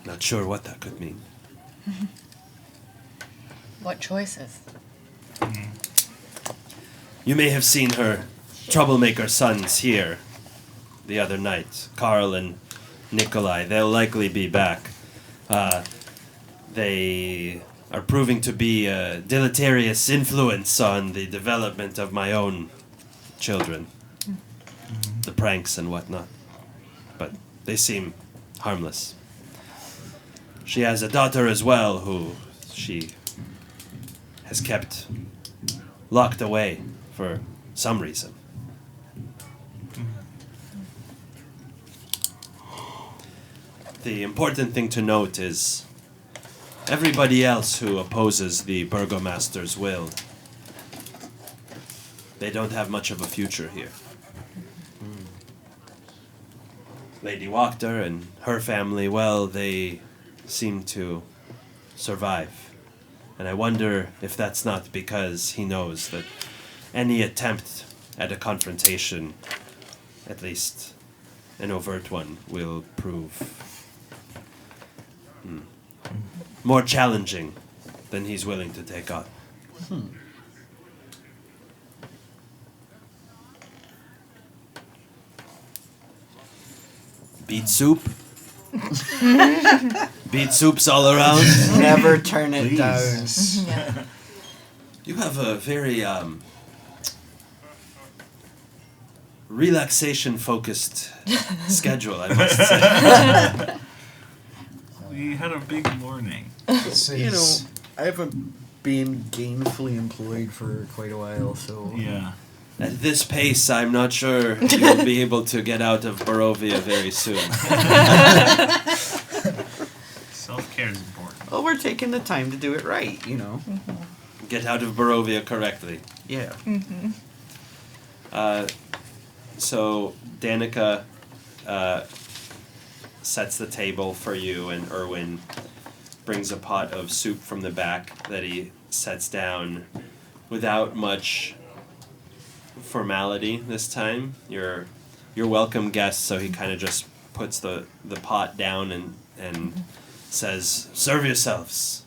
Not sure what that could mean. What choices? You may have seen her troublemaker sons here the other night. Carl and Nikolai. They'll likely be back. They are proving to be a deleterious influence on the development of my own children. The pranks and whatnot. But they seem harmless. She has a daughter as well who she has kept locked away for some reason. The important thing to note is everybody else who opposes the burgomaster's will, they don't have much of a future here. Lady Wachter and her family, well, they seem to survive. And I wonder if that's not because he knows that any attempt at a confrontation, at least an overt one, will prove more challenging than he's willing to take on. Beet soup? Beet soups all around? Never turn it Please. down. Yeah. You have a very relaxation-focused schedule, I must say. We had a big morning. This You know, is- I haven't been gainfully employed for quite a while, so Yeah. At this pace, I'm not sure you'll be able to get out of Barovia very soon. Self-care is important. Well, we're taking the time to do it right, you know. Get out of Barovia correctly. Yeah. So Danica sets the table for you, and Erwin brings a pot of soup from the back that he sets down without much formality this time. You're welcome guest, so he kind of just puts the pot down and says, "Serve yourselves."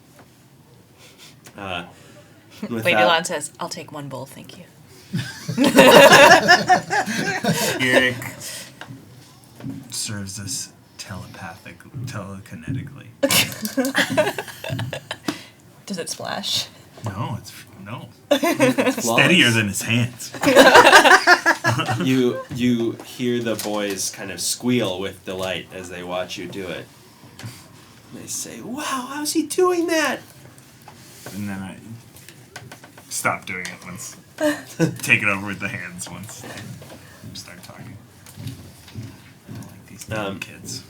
With Lady that- Lan says, "I'll take one bowl, thank you." Eric serves us telekinetically. Does it splash? No, no. Flawless. Steadier than his hands. You hear the boys kind of squeal with delight as they watch you do it. They say, "Wow, how's he doing that?" And then I stop doing it once. Take it over with the hands once. They start talking. I don't like these dumb kids.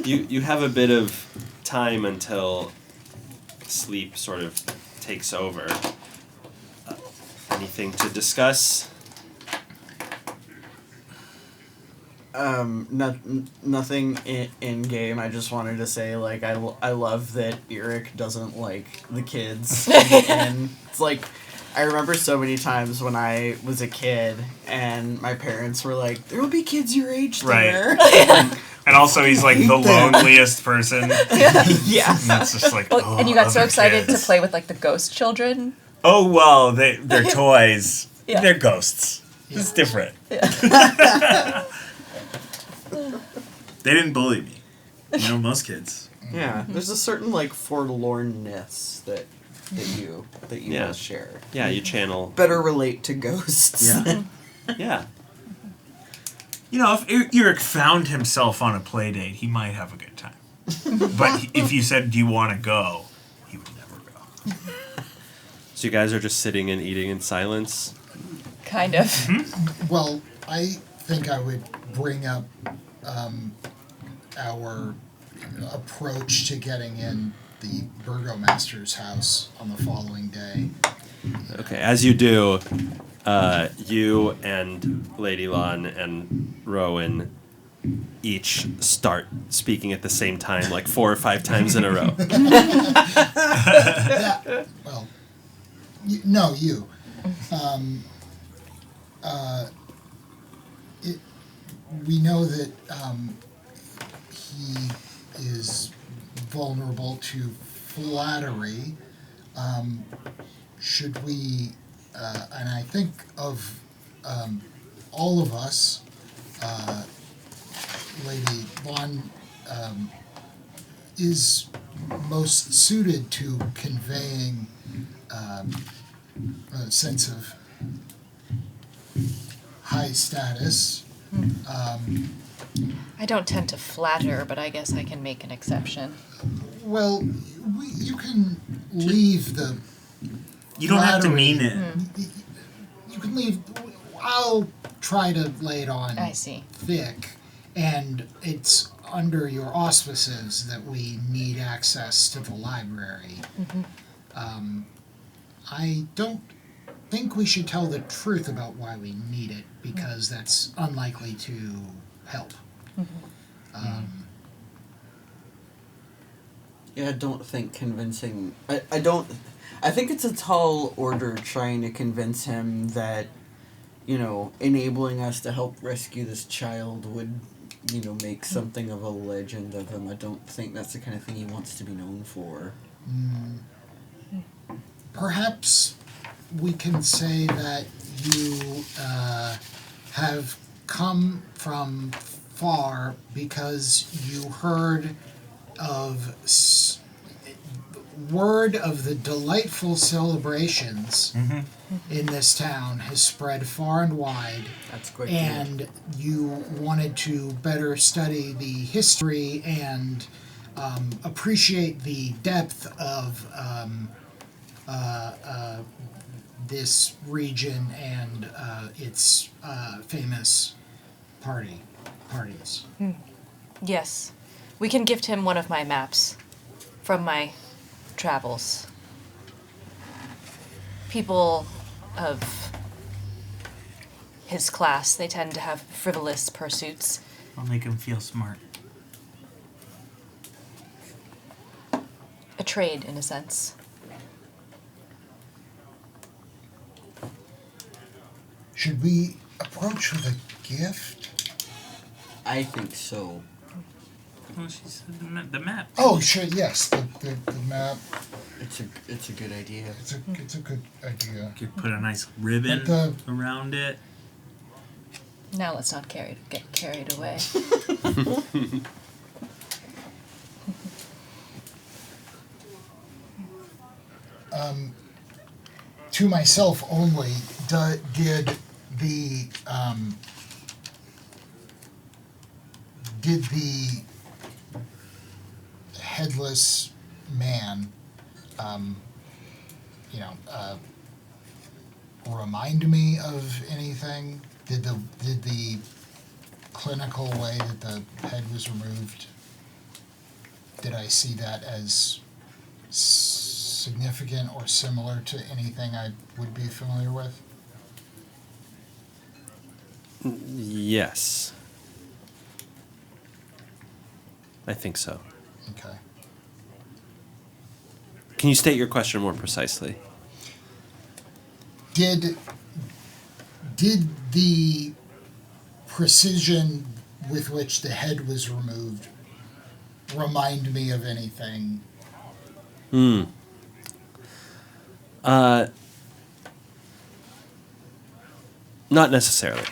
You have a bit of time until sleep sort of takes over. Anything to discuss? Nothing in game. I just wanted to say, like, I love that Eric doesn't like the kids. And it's like, I remember so many times when I was a kid and my parents were like, "There will be kids your age there." And also, he's like the loneliest person. Yeah. And it's just like, oh, And you got so other excited kids. to play with like the ghost children. Oh, well, they're toys. Yeah. They're ghosts. It's different. They didn't bully me. You know, most kids. Yeah. There's a certain, like, forlornness that you Yeah. will share. Yeah, you channel. Better relate to ghosts. Yeah. Yeah. You know, if Eric found himself on a play date, he might have a good time. But if you said, "Do you want to go?" he would never go. So you guys are just sitting and eating in silence? Kind of. Well, I think I would bring up our approach to getting in the burgomaster's house on the following day. Okay, as you do, you and Lady Lan and Rowan each start speaking at the same time, like 4 or 5 times in a row. Well, you. We know that he is vulnerable to flattery. should we, and I think of all of us, Lady Vaughn is most suited to conveying a sense of high status. I don't tend to flatter, but I guess I can make an exception. Well, you can leave the. You don't have to mean it. You can leave. I'll try to lay it on. I see. Thick, and it's under your auspices that we need access to the library. I don't think we should tell the truth about why we need it, because that's unlikely to help. Yeah, I don't think convincing... I don't... I think it's a tall order trying to convince him that, you know, enabling us to help rescue this child would, you know, make something of a legend of him. I don't think that's the kind of thing he wants to be known for. Perhaps we can say that you have come from far because you heard of word of the delightful celebrations in this town has spread far and wide. That's great. And you wanted to better study the history and appreciate the depth of this region and its famous parties. Yes. We can gift him one of my maps from my travels. People of his class, they tend to have frivolous pursuits. I'll make him feel smart. A trade, in a sense. Should we approach with a gift? I think so. Oh, she said the map. Oh, sure, yes, the map. It's a good idea. It's a good idea. Could put a nice ribbon around it. Now let's not get carried away. To myself only, did the headless man, remind me of anything? Did the clinical way that the head was removed, did I see that as significant or similar to anything I would be familiar with? Yes. I think so. Okay. Can you state your question more precisely? Did the precision with which the head was removed remind me of anything? Not necessarily.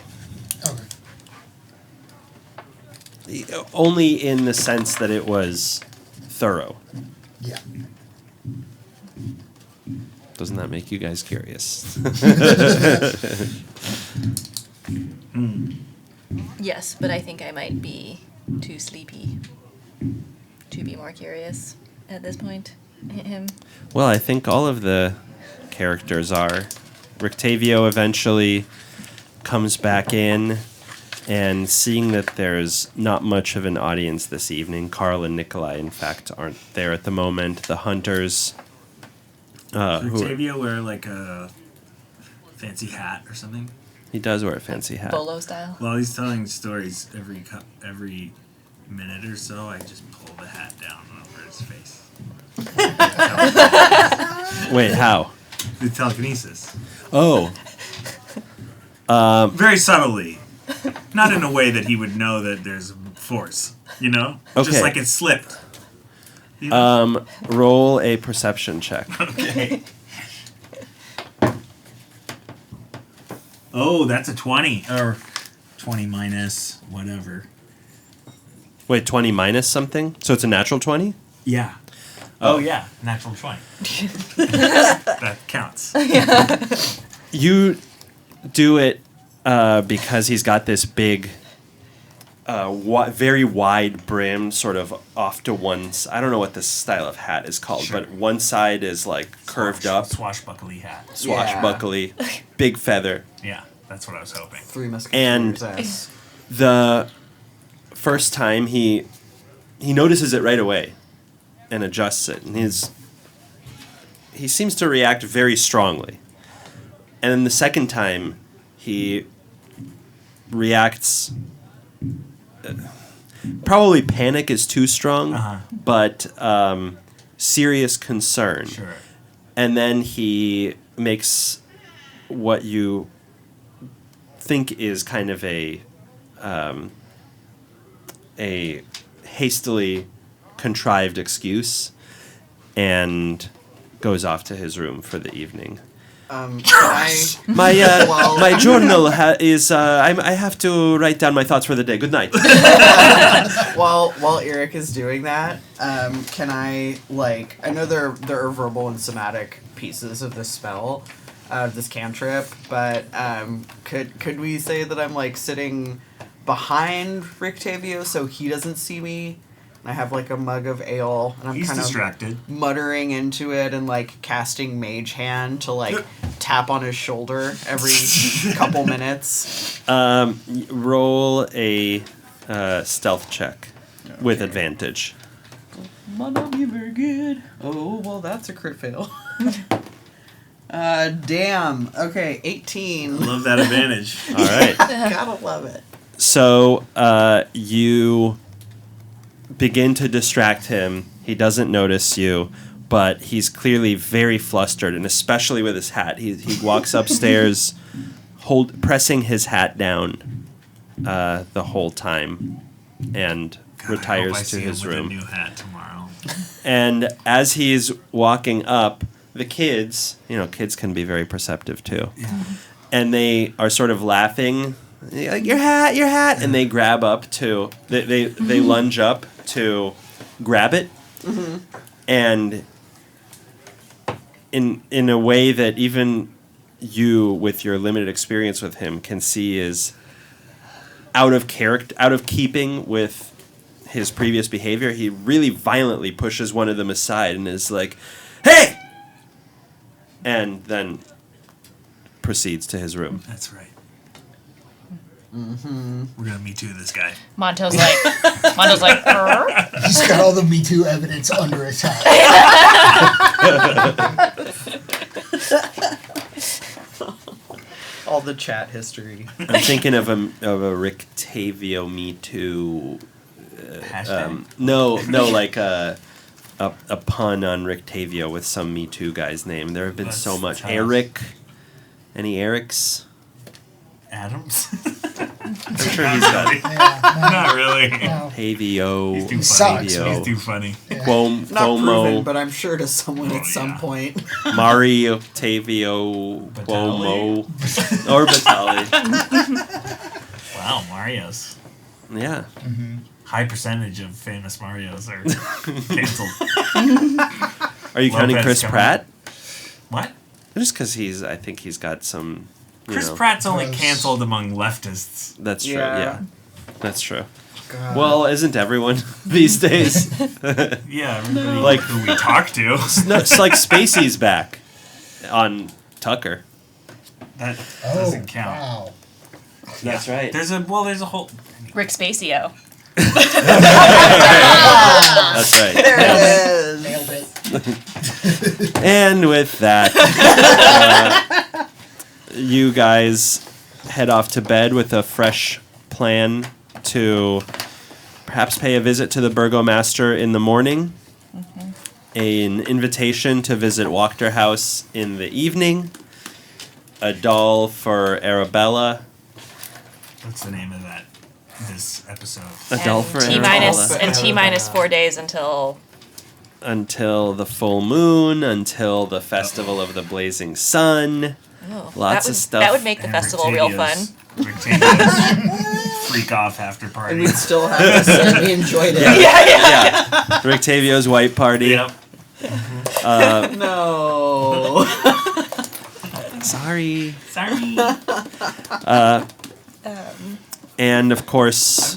Okay. Only in the sense that it was thorough. Yeah. Doesn't that make you guys curious? Yes, but I think I might be too sleepy to be more curious at this point. Him. Well, I think all of the characters are. Rictavio eventually comes back in, and seeing that there's not much of an audience this evening, Carl and Nikolai, in fact, aren't there at the moment. The hunters... Does Rictavio wear like a fancy hat or something? He does wear a fancy hat. Bolo style? While he's telling stories every minute or so, I just pull the hat down over his face. Wait, how? The telekinesis. Oh. Very subtly. Not in a way that he would know that there's force, you know? Okay. Just like it slipped. Roll a perception check. Okay. Oh, that's a 20. Or 20 minus whatever. Wait, 20 minus something? So it's a natural 20? Yeah. Oh, yeah. Natural 20. That counts. You do it because he's got this big, very wide brim, sort of off to one side. I don't know what this style of hat is called, but one side is like curved up. Swashbuckly hat. Swashbuckly. Big feather. Yeah, that's what I was hoping. Three Musketeers. And the first time he notices it right away and adjusts it, and he seems to react very strongly. And then the second time he reacts, probably panic is too strong, but serious concern. Sure. And then he makes what you think is kind of a hastily contrived excuse and goes off to his room for the evening. My journal is I have to write down my thoughts for the day. Good night. While Eric is doing that, can I I know there are verbal and somatic pieces of this spell, this cantrip, but could we say that I'm sitting behind Rictavio so he doesn't see me? I have a mug of ale, and I'm He's kind distracted. of muttering into it and casting Mage Hand to tap on his shoulder every couple minutes. Roll a stealth check with advantage. Might not be very good. Oh well, that's a crit fail. Damn. Okay, 18. Love that advantage. All right. Gotta love it. So you begin to distract him. He doesn't notice you, but he's clearly very flustered, and especially with his hat. He walks upstairs, pressing his hat down the whole time, and retires to his room. With a new hat tomorrow. And as he's walking up, the kids can be very perceptive too, and they are sort of laughing. Your hat, and they grab up to they lunge up to grab it, and in a way that even you, with your limited experience with him, can see is out of keeping with his previous behavior. He really violently pushes one of them aside and is like, "Hey!" and then proceeds to his room. That's right. Mm-hmm. We're gonna Me Too this guy. Monto's like, He's got all the Me Too evidence under his hat. All the chat history. I'm thinking of a Rictavio Me Too. No, like a pun on Rictavio with some Me Too guy's name. There have been so much. Tough. Eric. Any Erics? Adams? I'm sure he's got it. Not really. No. Tavio. He's too funny. He's too funny. Yeah. Not proven, but I'm sure to someone at some point. Mario, Tavio, Cuomo, or Batali. Wow, Marios. Yeah. Mm-hmm. High percentage of famous Marios are canceled. Are you counting Chris Pratt? What? Just because I think he's got some. Chris Pratt's only canceled among leftists. That's true. Yeah, that's true. God. Well, isn't everyone these days? Yeah, everybody who we talk to. It's like Spacey's back on Tucker. That doesn't count. Wow. That's right. There's a whole Rick Spacey-o. That's right. There it is. Nailed it. And with that, you guys head off to bed with a fresh plan to perhaps pay a visit to the burgomaster in the morning, an invitation to visit Wachter House in the evening, a doll for Arabella. What's the name of this episode? A doll for T-minus 4 days until until the full moon, until the Festival of the Blazing Sun. Oh, Lots of stuff. That would make the festival real fun. Freak off after party. And we'd still have us and we enjoyed it. Yeah. Rictavio's white party. Yep. No. Sorry. Um, And of course,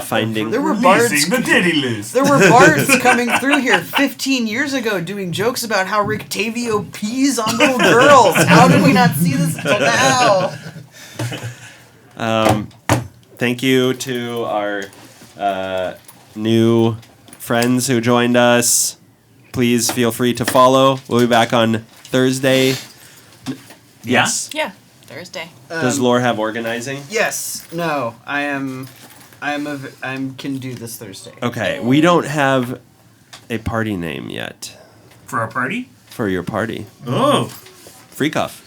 finding. There were bards. The titty list. There were bards coming through here 15 years ago doing jokes about how Rictavio pees on little girls. How did we not see this until now? Thank you to our new friends who joined us. Please feel free to follow. We'll be back on Thursday. Yes. Yeah, Thursday. Does Lore have organizing? Yes. No. I can do this Thursday. Okay. We don't have a party name yet. For our party? For your party. Oh. Freak off.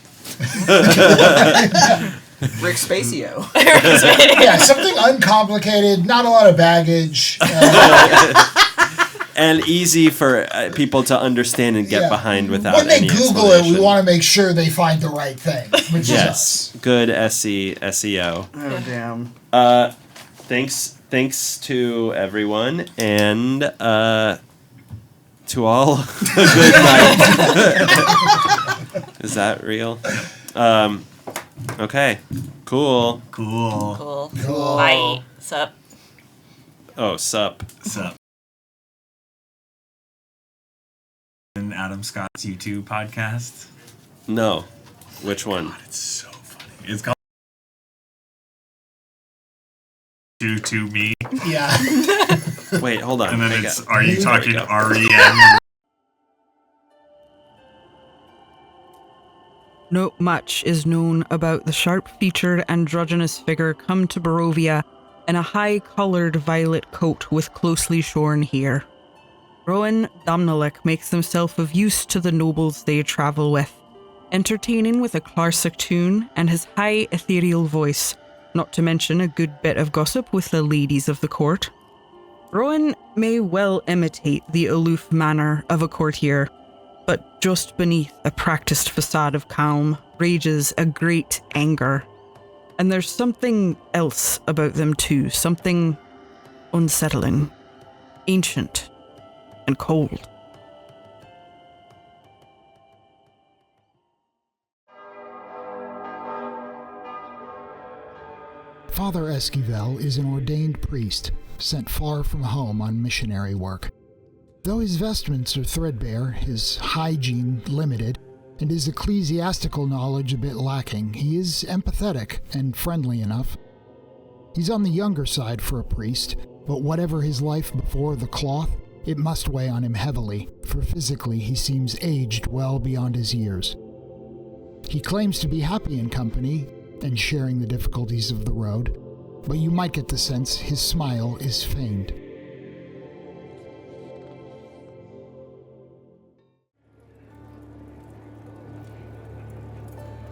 Rick Spacio. Yeah, something uncomplicated, not a lot of baggage. And easy for people to understand and get behind without when they any Google it, we want to make sure they find the right thing, which is us. Good SEO. Oh, damn. Thanks to everyone, and to all, good night. Is that real? Okay. Cool. Bye. Sup. Oh, sup. And Adam Scott's YouTube podcast. No. Which one? God, it's so funny. It's called To Me. Yeah. Wait, hold on. And then Are You Talking REM? Not much is known about the sharp-featured androgynous figure come to Barovia in a high-coloured violet coat with closely shorn hair. Rowan Domnalik makes himself of use to the nobles they travel with, entertaining with a classic tune and his high ethereal voice, not to mention a good bit of gossip with the ladies of the court. Rowan may well imitate the aloof manner of a courtier, but just beneath a practiced facade of calm rages a great anger. And there's something else about them too, something unsettling, ancient, and cold. Father Esquivel is an ordained priest, sent far from home on missionary work. Though his vestments are threadbare, his hygiene limited, and his ecclesiastical knowledge a bit lacking, he is empathetic and friendly enough. He's on the younger side for a priest, but whatever his life before the cloth, it must weigh on him heavily, for physically he seems aged well beyond his years. He claims to be happy in company and sharing the difficulties of the road, but you might get the sense his smile is feigned.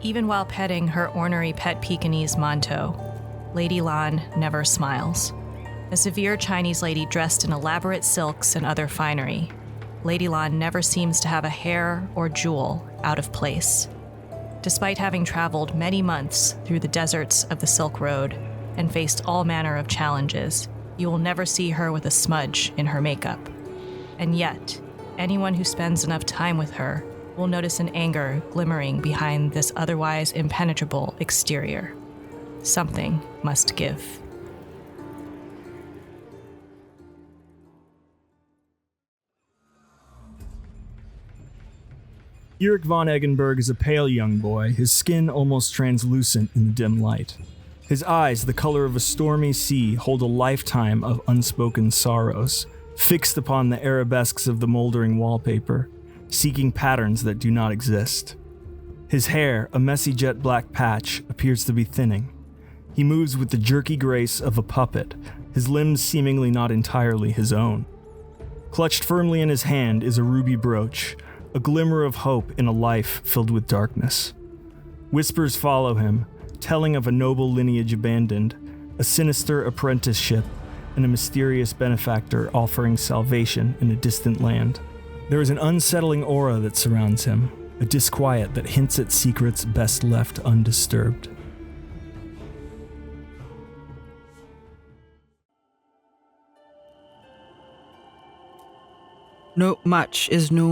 Even while petting her ornery pet Pekingese Monto, Lady Lan never smiles. A severe Chinese lady dressed in elaborate silks and other finery, Lady Lan never seems to have a hair or jewel out of place. Despite having traveled many months through the deserts of the Silk Road and faced all manner of challenges, you will never see her with a smudge in her makeup. And yet, anyone who spends enough time with her will notice an anger glimmering behind this otherwise impenetrable exterior. Something must give. Eric von Eggenberg is a pale young boy, his skin almost translucent in the dim light. His eyes, the color of a stormy sea, hold a lifetime of unspoken sorrows, fixed upon the arabesques of the moldering wallpaper, seeking patterns that do not exist. His hair, a messy jet black patch, appears to be thinning. He moves with the jerky grace of a puppet, his limbs seemingly not entirely his own. Clutched firmly in his hand is a ruby brooch, a glimmer of hope in a life filled with darkness. Whispers follow him, telling of a noble lineage abandoned, a sinister apprenticeship, and a mysterious benefactor offering salvation in a distant land. There is an unsettling aura that surrounds him, a disquiet that hints at secrets best left undisturbed. Not much is known